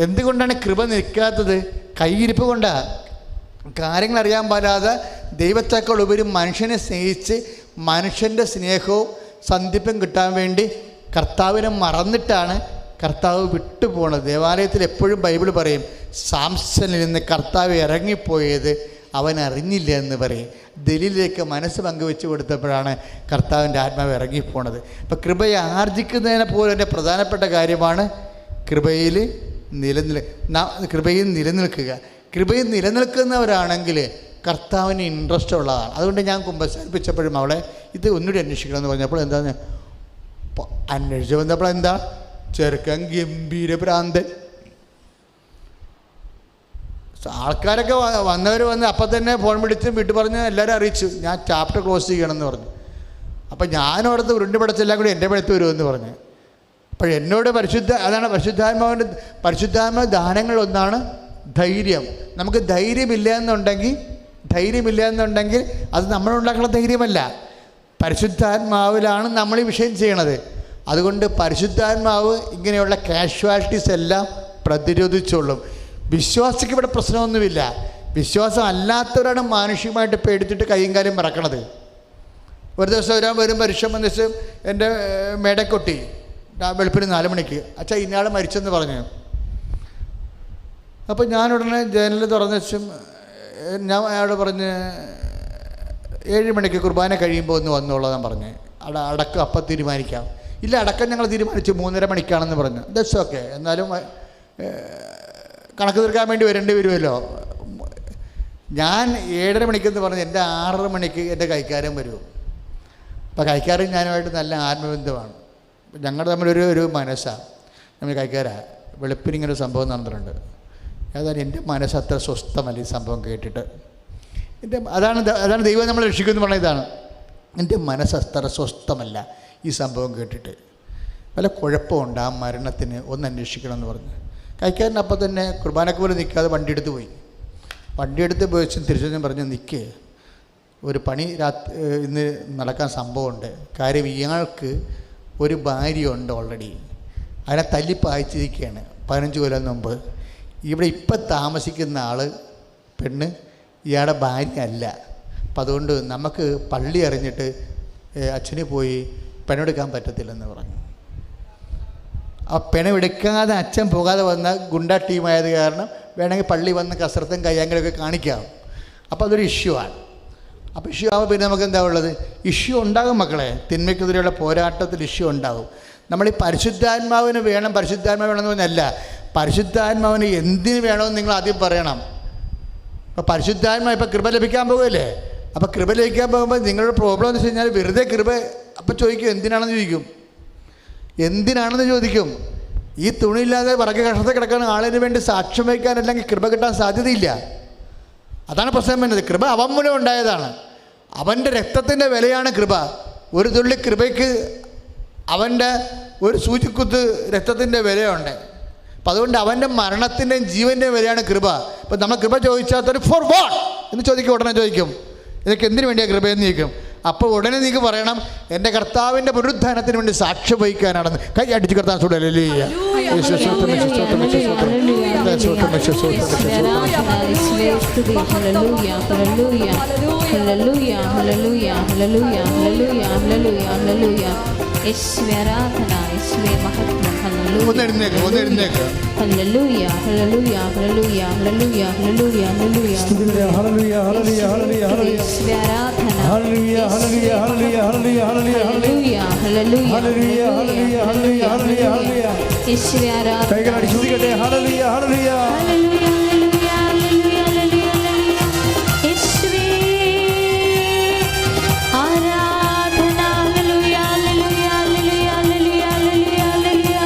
എന്തുകൊണ്ടാണ് കൃപ നിൽക്കാത്തത്? കയ്യിരിപ്പ് കൊണ്ടാണ്. കാര്യങ്ങൾ അറിയാൻ പാടാതെ ദൈവത്തേക്കാൾ ഉപരി മനുഷ്യനെ സ്നേഹിച്ച് മനുഷ്യൻ്റെ സ്നേഹവും സന്ധിപ്പും കിട്ടാൻ വേണ്ടി കർത്താവിനെ മറന്നിട്ടാണ് കർത്താവ് വിട്ടുപോണത്. ദേവാലയത്തിൽ എപ്പോഴും ബൈബിൾ പറയും, സാംസണിൽ നിന്ന് കർത്താവ് ഇറങ്ങിപ്പോയത് അവൻ അറിഞ്ഞില്ല എന്ന് പറയും. ദലീലിലേക്ക് മനസ്സ് പങ്കുവെച്ച് കൊടുത്തപ്പോഴാണ് കർത്താവിൻ്റെ ആത്മാവ് ഇറങ്ങിപ്പോണത്. അപ്പോൾ കൃപയെ ആർജിക്കുന്നതിനെ പോലെ തന്നെ പ്രധാനപ്പെട്ട കാര്യമാണ് കൃപയിൽ നിലനിൽക്കുക. കൃപയിൽ നിലനിൽക്കുന്നവരാണെങ്കിൽ കർത്താവിന് ഇൻട്രസ്റ്റ് ഉള്ളതാണ്. അതുകൊണ്ട് ഞാൻ കുമ്പസാരിപ്പിച്ചപ്പോഴും അവളെ ഇത് ഒന്നുകൂടി അന്വേഷിക്കണമെന്ന് പറഞ്ഞപ്പോൾ എന്താന്ന് അന്വേഷിച്ച് വന്നപ്പോൾ എന്താ, ചെറുക്കൻ ഗംഭീര ഭ്രാന്തൻ. ആൾക്കാരൊക്കെ വന്നവർ വന്ന് അപ്പം തന്നെ ഫോൺ വിളിച്ച് വീട്ടിൽ പറഞ്ഞ് എല്ലാവരും അറിയിച്ചു, ഞാൻ ചാപ്റ്റർ ക്ലോസ് ചെയ്യണമെന്ന് പറഞ്ഞു. അപ്പം ഞാനവിടുത്തെ ഉരുണ്ട് പടച്ചെല്ലാം കൂടി എൻ്റെ പടുത്ത് വരുമെന്ന് പറഞ്ഞു. അപ്പോൾ എന്നോട് അതാണ് പരിശുദ്ധാത്മാ ദാനങ്ങളൊന്നാണ് ധൈര്യം. നമുക്ക് ധൈര്യമില്ല എന്നുണ്ടെങ്കിൽ അത് നമ്മളുണ്ടാക്കുന്ന ധൈര്യമല്ല, പരിശുദ്ധാത്മാവിലാണ് നമ്മൾ ഈ വിഷയം ചെയ്യണത്. അതുകൊണ്ട് പരിശുദ്ധാത്മാവ് ഇങ്ങനെയുള്ള കാഷ്വാലിറ്റീസ് എല്ലാം പ്രതിരോധിച്ചോളും. വിശ്വാസിക്ക് ഇവിടെ പ്രശ്നമൊന്നുമില്ല. വിശ്വാസം അല്ലാത്തവരാണ് മാനുഷികമായിട്ട് പേടിച്ചിട്ട് കൈയും കാര്യം മറക്കണത്. ഒരു ദിവസം വരും പരീക്ഷ ദിവസം എൻ്റെ മേടക്കൊട്ടി വെളുപ്പിന് 4 മണിക്ക്, അച്ഛാ ഇന്നയാൾ മരിച്ചെന്ന് പറഞ്ഞു. അപ്പോൾ ഞാനുടനെ ജനൽ തുറന്നു വെച്ചും ഞാൻ അയാളോട് പറഞ്ഞ് 7 മണിക്ക് കുർബാന കഴിയുമ്പോൾ ഒന്ന് വന്നോളാൻ പറഞ്ഞ്. അടക്കം അപ്പം തീരുമാനിക്കാം. ഇല്ല, അടക്കം ഞങ്ങൾ തീരുമാനിച്ചു 3:30 മണിക്കാണെന്ന് പറഞ്ഞു. ദറ്റ്സ് ഓക്കെ, എന്നാലും കണക്ക് തീർക്കാൻ വേണ്ടി വരേണ്ടി വരുമല്ലോ. ഞാൻ 7:30 മണിക്കെന്ന് പറഞ്ഞ് എൻ്റെ 6 മണിക്ക് എൻ്റെ കൈക്കാരൻ വരും. അപ്പോൾ കൈക്കാരൻ ഞാനുമായിട്ട് നല്ല ആത്മബന്ധമാണ്. ഞങ്ങൾ തമ്മിലൊരു മനസ്സാണ്. നമ്മൾ കൈക്കാരാ വെളുപ്പിനിങ്ങനെ ഒരു സംഭവം നടന്നിട്ടുണ്ട്. ഏതായാലും എൻ്റെ മനസ്സ് അത്ര സ്വസ്ഥമല്ല ഈ സംഭവം കേട്ടിട്ട്. അതാണ് ദൈവം നമ്മളെ രക്ഷിക്കുമെന്ന് പറഞ്ഞ ഇതാണ്. എൻ്റെ മനസ്സ് അത്ര സ്വസ്ഥമല്ല ഈ സംഭവം കേട്ടിട്ട്. വല്ല കുഴപ്പമുണ്ട് ആ മരണത്തിന്, ഒന്ന് അന്വേഷിക്കണമെന്ന് പറഞ്ഞു. കൈക്കാരൻ അപ്പം തന്നെ കുർബാനക്ക് പോലെ നിൽക്കാതെ വണ്ടിയെടുത്ത് പോയി തിരിച്ചു പറഞ്ഞ് നിൽക്കേ, ഒരു പണി ഇന്ന് നടക്കാൻ സംഭവമുണ്ട്. കാര്യം ഇയാൾക്ക് ഒരു ഭാര്യയുണ്ട് ഓൾറെഡി, അതിനെ തല്ലിപ്പായിച്ചിരിക്കുകയാണ് 15 കൊല്ലം മുമ്പ്. ഇവിടെ ഇപ്പം താമസിക്കുന്ന പെണ്ണ് ഇയാളുടെ ഭാര്യ അല്ല. അപ്പം അതുകൊണ്ട് നമുക്ക് പള്ളി അറിഞ്ഞിട്ട് അച്ഛന് പോയി പെണ്ണെടുക്കാൻ പറ്റത്തില്ലെന്ന് പറഞ്ഞു. ആ പെണ്ണെടുക്കാതെ അച്ഛൻ പോകാതെ വന്ന ഗുണ്ട ടീമായത് കാരണം വേണമെങ്കിൽ പള്ളി വന്ന് കസരത്തും കയ്യാങ്കളൊക്കെ കാണിക്കാം. അപ്പോൾ അതൊരു ഇഷ്യൂ ആണ്. അപ്പോൾ ഇഷ്യൂ ആകുമ്പോൾ പിന്നെ നമുക്ക് എന്താ ഉള്ളത്? ഇഷ്യൂ ഉണ്ടാകും മക്കളെ. തിന്മയ്ക്കെതിരെയുള്ള പോരാട്ടത്തിൽ ഇഷ്യൂ ഉണ്ടാകും. നമ്മൾ ഈ പരിശുദ്ധാത്മാവിന് വേണമെന്ന് പറഞ്ഞല്ല, പരിശുദ്ധാത്മാവിന് എന്തിന് വേണമെന്ന് നിങ്ങൾ ആദ്യം പറയണം. അപ്പോൾ പരിശുദ്ധാത്മാവ് ഇപ്പോൾ കൃപ ലഭിക്കാൻ പോകുമല്ലേ? അപ്പോൾ കൃപ ലഭിക്കാൻ പോകുമ്പോൾ നിങ്ങളുടെ പ്രോബ്ലം എന്ന് വെച്ച് കഴിഞ്ഞാൽ വെറുതെ കൃപ അപ്പം ചോദിക്കും, എന്തിനാണെന്ന് ചോദിക്കും. ഈ തുണിയില്ലാതെ വറക്ക് കഷത്തിൽ കിടക്കുന്ന ആളിന് വേണ്ടി സാക്ഷ്യം വയ്ക്കാനല്ലെങ്കിൽ കൃപ കിട്ടാൻ സാധ്യതയില്ല. അതാണ് പ്രശ്നം വരുന്നത്. കൃപ അവൻ മൂലം ഉണ്ടായതാണ്. അവൻ്റെ രക്തത്തിൻ്റെ വിലയാണ് കൃപ. ഒരു തുള്ളി കൃപയ്ക്ക് അവൻ്റെ ഒരു സൂചിക്കുത്ത് രക്തത്തിൻ്റെ വിലയുണ്ട്. അപ്പം അതുകൊണ്ട് അവൻ്റെ മരണത്തിൻ്റെയും ജീവൻ്റെയും വിലയാണ് കൃപ. ഇപ്പം നമ്മൾ കൃപ ചോദിച്ചാൽ ഫോർ വാട്ട് എന്ന് ചോദിക്കും. ഉടനെ ചോദിക്കും, ഇതൊക്കെ എന്തിനു വേണ്ടിയാണ് കൃപയെന്ന് ചോദിക്കും. അപ്പോൾ ഉടനെ നിങ്ങൾക്ക് പറയണം, എൻ്റെ കർത്താവിൻ്റെ പുനരുത്ഥാനത്തിന് വേണ്ടി സാക്ഷ്യം വഹിക്കാനാണെന്ന്. കൈ അടിച്ച് കർത്താൻ ഒന്ന് എഴുന്നേക്ക്. ഹല്ലേലൂയ ഹല്ലേലൂയ ഹല്ലേലൂയ ഹല്ലേലൂയ ഹല്ലേലൂയ ഹല്ലേലൂയ ഹല്ലേലൂയ ഹല്ലേലൂയ ഹല്ലേലൂയ ഹല്ലേലൂയ ഹല്ലേലൂയ ഹല്ലേലൂയ ഹല്ലേലൂയ ഹല്ലേലൂയ ഹല്ലേലൂയ ഹല്ലേലൂയ ഹല്ലേലൂയ യേശുവേ ആരാധന. കൈകളടി സ്തുതിക്കട്ടെ. ഹല്ലേലൂയ ഹല്ലേലൂയ ഹല്ലേലൂയ ഹല്ലേലൂയ ഹല്ലേലൂയ യേശുവേ ആരാധന. ഹല്ലേലൂയ ഹല്ലേലൂയ ഹല്ലേലൂയ ഹല്ലേലൂയ ഹല്ലേലൂയ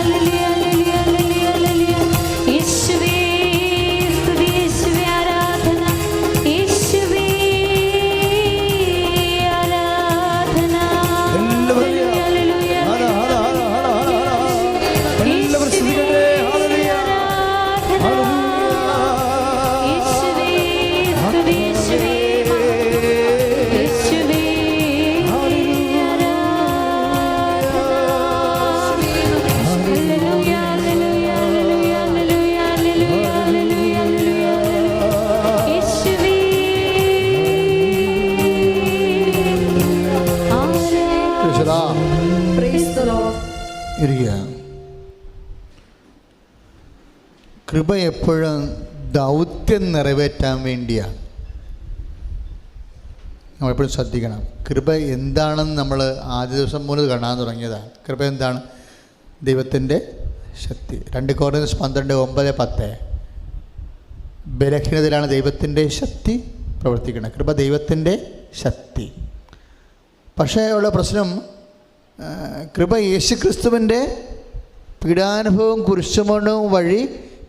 ഹല്ലേലൂയ ഹല്ലേലൂയ യേശുവേ സ്തുതി. യേശുവേ ആരാധന. യേശുവേ ആരാധന. ഹല്ലേലൂയ ഹല്ലേലൂയ ഹല്ലേലൂയ കൃപ എപ്പോഴും ദൗത്യം നിറവേറ്റാൻ വേണ്ടിയാണ്. നമ്മളെപ്പോഴും ശ്രദ്ധിക്കണം. കൃപ എന്താണെന്ന് നമ്മൾ ആദ്യ ദിവസം മുതൽ കാണാൻ തുടങ്ങിയതാണ്. കൃപ എന്താണ്? ദൈവത്തിൻ്റെ ശക്തി. 2 Corinthians 12:9-10. ബലഹീനതയിലാണ് ദൈവത്തിൻ്റെ ശക്തി പ്രവർത്തിക്കുന്നത്. കൃപ ദൈവത്തിൻ്റെ ശക്തി. പക്ഷേ ഉള്ള പ്രശ്നം, കൃപ യേശുക്രിസ്തുവിൻ്റെ പീഡാനുഭവവും കുരിശുമരണവും വഴി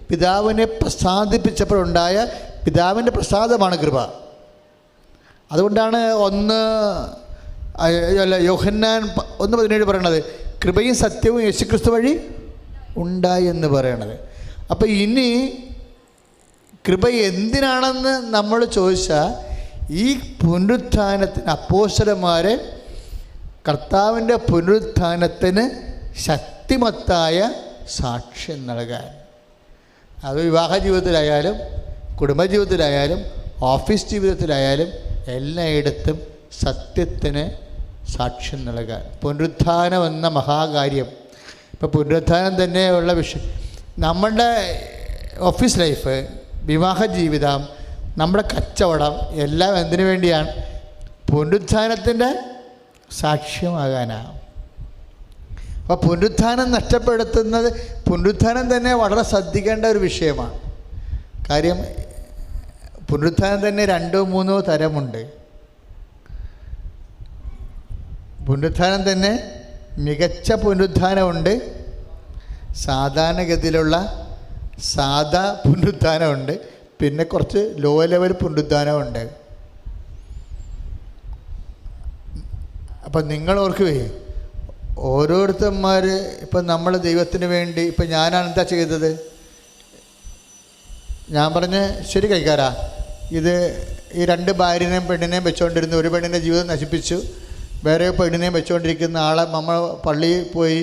പിതാവിനെ പ്രസാദിപ്പിച്ചപ്പോഴുണ്ടായ പിതാവിൻ്റെ പ്രസാദമാണ് കൃപ. അതുകൊണ്ടാണ് യോഹന്നാൻ 1:17 പറയണത് കൃപയും സത്യവും യേശുക്രിസ്തു വഴി ഉണ്ടായി എന്ന് പറയണത്. അപ്പോൾ ഇനി കൃപ എന്തിനാണെന്ന് നമ്മൾ ചോദിച്ചാൽ, ഈ പുനരുത്ഥാനത്തിന് അപ്പോസ്തലന്മാർ കർത്താവിൻ്റെ പുനരുത്ഥാനത്തിന് ശക്തിമത്തായ സാക്ഷ്യം നൽകാൻ. അത് വിവാഹ ജീവിതത്തിലായാലും കുടുംബജീവിതത്തിലായാലും ഓഫീസ് ജീവിതത്തിലായാലും എല്ലായിടത്തും സത്യത്തിന് സാക്ഷ്യം നൽകാൻ. പുനരുത്ഥാനം എന്ന മഹാകാര്യം. ഇപ്പോൾ പുനരുത്ഥാനം തന്നെ ഉള്ള വിഷയം. നമ്മുടെ ഓഫീസ് ലൈഫ്, വിവാഹ ജീവിതം, നമ്മുടെ കച്ചവടം എല്ലാം എന്തിനു വേണ്ടിയാണ്? പുനരുത്ഥാനത്തിൻ്റെ സാക്ഷ്യമാകാനാണ്. അപ്പോൾ പുനരുത്ഥാനം നഷ്ടപ്പെടുത്തുന്നത്, പുനരുത്ഥാനം തന്നെ വളരെ ശ്രദ്ധിക്കേണ്ട ഒരു വിഷയമാണ്. കാര്യം പുനരുത്ഥാനം തന്നെ 2-3 തരമുണ്ട്. പുനരുത്ഥാനം തന്നെ മികച്ച പുനരുത്ഥാനമുണ്ട്, സാധാരണഗതിയിലുള്ള സാധാ പുനരുത്ഥാനമുണ്ട്, പിന്നെ കുറച്ച് ലോ ലെവൽ പുനരുത്ഥാനമുണ്ട്. അപ്പം നിങ്ങൾ ഓർക്കുവേ, ഓരോരുത്തന്മാർ ഇപ്പം നമ്മൾ ദൈവത്തിന് വേണ്ടി, ഇപ്പം ഞാനാണ് എന്താ ചെയ്തത്? ഞാൻ പറഞ്ഞ് ശരി കൈക്കാരാ, ഇത് ഈ 2 ഭാര്യനെയും പെണ്ണിനെയും വെച്ചുകൊണ്ടിരുന്ന, ഒരു പെണ്ണിൻ്റെ ജീവിതം നശിപ്പിച്ചു, വേറെ പെണ്ണിനെയും വെച്ചുകൊണ്ടിരിക്കുന്ന ആളെ നമ്മൾ പള്ളിയിൽ പോയി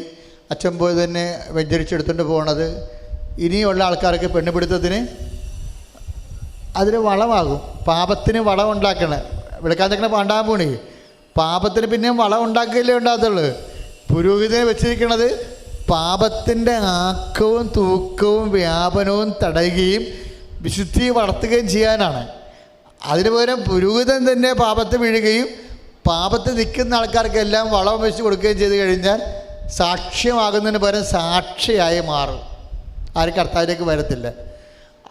അച്ഛൻ പോയി തന്നെ വ്യഞ്ചരിച്ചെടുത്തുകൊണ്ട് പോകണത് ഇനിയുള്ള ആൾക്കാർക്ക് പെണ്ണുപിടുത്തത്തിന് അതിന് വളമാകും. പാപത്തിന് വളം ഉണ്ടാക്കണം. വിളിക്കാൻ തക്കണ പാണ്ടാൻ പോണി പാപത്തിന് പിന്നെയും വളം ഉണ്ടാക്കുകയല്ലേ ഉണ്ടാകത്തുള്ളൂ. പുരോഹിതനെ വെച്ചിരിക്കുന്നത് പാപത്തിൻ്റെ ആക്കവും തൂക്കവും വ്യാപനവും തടയുകയും വിശുദ്ധി വളർത്തുകയും ചെയ്യാനാണ്. അതിന് പകരം പുരോഹിതൻ തന്നെ പാപത്ത് വീഴുകയും പാപത്ത് നിൽക്കുന്ന ആൾക്കാർക്കെല്ലാം വളം വെച്ച് കൊടുക്കുകയും ചെയ്ത് കഴിഞ്ഞാൽ സാക്ഷ്യമാകുന്നതിന് പകരം സാക്ഷിയായി മാറും. ആരും കർത്താവിലേക്ക് വരത്തില്ല.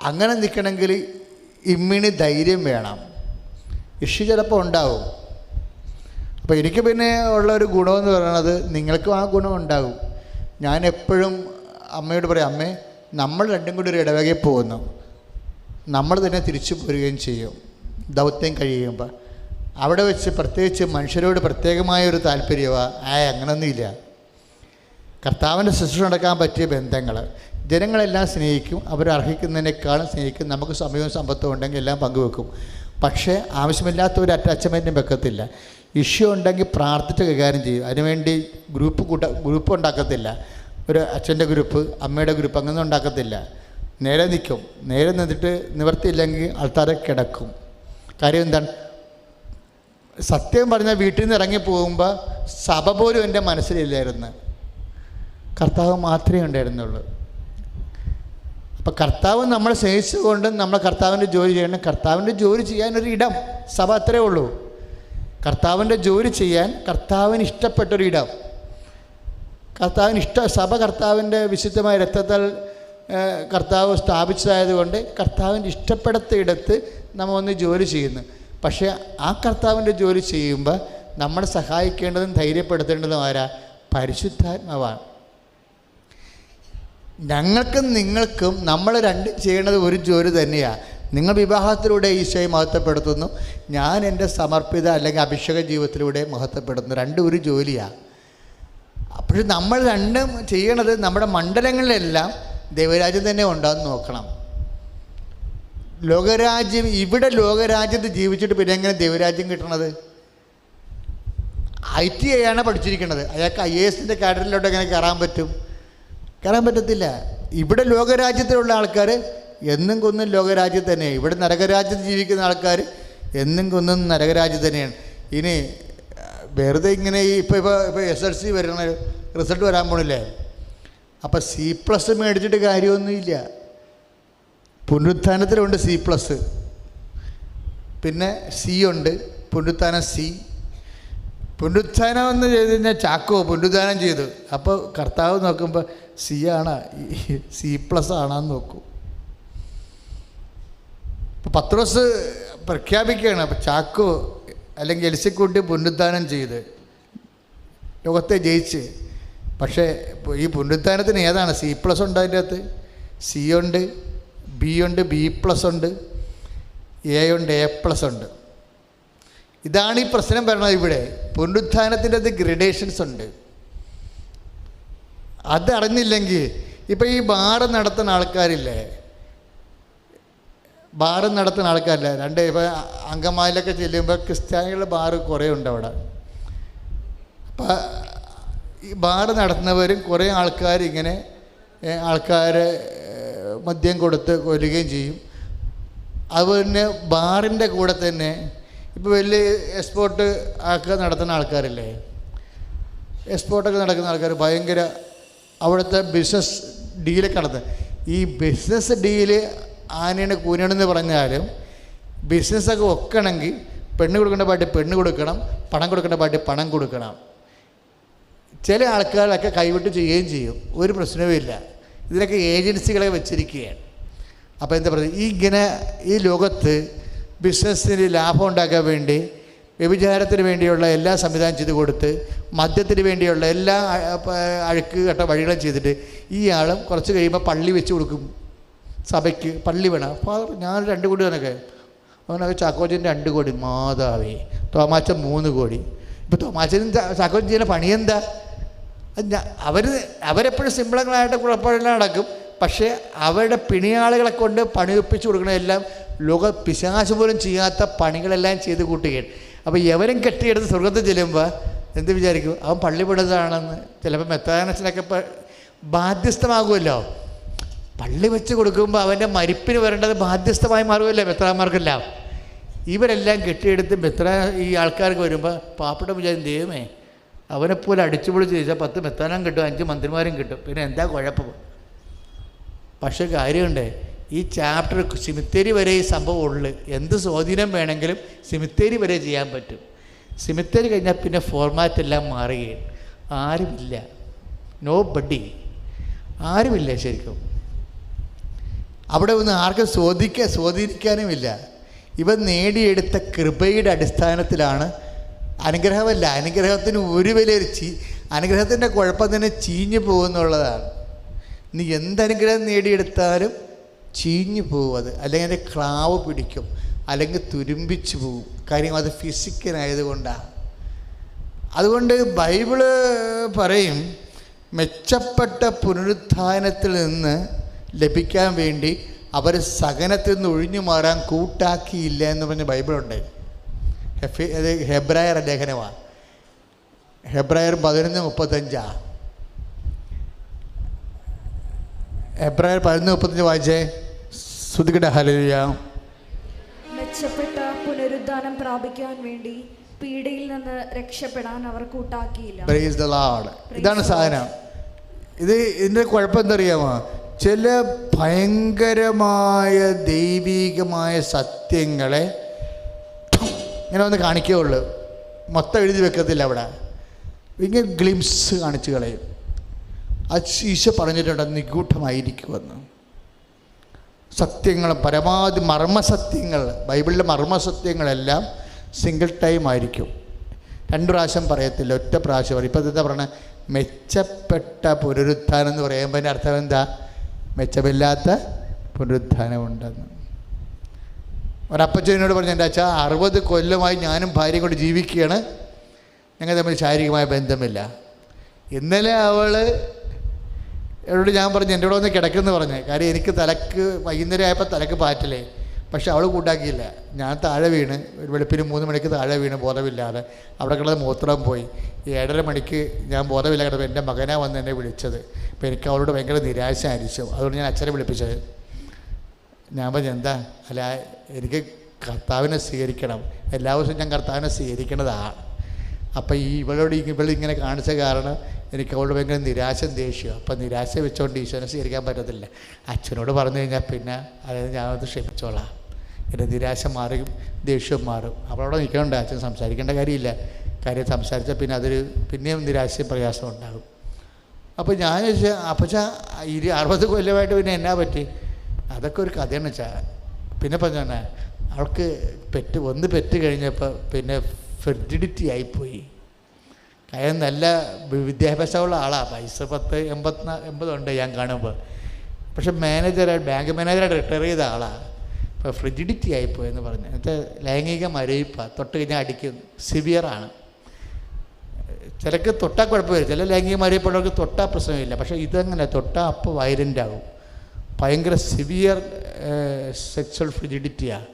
അങ്ങനെ നിൽക്കണമെങ്കിൽ ഇമ്മിണി ധൈര്യം വേണം. ഇഷ്യൂ ചിലപ്പോൾ ഉണ്ടാവും. അപ്പോൾ എനിക്ക് പിന്നെ ഉള്ളൊരു ഗുണമെന്ന് പറയുന്നത്, നിങ്ങൾക്കും ആ ഗുണം ഉണ്ടാകും. ഞാൻ എപ്പോഴും അമ്മയോട് പറയും, അമ്മേ നമ്മൾ രണ്ടും കൂടി ഒരു ഇടവകയിൽ പോകുന്നു, നമ്മൾ തന്നെ തിരിച്ചു പോരുകയും ചെയ്യും ദൗത്യം കഴിയുമ്പോൾ. അവിടെ വെച്ച് പ്രത്യേകിച്ച് മനുഷ്യരോട് പ്രത്യേകമായൊരു താല്പര്യമാണ് അങ്ങനൊന്നുമില്ല. കർത്താവിൻ്റെ ശുശ്രൂഷ നടക്കാൻ പറ്റിയ ബന്ധങ്ങൾ, ജനങ്ങളെല്ലാം സ്നേഹിക്കും, അവരർഹിക്കുന്നതിനേക്കാളും സ്നേഹിക്കും. നമുക്ക് സമയവും സമ്പത്തും ഉണ്ടെങ്കിൽ എല്ലാം പങ്കുവെക്കും. പക്ഷേ ആവശ്യമില്ലാത്ത ഒരു അറ്റാച്ച്മെൻറ്റും വെക്കത്തില്ല. ഇഷ്യൂ ഉണ്ടെങ്കിൽ പ്രാർത്ഥിച്ച് കൈകാര്യം ചെയ്യും. അതിനുവേണ്ടി ഗ്രൂപ്പ് ഉണ്ടാക്കത്തില്ല. ഒരു അച്ഛൻ്റെ ഗ്രൂപ്പ്, അമ്മയുടെ ഗ്രൂപ്പ് അങ്ങനെ ഉണ്ടാക്കത്തില്ല. നേരെ നിൽക്കും. നേരെ നിന്നിട്ട് നിവർത്തിയില്ലെങ്കിൽ ആൾക്കാരെ കിടക്കും. കാര്യം എന്താണ്? സത്യം പറഞ്ഞാൽ വീട്ടിൽ നിന്ന് ഇറങ്ങി പോകുമ്പോൾ സഭ പോലും എൻ്റെ മനസ്സിലില്ലായിരുന്നു. കർത്താവ് മാത്രമേ ഉണ്ടായിരുന്നുള്ളൂ. അപ്പം കർത്താവ് നമ്മളെ സ്നേഹിച്ചുകൊണ്ട് നമ്മൾ കർത്താവിൻ്റെ ജോലി ചെയ്യണം. കർത്താവിൻ്റെ ജോലി ചെയ്യാനൊരു ഇടം സഭ അത്രേ ഉള്ളൂ. കർത്താവിൻ്റെ ജോലി ചെയ്യാൻ കർത്താവിന് ഇഷ്ടപ്പെട്ടൊരിടം, സഭ കർത്താവിൻ്റെ വിശുദ്ധമായ രക്തത്താൽ കർത്താവ് സ്ഥാപിച്ചതായതുകൊണ്ട് കർത്താവിൻ്റെ ഇഷ്ടപ്പെടാത്ത ഇടത്ത് നമ്മൾ ഒന്ന് ജോലി ചെയ്യുന്നു. പക്ഷേ ആ കർത്താവിൻ്റെ ജോലി ചെയ്യുമ്പോൾ നമ്മളെ സഹായിക്കേണ്ടതും ധൈര്യപ്പെടുത്തേണ്ടതും ആരാ? പരിശുദ്ധാത്മാവാണ്. ഞങ്ങൾക്കും നിങ്ങൾക്കും നമ്മൾ രണ്ടും ചെയ്യണത് ഒരു ജോലി തന്നെയാണ്. നിങ്ങൾ വിവാഹത്തിലൂടെ ഈശോയെ മഹത്വപ്പെടുത്തുന്നു, ഞാൻ എൻ്റെ സമർപ്പിത അല്ലെങ്കിൽ അഭിഷേക ജീവിതത്തിലൂടെ മഹത്വപ്പെടുന്നു. രണ്ടും ഒരു ജോലിയാണ്. അപ്പോൾ നമ്മൾ രണ്ടും ചെയ്യണത് നമ്മുടെ മണ്ഡലങ്ങളിലെല്ലാം ദൈവരാജ്യം തന്നെ ഉണ്ടോയെന്ന് നോക്കണം. ലോകരാജ്യം, ഇവിടെ ലോകരാജ്യത്ത് ജീവിച്ചിട്ട് പിന്നെ എങ്ങനെ ദൈവരാജ്യം കിട്ടണത്? ITI ആണ് പഠിച്ചിരിക്കുന്നത്, അയാൾക്ക് IASൻ്റെ കാറ്റഗറിയിലോട്ട് എങ്ങനെ കയറാൻ പറ്റും? കയറാൻ പറ്റത്തില്ല. ഇവിടെ ലോകരാജ്യത്തിലുള്ള ആൾക്കാർ എന്നും കൊന്നും ലോകരാജ്യത്ത് തന്നെയാണ്. ഇവിടെ നരകരാജ്യത്ത് ജീവിക്കുന്ന ആൾക്കാർ എന്നും കൊന്നും നരകരാജ്യത്ത് തന്നെയാണ്. ഇനി വെറുതെ ഇങ്ങനെ ഇപ്പോൾ SLC വരുന്ന റിസൾട്ട് വരാൻ പോണില്ലേ? അപ്പോൾ C+ മേടിച്ചിട്ട് കാര്യമൊന്നുമില്ല. പുനരുത്ഥാനത്തിലുണ്ട് C+, പിന്നെ C ഉണ്ട്, പുനരുത്ഥാനം C. പുനരുത്ഥാനം എന്ന് ചെയ്ത് കഴിഞ്ഞാൽ ചാക്കോ പുനരുദ്ധാനം ചെയ്തു. അപ്പോൾ കർത്താവ് നോക്കുമ്പോൾ C ആണ്, C+ ആണെന്ന് നോക്കൂ. ഇപ്പോൾ പത്രോസ് പ്രഖ്യാപിക്കുകയാണ്, അപ്പോൾ ചാക്കോ അല്ലെങ്കിൽ എലിസക്കുട്ടി പുനരുദ്ധാനം ചെയ്ത് ലോകത്തെ ജയിച്ച്. പക്ഷേ ഈ പുനരുദ്ധാനത്തിന് ഏതാണ്? C+ ഉണ്ട്, അതിൻ്റെ അകത്ത് C ഉണ്ട്, B ഉണ്ട്, B+ ഉണ്ട്, A ഉണ്ട്, A+ ഉണ്ട്. ഇതാണ് ഈ പ്രശ്നം പറയുന്നത്. ഇവിടെ പുനരുത്ഥാനത്തിൻ്റെ അത് ഗ്രഡേഷൻസ് ഉണ്ട്. അതറിഞ്ഞില്ലെങ്കിൽ ഇപ്പം ഈ ബാറ് നടത്തുന്ന ആൾക്കാരില്ലേ, രണ്ട് ഇപ്പോൾ അങ്കമാലിലൊക്കെ ചെല്ലുമ്പോൾ ക്രിസ്ത്യാനികളുടെ ബാറ് കുറേ ഉണ്ട് അവിടെ. അപ്പം ഈ ബാറ് നടത്തുന്നവരും കുറേ ആൾക്കാർ ഇങ്ങനെ ആൾക്കാരെ മദ്യം കൊടുത്ത് കൊല്ലുകയും ചെയ്യും. അതുപോലെ ബാറിൻ്റെ കൂടെ തന്നെ ഇപ്പോൾ വലിയ എക്സ്പോർട്ട് ഒക്കെ നടത്തുന്ന ആൾക്കാരില്ലേ, എക്സ്പോർട്ടൊക്കെ നടക്കുന്ന ആൾക്കാർ ഭയങ്കര അവിടുത്തെ ബിസിനസ് ഡീലൊക്കെ നടത്തുന്നത്. ഈ ബിസിനസ് ഡീല് ആനയാണ് കൂനാണെന്ന് പറഞ്ഞാലും ബിസിനസ്സൊക്കെ ഒക്കണമെങ്കിൽ പെണ്ണ് കൊടുക്കേണ്ട പാട്ടി പെണ്ണ് കൊടുക്കണം, പണം കൊടുക്കേണ്ട പാട്ടി പണം കൊടുക്കണം. ചില ആൾക്കാരൊക്കെ കൈവിട്ട് ചെയ്യുകയും ചെയ്യും, ഒരു പ്രശ്നവുമില്ല. ഇതിനൊക്കെ ഏജൻസികളെ വെച്ചിരിക്കുകയാണ്. അപ്പോൾ എന്താ പറയുക, ഇങ്ങനെ ഈ ലോകത്ത് ബിസിനസ്സിന് ലാഭം ഉണ്ടാക്കാൻ വേണ്ടി വ്യഭിചാരത്തിന് വേണ്ടിയുള്ള എല്ലാ സംവിധാനം ചെയ്ത് കൊടുത്ത്, മദ്യത്തിന് വേണ്ടിയുള്ള എല്ലാ അഴുക്ക് കെട്ട വഴികളും ചെയ്തിട്ട് ഇയാളും കുറച്ച് കഴിയുമ്പോൾ പള്ളി വെച്ച് കൊടുക്കും. സഭയ്ക്ക് പള്ളി വേണം. ഫാദർ ഞാൻ 2 കോടി തന്നൊക്കെ, അവനൊക്കെ ചാക്കോച്ചൻ 2 കോടി, മാതാവേ തോമാച്ചൻ 3 കോടി. ഇപ്പോൾ തോമാച്ചനും ചാക്കോച്ചൻ ചെയ്യുന്ന പണിയെന്താ? അവരെപ്പോഴും സിമ്പിളങ്ങളായിട്ട് കുഴപ്പമില്ല നടക്കും. പക്ഷേ അവരുടെ പിണിയാളുകളെ കൊണ്ട് പണിയൊപ്പിച്ച് കൊടുക്കണതെല്ലാം ലോക പിശാച് പോലും ചെയ്യാത്ത പണികളെല്ലാം ചെയ്ത് കൂട്ടുകയാണ്. അപ്പോൾ എവരും കെട്ടിയെടുത്ത് സ്വർഗത്തിൽ ചെല്ലുമ്പോൾ എന്ത് വിചാരിക്കും? അവൻ പള്ളി പെടുന്നതാണെന്ന്. ചിലപ്പോൾ മെത്രാനച്ചനൊക്കെ ബാധ്യസ്ഥമാകുമല്ലോ. പള്ളി വെച്ച് കൊടുക്കുമ്പോൾ അവൻ്റെ മരിപ്പിന് വരേണ്ടത് ബാധ്യസ്ഥമായി മാറുമല്ലോ മെത്രാന്മാർക്കെല്ലാം. ഇവരെല്ലാം കെട്ടിയെടുത്ത് ഈ ആൾക്കാർക്ക് വരുമ്പോൾ പാപ്പട്ട വിചാരം ദൈവമേ, അവനെപ്പോലെ അടിച്ചുപൊളിച്ച് ചോദിച്ചാൽ 10 മെത്രാനും കിട്ടും, 5 മന്ത്രിമാരും കിട്ടും, പിന്നെ എന്താ കുഴപ്പം? പക്ഷേ കാര്യമുണ്ട്, ഈ ചാപ്റ്റർ സിമിത്തേരി വരെ ഈ സംഭവം ഉള്ളു. എന്ത് സ്വാധീനം വേണമെങ്കിലും സിമിത്തേരി വരെ ചെയ്യാൻ പറ്റും. സിമിത്തേരി കഴിഞ്ഞാൽ പിന്നെ ഫോർമാറ്റ് എല്ലാം മാറുകയും ആരുമില്ല, നോ ബഡി, ആരുമില്ല. ശരിക്കും അവിടെ ഒന്നും ആർക്കും സ്വാധീനിക്കാനുമില്ല. ഇവ നേടിയെടുത്ത കൃപയുടെ അടിസ്ഥാനത്തിലാണ്. അനുഗ്രഹമല്ല, അനുഗ്രഹത്തിന് ഒരു വിലയൊരു അനുഗ്രഹത്തിൻ്റെ കുഴപ്പം തന്നെ ചീഞ്ഞു പോകുന്നുള്ളതാണ്. നീ എന്തനുഗ്രഹം നേടിയെടുത്താലും ചീഞ്ഞു പോകും അത്, അല്ലെങ്കിൽ അതിൻ്റെ ക്ലാവ് പിടിക്കും, അല്ലെങ്കിൽ തുരുമ്പിച്ചു പോകും. കാര്യം അത് ഫിസിക്കലായതുകൊണ്ടാണ്. അതുകൊണ്ട് ബൈബിള് പറയും, മെച്ചപ്പെട്ട പുനരുത്ഥാനത്തിൽ നിന്ന് ലഭിക്കാൻ വേണ്ടി അവർ സഹനത്തിൽ നിന്ന് ഒഴിഞ്ഞു മാറാൻ കൂട്ടാക്കിയില്ല എന്ന് പറഞ്ഞ ബൈബിളുണ്ട്. അത് ഹെബ്രായർ ലേഖനമാണ്. ഹെബ്രായർ 11:35. ഹെബ്രായർ 11:35 വായിച്ചേ. ശ്രുതിക്കട്ടെ. ഹല്ലേലൂയ. മെച്ചപ്പെട്ട പുനരുദ്ധാനം പ്രാപിക്കാൻ വേണ്ടി പീഡയിൽ നിന്ന് രക്ഷപ്പെടാൻ അവർ കൂട്ടാക്കിയില്ല. Praise the Lord. ഇതാണ് സാധനം. ഇതിൻ്റെ കുഴപ്പം എന്തറിയാമോ? ചില ഭയങ്കരമായ ദൈവികമായ സത്യങ്ങളെ ഇങ്ങനെ ഒന്ന് കാണിക്കുകയുള്ളൂ, മൊത്തം എഴുതി വെക്കത്തില്ല. അവിടെ ഇങ്ങനെ ഗ്ലിംസ് കാണിച്ചു കളയും. അത് ഈശോ പറഞ്ഞിട്ടുണ്ട്, നിഗൂഢമായിരിക്കുമെന്ന്. സത്യങ്ങൾ, പരമാവധി മർമ്മസത്യങ്ങൾ, ബൈബിളിലെ മർമ്മസത്യങ്ങളെല്ലാം സിംഗിൾ ടൈം ആയിരിക്കും. 2 പ്രാവശ്യം പറയത്തില്ല, ഒറ്റ പ്രാവശ്യം പറയും. ഇപ്പം എന്താ പറയണത്? മെച്ചപ്പെട്ട പുനരുത്ഥാനം എന്ന് പറയുമ്പോൾ അതിൻ്റെ അർത്ഥം എന്താ? മെച്ചമില്ലാത്ത പുനരുത്ഥാനമുണ്ടെന്ന്. ഒരപ്പച്ചനോട് പറഞ്ഞു, എൻ്റെ അച്ഛാ 60 കൊല്ലമായി ഞാനും ഭാര്യയും കൊണ്ട് ജീവിക്കുകയാണ്, ഞങ്ങൾ തമ്മിൽ ശാരീരികമായ ബന്ധമില്ല. ഇന്നലെ അവൾ എന്നോട് ഞാൻ പറഞ്ഞു എൻ്റെ കൂടെ ഒന്ന് കിടക്കുമെന്ന് പറഞ്ഞു. കാര്യം എനിക്ക് തലക്ക് വൈകുന്നേരം ആയപ്പോൾ തലക്ക് പാറ്റലേ. പക്ഷെ അവൾ കൂട്ടാക്കിയില്ല. ഞാൻ താഴെ വീണ്, ഒരു വെളുപ്പിന് 3 മണിക്ക് താഴെ വീണ് ബോധമില്ലാതെ. അവിടെ കിടന്ന് മൂത്രം പോയി. 7:30 മണിക്ക് ഞാൻ ബോധമില്ല കിടന്നപ്പോൾ എൻ്റെ മകനാ വന്ന് എന്നെ വിളിച്ചത്. അപ്പോൾ എനിക്ക് അവളോട് ഭയങ്കര നിരാശ ആയിരിച്ചു. അതുകൊണ്ട് ഞാൻ അച്ഛനെ വിളിപ്പിച്ചത്. ഞാൻ പറഞ്ഞു, എന്താ? അല്ല, എനിക്ക് കർത്താവിനെ സ്വീകരിക്കണം, എല്ലാ ദിവസവും ഞാൻ കർത്താവിനെ സ്വീകരിക്കേണ്ടതാണ്. അപ്പോൾ ഇവളിങ്ങനെ കാണിച്ച കാരണം എനിക്ക് അവളോട് ഭയങ്കര നിരാശയും ദേഷ്യവും. അപ്പം നിരാശ വെച്ചുകൊണ്ട് ഈശോനെ സ്വീകരിക്കാൻ പറ്റത്തില്ല. അച്ഛനോട് പറഞ്ഞു കഴിഞ്ഞാൽ പിന്നെ അതായത് ഞാനത് ക്ഷമിച്ചോളാം, എൻ്റെ നിരാശ മാറും, ദേഷ്യവും മാറും. അപ്പോൾ അവിടെ നിൽക്കണ്ട, അച്ഛൻ സംസാരിക്കേണ്ട കാര്യമില്ല. കാര്യം സംസാരിച്ചാൽ പിന്നെ അതൊരു പിന്നെയും നിരാശയും പ്രയാസവും ഉണ്ടാകും. അപ്പോൾ ഞാൻ ചോദിച്ചാൽ അപ്പച്ച 60 കൊല്ലമായിട്ട് പിന്നെ എന്നാ പറ്റി? അതൊക്കെ ഒരു കഥയാണ് വെച്ചാൽ. പിന്നെ പറഞ്ഞാൽ അവൾക്ക് പെറ്റ് കഴിഞ്ഞപ്പോൾ പിന്നെ ഫെർട്ടിലിറ്റി ആയിപ്പോയി. കാര്യം നല്ല വിദ്യാഭ്യാസമുള്ള ആളാണ്, പൈസ 80 ഉണ്ട് ഞാൻ കാണുമ്പോൾ. പക്ഷെ ബാങ്ക് മാനേജറായിട്ട് റിട്ടയർ ചെയ്ത ആളാണ്. ഇപ്പോൾ ഫ്രിജിഡിറ്റി ആയിപ്പോയി എന്ന് പറഞ്ഞു. എന്നുവെച്ചാൽ ലൈംഗിക മരവിപ്പാണ്, തൊട്ട് കഴിഞ്ഞാൽ അടിക്കും, സിവിയറാണ്. ചിലക്ക് തൊട്ടാൽ കുഴപ്പമില്ല, ചില ലൈംഗിക മരവിപ്പുള്ളവർക്ക് തൊട്ടാൽ പ്രശ്നമില്ല. പക്ഷേ ഇതങ്ങനെ തൊട്ടാൽ അപ്പോൾ വയലൻ്റ് ആകും, ഭയങ്കര സിവിയർ സെക്സ്വൽ ഫ്രിജിഡിറ്റിയാണ്.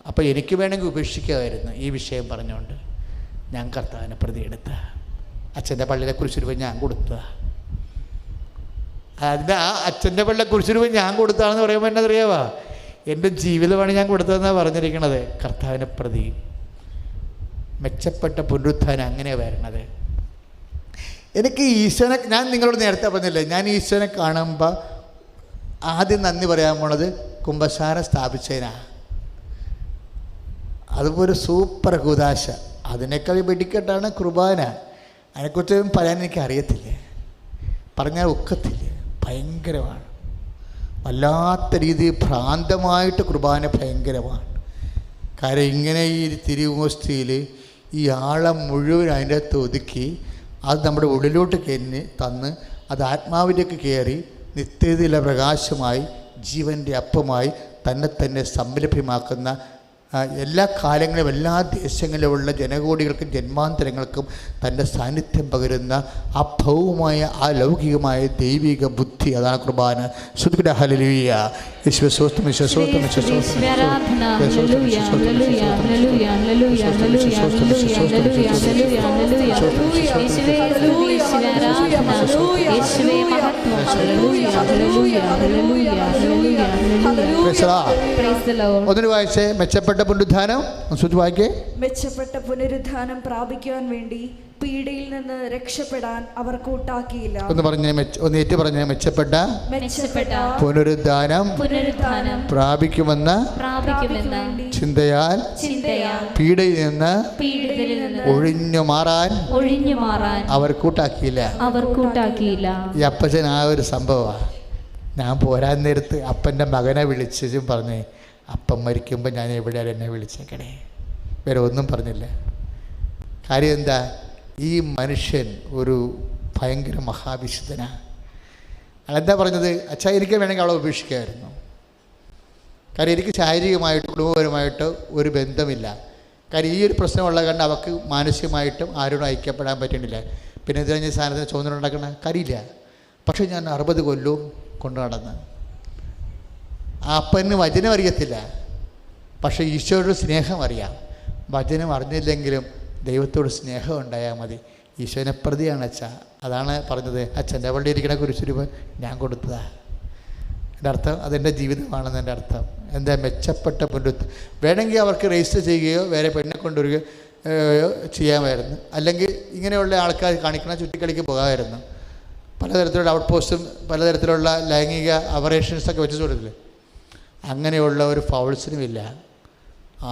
അപ്പോൾ എനിക്ക് വേണമെങ്കിൽ ഉപേക്ഷിക്കാമായിരുന്നു ഈ വിഷയം പറഞ്ഞുകൊണ്ട്. ഞാൻ കർത്താവിനെ പ്രതി എടുത്ത അച്ഛൻ്റെ പള്ളിയിലെ കുരിശുരൂപം ഞാൻ കൊടുത്തതാണ്. അതിൻ്റെ ആ അച്ഛൻ്റെ പള്ളിയിലെ കുരിശുരൂപം ഞാൻ കൊടുത്തതാണെന്ന് പറയുമ്പോൾ എന്നെ അറിയാവാ, എൻ്റെ ജീവിതമാണ് ഞാൻ കൊടുത്തതെന്നാണ് പറഞ്ഞിരിക്കണത്. കർത്താവിനെ പ്രതി മെച്ചപ്പെട്ട പുനരുത്ഥാനം അങ്ങനെയാണ് വരണത്. എനിക്ക് ഈശോനെ, ഞാൻ നിങ്ങളോട് നേരത്തെ പറഞ്ഞില്ലേ, ഞാൻ ഈശോനെ കാണുമ്പോൾ ആദ്യം നന്ദി പറയാൻ പോണത് കുമ്പസാരം സ്ഥാപിച്ചതിനാണ്. അതുപോലെ സൂപ്പർ കൂദാശ, അതിനേക്കാൾ വെടിക്കെട്ടാണ് കുർബാന. അതിനെക്കുറിച്ച് പറയാൻ എനിക്ക് അറിയത്തില്ല, പറഞ്ഞാൽ ഒക്കത്തില്ല, ഭയങ്കരമാണ്. വല്ലാത്ത രീതിയിൽ ഭ്രാന്തമായിട്ട് കുർബാന ഭയങ്കരമാണ്. കാര്യം ഇങ്ങനെ ഈ തിരുവോസ്തിയിൽ ഈ ആളം മുഴുവൻ അതിൻ്റെ അകത്ത് ഒതുക്കി അത് നമ്മുടെ ഉള്ളിലോട്ട് തന്ന് അത് ആത്മാവിലേക്ക് കയറി നിത്യതയിലെ പ്രകാശമായി ജീവൻ്റെ അപ്പമായി തന്നെ സംലഭ്യമാക്കുന്ന എല്ലാ കാലങ്ങളിലും എല്ലാ ദേശങ്ങളിലുമുള്ള ജനകോടികൾക്കും ജന്മാന്തരങ്ങൾക്കും തൻ്റെ സാന്നിധ്യം പകരുന്ന ആ ഭൗമമായ ആ ലൗകികമായ ദൈവിക ബുദ്ധി, അതാണ് കുർബാന. ശ്രുതിയുടെ ഹല്ലേലൂയ, വിശ്വസ്തം വിശ്വസ്തം ഒന്നിനു വായിച്ചേ. മെച്ചപ്പെട്ട പുനരുത്ഥാനം, വായിക്കേ. മെച്ചപ്പെട്ട പുനരുത്ഥാനം പ്രാപിക്കുവാൻ വേണ്ടി പീഡയിൽ നിന്ന് രക്ഷപ്പെടാൻ അവർ കൂട്ടാക്കിയില്ല. ഒന്ന് പറഞ്ഞേ, ഒന്ന് ഏറ്റു പറഞ്ഞേ. മെച്ചപ്പെട്ട പുനരുത്ഥാനം പ്രാപിക്കുമെന്ന ചിന്തയാൽ പീഡയിൽ നിന്ന് ഒഴിഞ്ഞു മാറാൻ അവർ കൂട്ടാക്കിയില്ല. ഈ അപ്പച്ചൻ ആ ഒരു സംഭവമാണ്. ഞാൻ പോരാൻ നേരത്ത് അപ്പൻ്റെ മകനെ വിളിച്ചും പറഞ്ഞേ, അപ്പം മരിക്കുമ്പോൾ ഞാൻ എവിടെയാണ് എന്നെ വിളിച്ചേക്കണേ. വേറെ ഒന്നും പറഞ്ഞില്ല. കാര്യം എന്താ, ഈ മനുഷ്യൻ ഒരു ഭയങ്കര മഹാവിശുദ്ധനാണ്. അതെന്താ പറഞ്ഞത്? അച്ഛാ എനിക്ക് വേണമെങ്കിൽ അവളെ ഉപേക്ഷിക്കാമായിരുന്നു. കാര്യം എനിക്ക് ശാരീരികമായിട്ട് കുടുംബപരമായിട്ട് ഒരു ബന്ധമില്ല. കാര്യം ഈ ഒരു പ്രശ്നമുള്ള കാരണം അവൾക്ക് മാനസികമായിട്ടും ആരോടും ഐക്യപ്പെടാൻ പറ്റണില്ല. പിന്നെ ഇത് കഴിഞ്ഞ സാധനത്തിന് ചോദ്യം കാര്യമില്ല. പക്ഷേ ഞാൻ 60 കൊല്ലവും കൊണ്ടു നടന്ന്. ആ അപ്പന് വചനം അറിയത്തില്ല, പക്ഷേ ഈശോയോട് സ്നേഹം അറിയാം. വചനം അറിഞ്ഞില്ലെങ്കിലും ദൈവത്തോട് സ്നേഹം ഉണ്ടായാൽ മതി. ഈശോനെ പ്രതിയാണ് അച്ഛ. അതാണ് പറഞ്ഞത്, അച്ഛൻ്റെ പള്ളി ഇരിക്കണ കുരിശുരൂപം ഞാൻ കൊടുത്തതാണ്. എൻ്റെ അർത്ഥം അതെൻ്റെ ജീവിതമാണെന്ന് എൻ്റെ അർത്ഥം. എന്താ, മെച്ചപ്പെട്ട പുനരുത്ഥാനം. വേണമെങ്കിൽ അവർക്ക് രജിസ്റ്റർ ചെയ്യുകയോ വേറെ പെണ്ണെ കൊണ്ടുവരികയോ ചെയ്യാമായിരുന്നു. അല്ലെങ്കിൽ ഇങ്ങനെയുള്ള ആൾക്കാർ കാണിക്കണ ചുറ്റിക്കളിക്ക് പോകാമായിരുന്നു. പലതരത്തിലുള്ള ഔട്ട് പോസ്റ്റും പലതരത്തിലുള്ള ലൈംഗിക അവറേഷൻസൊക്കെ വെച്ച് കൊടുത്തില്ലേ. അങ്ങനെയുള്ള ഒരു ഫൗൾസിനുമില്ല.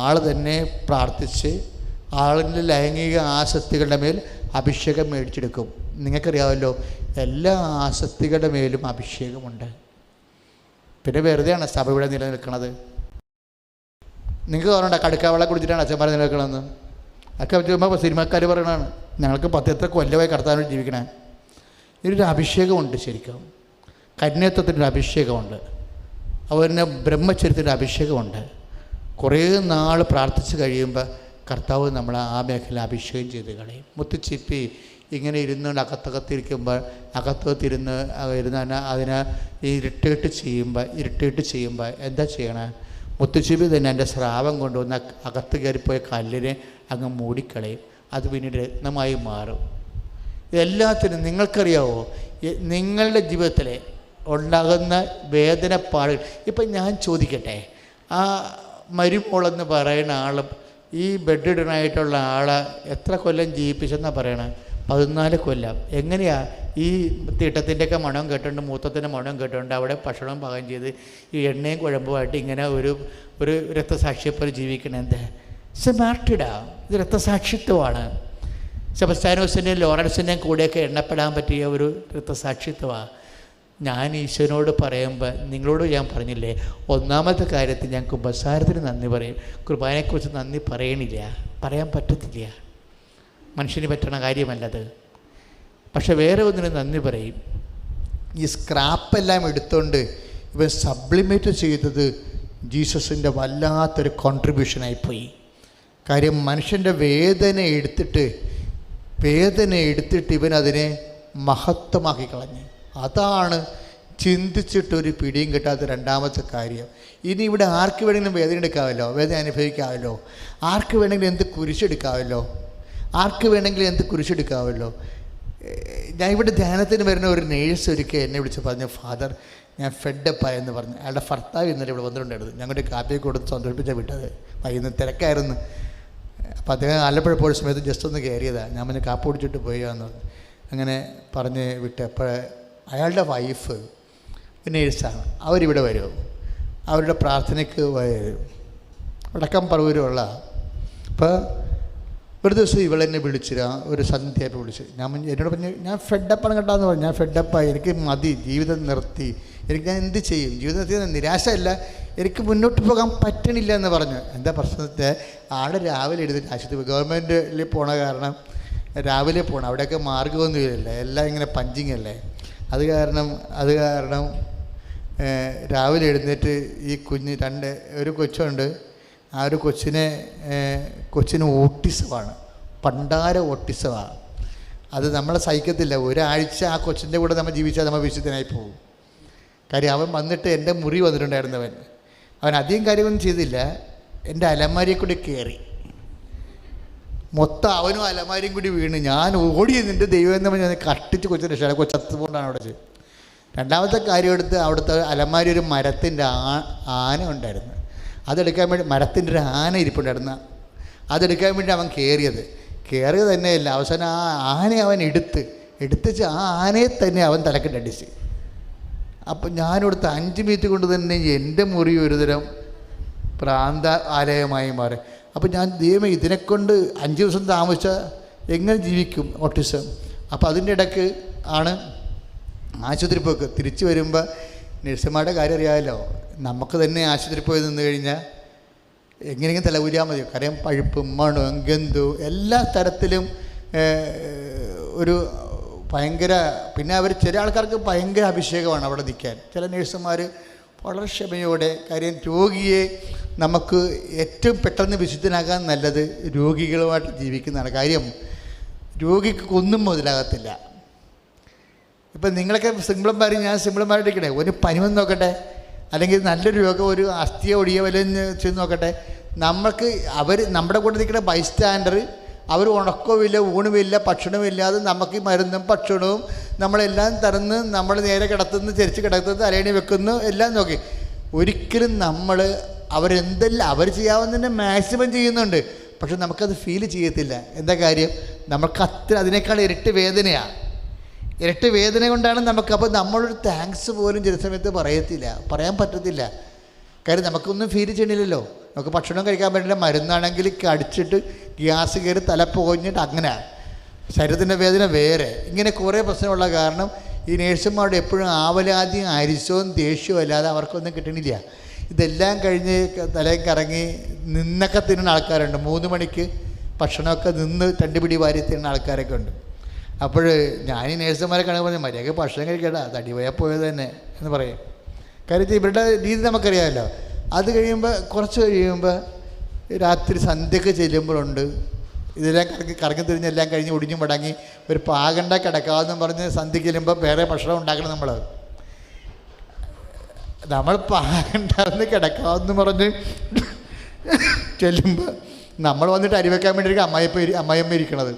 ആൾ തന്നെ പ്രാർത്ഥിച്ച് ആളിൻ്റെ ലൈംഗിക ആസക്തികളുടെ മേൽ അഭിഷേകം മേടിച്ചെടുക്കും. നിങ്ങൾക്കറിയാമല്ലോ, എല്ലാ ആസക്തികളുടെ മേലും അഭിഷേകമുണ്ട്. പിന്നെ വെറുതെയാണ് സഭ ഇവിടെ നിലനിൽക്കുന്നത്. നിങ്ങൾക്ക് പറഞ്ഞ കടുക്കാവെള്ളം കുടിച്ചിട്ടാണ് അച്ഛന്മാർ നിലനിൽക്കണമെന്ന്. ഒക്കെ ചുമ്മാ സിനിമക്കാർ പറയണതാണ്. ഞങ്ങൾക്ക് 10 കൊല്ലമായി കർത്താവിനോട് ജീവിക്കണേ. ഇതിനൊരു അഭിഷേകമുണ്ട്. ശരിക്കും കന്യത്വത്തിൻ്റെ അഭിഷേകമുണ്ട്. അതുപോലെ ബ്രഹ്മചര്യത്തിൻ്റെ അഭിഷേകമുണ്ട്. കുറേ നാൾ പ്രാർത്ഥിച്ച് കഴിയുമ്പോൾ കർത്താവ് നമ്മൾ ആ മേഖല അഭിഷേകം ചെയ്ത് കളയും. മുത്തുച്ചിപ്പി ഇങ്ങനെ ഇരുന്നുകൊണ്ട് അകത്തകത്തിരിക്കുമ്പോൾ അകത്തകത്തിരുന്ന് അതിനെ ഇരുട്ടിട്ട് ചെയ്യുമ്പോൾ എന്താ ചെയ്യണേ? മുത്തുച്ചിപ്പി തന്നെ എൻ്റെ സ്രാവം കൊണ്ടുവന്ന് അകത്ത് കയറിപ്പോയ കല്ലിനെ അങ്ങ് മൂടിക്കളയും. അത് പിന്നീട് രത്നമായി മാറും. എല്ലാത്തിനും നിങ്ങൾക്കറിയാവോ, നിങ്ങളുടെ ജീവിതത്തിലെ ഉണ്ടാകുന്ന വേദനപ്പാടുകൾ. ഇപ്പം ഞാൻ ചോദിക്കട്ടെ, ആ മരുമോളെന്ന് പറയുന്ന ആൾ, ഈ ബെഡിഡനായിട്ടുള്ള ആളെ എത്ര കൊല്ലം ജീവിപ്പിച്ചെന്നാണ് പറയണേ? 14 കൊല്ലം. എങ്ങനെയാ ഈ തീട്ടത്തിൻ്റെയൊക്കെ മണം കേട്ടുകൊണ്ട്, മൂത്തത്തിൻ്റെ മണം കേട്ടുകൊണ്ട് അവിടെ ഭക്ഷണം പാകം ചെയ്ത് ഈ എണ്ണയും കുഴമ്പുമായിട്ട് ഇങ്ങനെ ഒരു രക്തസാക്ഷിയെപ്പോലെ ജീവിക്കണം? എന്താ മാർട്ടിഡാ, ഇത് രക്തസാക്ഷിത്വമാണ്. സെബസ്ത്യാനോസിൻ്റെയും ലോറൻസിൻ്റെയും കൂടെയൊക്കെ എണ്ണപ്പെടാൻ പറ്റിയ ഒരു രക്തസാക്ഷിത്വമാണ്. ഞാൻ ഈശോനോട് പറയുമ്പോൾ, നിങ്ങളോട് ഞാൻ പറഞ്ഞില്ലേ, ഒന്നാമത്തെ കാര്യത്തിൽ ഞാൻ കുമ്പസാരത്തിന് നന്ദി പറയും, കുർബാനയെക്കുറിച്ച് നന്ദി പറയണില്ല, പറയാൻ പറ്റത്തില്ല, മനുഷ്യന് പറ്റണ കാര്യമല്ലത്. പക്ഷെ വേറെ ഒന്നിനും നന്ദി പറയും. ഈ സ്ക്രാപ്പെല്ലാം എടുത്തുകൊണ്ട് ഇവൻ സബ്ലിമേറ്റ് ചെയ്തത് ജീസസിൻ്റെ വല്ലാത്തൊരു കോൺട്രിബ്യൂഷനായിപ്പോയി. കാര്യം മനുഷ്യൻ്റെ വേദന എടുത്തിട്ട് ഇവൻ അതിനെ മഹത്വമാക്കി കളഞ്ഞു. അതാണ് ചിന്തിച്ചിട്ടൊരു പിടിയും കിട്ടാത്ത രണ്ടാമത്തെ കാര്യം. ഇനി ഇവിടെ ആർക്ക് വേണമെങ്കിലും വേദന എടുക്കാമല്ലോ, വേദന അനുഭവിക്കാമല്ലോ, ആർക്ക് വേണമെങ്കിലും എന്ത് കുരിശെടുക്കാമല്ലോ, ഞാൻ ഇവിടെ ധ്യാനത്തിന് വരുന്ന ഒരു നേഴ്സ് ഒരിക്കൽ എന്നെ വിളിച്ച് പറഞ്ഞു, ഫാദർ ഞാൻ ഫെഡപ്പായെന്ന് പറഞ്ഞു. അയാളുടെ ഭർത്താവ് ഇന്നലെ ഇവിടെ വന്നിട്ടുണ്ടായിരുന്നു. ഞങ്ങളുടെ കാപ്പിയൊക്കെ കൊടുത്ത് സന്തോഷിപ്പിച്ചാൽ വിട്ടത്. വൈകുന്നേരം തിരക്കായിരുന്നു. അപ്പോൾ അദ്ദേഹം ആലപ്പുഴ പോയ സമയത്ത് ജസ്റ്റ് ഒന്ന് കയറിയതാണ്. ഞാൻ പിന്നെ കാപ്പി കുടിച്ചിട്ട് പോയാന്ന് പറഞ്ഞു. അങ്ങനെ പറഞ്ഞ് വിട്ട്. അപ്പോൾ അയാളുടെ വൈഫ് നേഴ്സാണ്. അവരിവിടെ വരും, അവരുടെ പ്രാർത്ഥനയ്ക്ക് വരും, വടക്കം പറവൂരുള്ള. അപ്പോൾ ഒരു ദിവസം ഇവളെന്നെ വിളിച്ചില്ല, ഒരു സന്ധ്യയായപ്പോൾ വിളിച്ചു. എന്നോട് പറഞ്ഞു, ഞാൻ ഫെഡപ്പാണ് കേട്ടാന്ന് പറഞ്ഞു. ഞാൻ ഫെഡപ്പായി, എനിക്ക് മതി, ജീവിതം നിർത്തി, ഞാൻ എന്ത് ചെയ്യും, ജീവിതം നിർത്തി നിരാശയല്ല, എനിക്ക് മുന്നോട്ട് പോകാൻ പറ്റണില്ല എന്ന് പറഞ്ഞു. എന്താ പ്രശ്നത്തെ? ആടെ രാവിലെ എഴുതിട്ട് ആശുപത്രി ഗവൺമെൻറ്റിൽ പോണ കാരണം രാവിലെ പോകണം, അവിടെയൊക്കെ മാർഗ്ഗമൊന്നുമില്ല, എല്ലാം ഇങ്ങനെ പഞ്ചിങ് അല്ലേ. അത് കാരണം രാവിലെ എഴുന്നേറ്റ് ഈ കുഞ്ഞ് ഒരു കൊച്ചുണ്ട്. ആ ഒരു കൊച്ചിന് ഓട്ടിസമാണ്, പണ്ടാര ഓട്ടിസമാണ്. അത് നമ്മളെ സഹിക്കത്തില്ല. ഒരാഴ്ച ആ കൊച്ചിൻ്റെ കൂടെ നമ്മൾ ജീവിച്ചാൽ നമ്മൾ വിശുദ്ധനായി പോകും. കാര്യം അവൻ വന്നിട്ട് എൻ്റെ മുറി വന്നിട്ടുണ്ടായിരുന്നവൻ. അവൻ അധികം കാര്യമൊന്നും ചെയ്തില്ല, എൻ്റെ അലമാരിയെ കൂടി കയറി, മൊത്തം അവനും അലമാരിയും കൂടി വീണ്. ഞാൻ ഓടി നിൻ്റെ ദൈവം എന്ന് പറഞ്ഞാൽ കട്ടിച്ച് കൊച്ചിന് രക്ഷ, കൊച്ചത്തുകൊണ്ടാണ് അവിടെ ചെയ്ത്. രണ്ടാമത്തെ കാര്യം എടുത്ത് അവിടുത്തെ അലമാരി ഒരു മരത്തിൻ്റെ ആന ഉണ്ടായിരുന്നു. അതെടുക്കാൻ വേണ്ടി മരത്തിൻ്റെ ഒരു ആന ഇരിപ്പുണ്ടായിരുന്നു. അതെടുക്കാൻ വേണ്ടി അവൻ കയറിയത് തന്നെയല്ല, അവസാനം ആ ആനയെ അവൻ എടുത്തിച്ച് ആ ആനയെ തന്നെ അവൻ തലക്കിട്ടടിച്ച്. അപ്പം ഞാനിവിടുത്തെ 5 മിനിറ്റ് കൊണ്ട് തന്നെ എൻ്റെ മുറി ഒരുതരം പ്രാന്ത ആലയമായി മാറി. അപ്പം ഞാൻ ദൈവമേ, ഇതിനെക്കൊണ്ട് 5 ദിവസം താമസിച്ച എങ്ങനെ ജീവിക്കും ഓട്ടിസം? അപ്പോൾ അതിൻ്റെ ഇടയ്ക്ക് ആണ് ആശുപത്രി പോക്ക്. തിരിച്ചു വരുമ്പോൾ നഴ്സുമാരുടെ കാര്യം അറിയാമല്ലോ, നമുക്ക് തന്നെ ആശുപത്രി പോയി നിന്ന് കഴിഞ്ഞാൽ എങ്ങനെയെങ്കിലും തലകൂരിയാൽ മതി. കാര്യം പഴുപ്പും മണവും ഗന്ധവും എല്ലാ തരത്തിലും ഒരു ഭയങ്കര. പിന്നെ ചില ആൾക്കാർക്ക് ഭയങ്കര അഭിഷേകമാണ് അവിടെ നിൽക്കാൻ. ചില നഴ്സുമാർ വളരെ ക്ഷമയോടെ, കാര്യം രോഗിയെ നമുക്ക് ഏറ്റവും പെട്ടെന്ന് വിശുദ്ധനാകാൻ നല്ലത് രോഗികളുമായിട്ട് ജീവിക്കുന്നതാണ്. കാര്യം രോഗിക്ക് ഒന്നും മുതലാകത്തില്ല. ഇപ്പം നിങ്ങളൊക്കെ സിമ്പിളന്മാർ, ഞാൻ സിമ്പിളന്മാരിക്കണേ, ഒരു പനി വന്ന് നോക്കട്ടെ, അല്ലെങ്കിൽ നല്ലൊരു രോഗം, ഒരു അസ്ഥിയോ ഒടിയോ വല്ലതും ചെയ്ത് നോക്കട്ടെ, നമ്മുടെ കൂടെ നിൽക്കുന്ന ബൈസ്റ്റാൻഡർ, അവർ ഉണക്കവുമില്ല, ഊണുമില്ല, ഭക്ഷണമില്ലാതെ നമുക്ക് ഈ മരുന്നും ഭക്ഷണവും നമ്മളെല്ലാം തരുന്ന്, നമ്മൾ നേരെ കിടത്തുന്നു, ചരിച്ച് കിടത്തുന്നു, അരയണി വെക്കുന്നു, എല്ലാം നോക്കി. ഒരിക്കലും അവരെന്തെല്ലാം അവർ ചെയ്യാവുന്നതിൻ്റെ മാക്സിമം ചെയ്യുന്നുണ്ട്, പക്ഷെ നമുക്കത് ഫീൽ ചെയ്യത്തില്ല. എന്താ കാര്യം? നമുക്ക് അതിനേക്കാൾ ഇരട്ടി വേദനയാണ്. ഇരട്ടി വേദന കൊണ്ടാണ് നമുക്ക്. അപ്പോൾ നമ്മളൊരു താങ്ക്സ് പോലും ചില സമയത്ത് പറയാൻ പറ്റത്തില്ല. കാര്യം നമുക്കൊന്നും ഫീൽ ചെയ്യണില്ലല്ലോ. നമുക്ക് ഭക്ഷണം കഴിക്കാൻ പറ്റില്ല, മരുന്നാണെങ്കിൽ കടിച്ചിട്ട് ഗ്യാസ് കയറി തല പുകഞ്ഞിട്ട് അങ്ങനെ ശരീരത്തിൻ്റെ വേദന വേറെ. ഇങ്ങനെ കുറേ പ്രശ്നമുള്ള കാരണം ഈ നേഴ്സുമാരുടെ എപ്പോഴും ആവലാതിയും അരിശവും ദേഷ്യവും അല്ലാതെ അവർക്കൊന്നും കിട്ടണില്ല. ഇതെല്ലാം കഴിഞ്ഞ് തലയും കറങ്ങി നിന്നൊക്കെ തിന്നുന്ന ആൾക്കാരുണ്ട്. 3 മണിക്ക് ഭക്ഷണമൊക്കെ നിന്ന് 2 പിടി വാരി തിന്നുന്ന ആൾക്കാരൊക്കെ ഉണ്ട്. അപ്പോൾ ഞാൻ ഈ നേഴ്സുമാരെ കാണുമ്പോൾ പറഞ്ഞാൽ മര്യാദയ്ക്ക് ഭക്ഷണം കഴിക്കട്ടാ, തടി പോയാൽ പോയത് തന്നെ എന്ന് പറയും. കാര്യം ഇവരുടെ രീതി നമുക്കറിയാമല്ലോ. അത് കുറച്ച് കഴിയുമ്പോൾ രാത്രി സന്ധ്യയൊക്കെ ചെല്ലുമ്പോഴുണ്ട് ഇതെല്ലാം കറങ്ങി തിരിഞ്ഞെല്ലാം കഴിഞ്ഞ് ഒടിഞ്ഞു മടങ്ങി ഒരു പാകണ്ട കിടക്കാമെന്നും പറഞ്ഞ് സന്ധ്യയ്ക്ക് ചെല്ലുമ്പോൾ വേറെ ഭക്ഷണം ഉണ്ടാക്കണം. നമ്മൾ പാകണ്ടാന്ന് കിടക്കാമെന്ന് പറഞ്ഞ് ചെല്ലുമ്പോൾ നമ്മൾ വന്നിട്ട് അരി വെക്കാൻ വേണ്ടിയിരിക്കും അമ്മായിയമ്മ ഇരിക്കണത്.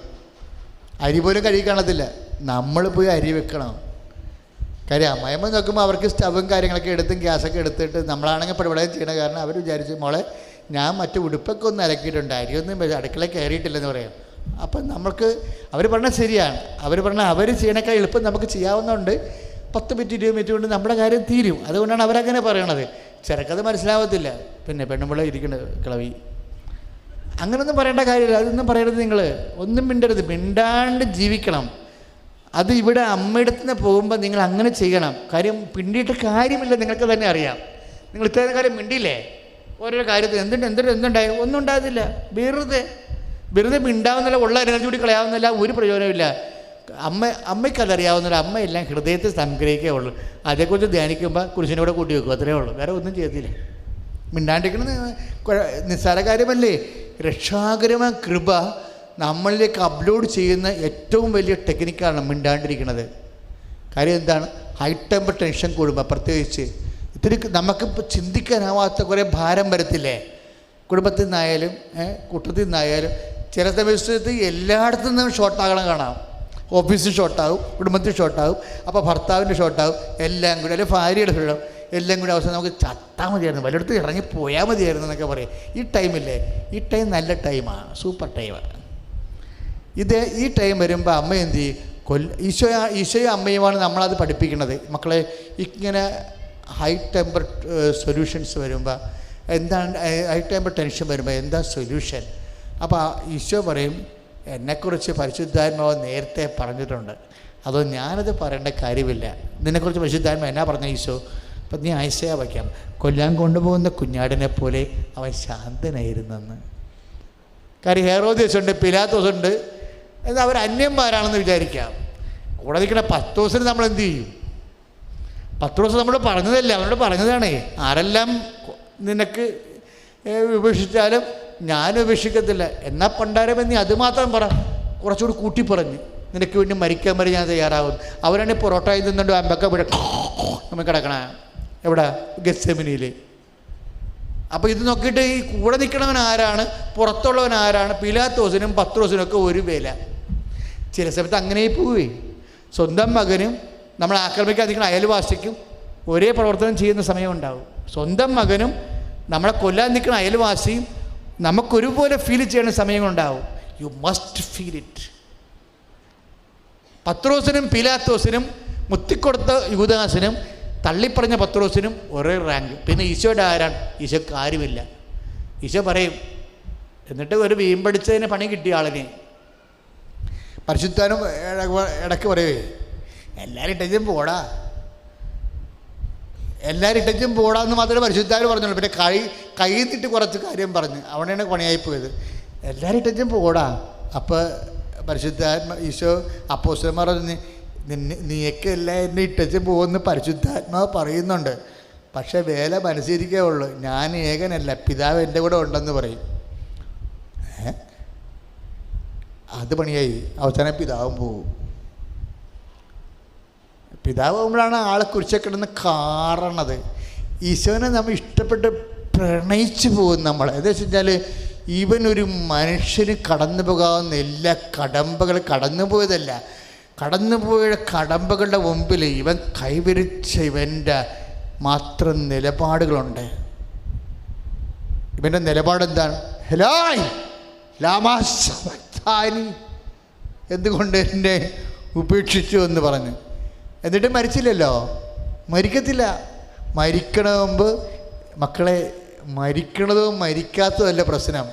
അരി പോലും കഴുകി കാണത്തില്ല, നമ്മൾ പോയി അരി വെക്കണം. കാര്യം അമ്മായിയമ്മ നോക്കുമ്പോൾ അവർക്ക് സ്റ്റവും കാര്യങ്ങളൊക്കെ എടുത്തും ഗ്യാസൊക്കെ എടുത്തിട്ട് നമ്മളാണെങ്കിൽ പരിപാടി ചെയ്യണ കാരണം അവർ വിചാരിച്ചു, മോളെ ഞാൻ മറ്റു ഉടുപ്പൊക്കെ ഒന്ന് അലക്കിയിട്ടുണ്ട്, അരിയൊന്നും അടുക്കള കയറിയിട്ടില്ലെന്ന് പറയാം. അപ്പം നമുക്ക് അവർ പറഞ്ഞാൽ ശരിയാണ്. അവർ പറഞ്ഞാൽ അവർ ചെയ്യണേക്കാൾ എളുപ്പം നമുക്ക് ചെയ്യാവുന്നതുകൊണ്ട് 10 മിനിറ്റ് 20 മിനിറ്റ് കൊണ്ട് നമ്മുടെ കാര്യം തീരും. അതുകൊണ്ടാണ് അവരങ്ങനെ പറയണത്. ചിലക്കത് മനസ്സിലാവത്തില്ല. പിന്നെ പെണ്ണുമ്പിള്ള ഇരിക്കുന്നത് കിളവി, അങ്ങനൊന്നും പറയേണ്ട കാര്യമില്ല. അതൊന്നും പറയരുത്. നിങ്ങൾ ഒന്നും മിണ്ടരുത്, മിണ്ടാണ്ട് ജീവിക്കണം. അത് ഇവിടെ അമ്മയുടെ അടുത്ത് പോകുമ്പോൾ നിങ്ങൾ അങ്ങനെ ചെയ്യണം. കാര്യം പിണ്ടിയിട്ട് കാര്യമില്ല, നിങ്ങൾക്ക് തന്നെ അറിയാം. നിങ്ങൾ ഇത്രയും കാര്യം മിണ്ടിയില്ലേ ഓരോ കാര്യത്തിൽ, എന്തുണ്ടായി? ഒന്നും ഉണ്ടാകുന്നില്ല. വെറുതെ മിണ്ടാവുന്നില്ല, ഉള്ള എനർജി കൂടി കളയാവുന്നില്ല, ഒരു പ്രയോജനമില്ല. അമ്മയ്ക്കതറിയാവുന്നില്ല. അമ്മയെല്ലാം ഹൃദയത്തിൽ സംഗ്രഹിക്കേ ഉള്ളൂ. അതേക്കുറിച്ച് ധ്യാനിക്കുമ്പോൾ കുരിശിനെ കൂടെ കൂട്ടി വെക്കും, അത്രേ ഉള്ളൂ. വേറെ ഒന്നും ചെയ്യത്തില്ല. മിണ്ടാണ്ടിരിക്കണമെന്ന് നിസ്സാര കാര്യമല്ലേ? രക്ഷാകരമായ കൃപ നമ്മളിലേക്ക് അപ്ലോഡ് ചെയ്യുന്ന ഏറ്റവും വലിയ ടെക്നിക്കാണ് മിണ്ടാണ്ടിരിക്കുന്നത്. കാര്യം എന്താണ്? ഹൈ ടെമ്പർ ടെൻഷൻ കൂടുമ്പോൾ പ്രത്യേകിച്ച് ഇത്തിരി നമുക്കിപ്പോൾ ചിന്തിക്കാനാവാത്ത കുറേ ഭാരം വരത്തില്ലേ? കുടുംബത്തിൽ നിന്നായാലും കൂട്ടത്തിൽ നിന്നായാലും. ചില സമയത്ത് എല്ലായിടത്തു നിന്നും ഷോർട്ടാകണം കാണാം. ഓഫീസിൽ ഷോർട്ടാകും, കുടുംബത്തിൽ ഷോർട്ടാകും, അപ്പോൾ ഭർത്താവിൻ്റെ ഷോർട്ടാകും, എല്ലാം കൂടി. അല്ലെങ്കിൽ ഭാര്യയുടെ ഷോർട്ടാകും, എല്ലാം കൂടി അവസാനം നമുക്ക് ചത്താൽ മതിയായിരുന്നു, വല്ലയിടത്ത് ഇറങ്ങി പോയാൽ മതിയായിരുന്നു എന്നൊക്കെ പറയും. ഈ ടൈമില്ലേ, ഈ ടൈം നല്ല ടൈമാണ്, സൂപ്പർ ടൈമാണ്. ഈ ടൈം വരുമ്പോൾ അമ്മ എന്ത് ചെയ്യും? ഈശോയും അമ്മയുമാണ് നമ്മളത് പഠിപ്പിക്കുന്നത്. മക്കളെ, ഇങ്ങനെ ഹൈ ടെമ്പർ സൊല്യൂഷൻസ് വരുമ്പോൾ എന്താണ്, ഹൈ ടെമ്പർ ടെൻഷൻ വരുമ്പോൾ എന്താ സൊല്യൂഷൻ? അപ്പോൾ ഈശോ പറയും, എന്നെക്കുറിച്ച് പരിശുദ്ധാത്മാവ് നേരത്തെ പറഞ്ഞിട്ടുണ്ട്, അതോ ഞാനത് പറയേണ്ട കാര്യമില്ല. നിന്നെക്കുറിച്ച് പരിശുദ്ധാത്മാവ് എന്നാ പറഞ്ഞ ഈശോ? അപ്പം നീ ഐസയാ വയ്ക്കാം, കൊല്ലാൻ കൊണ്ടുപോകുന്ന കുഞ്ഞാടിനെ പോലെ അവൻ ശാന്തനായിരുന്നെന്ന്. കാര്യം ഹെറോദ്യസുണ്ട്, പിലാത്തോസുണ്ട്, എന്നാൽ അവർ അന്യന്മാരാണെന്ന് വിചാരിക്കാം. കൂടെ നിൽക്കുന്ന പത്രോസിന് നമ്മൾ എന്ത് ചെയ്യും? പത്രോസ് നമ്മൾ പറഞ്ഞതല്ല, അവനോട് പറഞ്ഞതാണേ, ആരെല്ലാം നിനക്ക് ഉപേക്ഷിച്ചാലും ഞാൻ ഉപേക്ഷിക്കത്തില്ല. എന്നാൽ പണ്ടാരം നീ അതുമാത്രം പറ, കുറച്ചുകൂടി കൂട്ടി പറഞ്ഞ്, നിനക്ക് വേണ്ടി മരിക്കാൻ വരെ ഞാൻ തയ്യാറാകും. അവരാണെങ്കിൽ പൊറോട്ടയിൽ നിന്നുകൊണ്ട് അമ്പക്ക ഇവിടെ നമ്മൾ കിടക്കണ എവിടെ? ഗെത്സെമനിയിൽ. അപ്പോൾ ഇത് നോക്കിയിട്ട് ഈ കൂടെ നിൽക്കണവൻ ആരാണ്, പുറത്തുള്ളവൻ ആരാണ്? പിലാത്തോസിനും പത്രോസിനും ഒക്കെ ഒരു വില. ചില സമയത്ത് അങ്ങനെ പോവേ. സ്വന്തം മകനും നമ്മൾ ആക്രമിക്കാൻ നിൽക്കുന്ന അയൽവാസിക്കും ഒരേ പ്രവർത്തനം ചെയ്യുന്ന സമയമുണ്ടാവും. സ്വന്തം മകനും നമ്മളെ കൊല്ലാൻ നിൽക്കുന്ന അയൽവാസിയും നമുക്കൊരുപോലെ ഫീൽ ചെയ്യുന്ന സമയങ്ങളുണ്ടാവും. You must feel it. പത്രോസിനും പിലാത്തോസിനും, മുത്തിക്കൊടുത്ത യൂദാസിനും, തള്ളിപ്പറഞ്ഞ പത്രോസിനും ഒരേ റാങ്ക്. പിന്നെ ഈശോയുടെ ആരാണ്? ഈശോക്ക് ആരുമില്ല. ഈശോ പറയും, എന്നിട്ട് ഒരു വീമ്പടിച്ചതിന് പണി കിട്ടിയ ആളിനെ പരിശുദ്ധാനും ഇടയ്ക്ക് പറയുവേ, എല്ലാവരും ഇട്ടച്ചും പോടാ, എല്ലാവരും ഇട്ടച്ചും പോടാന്ന് മാത്രമേ പരിശുദ്ധാനും പറഞ്ഞുള്ളൂ. പിന്നെ കൈത്തിട്ട് കുറച്ച് കാര്യം പറഞ്ഞ് അവിടെയാണ് പണിയായിപ്പോയത്. എല്ലാവരും ഇട്ടച്ചും പോടാ. അപ്പോൾ പരിശുദ്ധാത്മ ഈശോ അപ്പോസ്തലന്മാർ പറഞ്ഞ്, നീയൊക്കെ എല്ലാം എന്നെ ഇട്ടച്ച് പോകുമെന്ന് പരിശുദ്ധാത്മാവ് പറയുന്നുണ്ട്, പക്ഷേ വേല മനസ്സിരിക്കേ ഉള്ളൂ, ഞാൻ ഏകനല്ല, പിതാവ് എൻ്റെ കൂടെ ഉണ്ടെന്ന് പറയും. അത് പണിയായി. അവസാനം പിതാവും പോകും. പിതാവ് പോകുമ്പോഴാണ് ആളെ കുറിച്ചൊക്കെ കിടന്ന് കാറണത്. ഈശോനെ നമ്മൾ ഇഷ്ടപ്പെട്ട് പ്രണയിച്ചു പോകും നമ്മൾ. എന്താ വെച്ച് കഴിഞ്ഞാൽ ഇവനൊരു മനുഷ്യന് കടന്നു പോകാവുന്ന എല്ലാ കടമ്പകൾ കടന്നുപോയതല്ല, കടന്നുപോയ കടമ്പകളുടെ മുമ്പിൽ ഇവൻ കൈവരിച്ച ഇവൻ്റെ മാത്രം നിലപാടുകളുണ്ട്. ഇവൻ്റെ നിലപാടെന്താണ്? ഹെലായ് ലാമാനി, എന്തുകൊണ്ട് എന്നെ ഉപേക്ഷിച്ചു എന്ന് പറഞ്ഞു. എന്നിട്ട് മരിച്ചില്ലല്ലോ, മരിക്കത്തില്ല. മരിക്കണ മുമ്പ് മക്കളെ, മരിക്കണതും മരിക്കാത്തതല്ല പ്രശ്നം,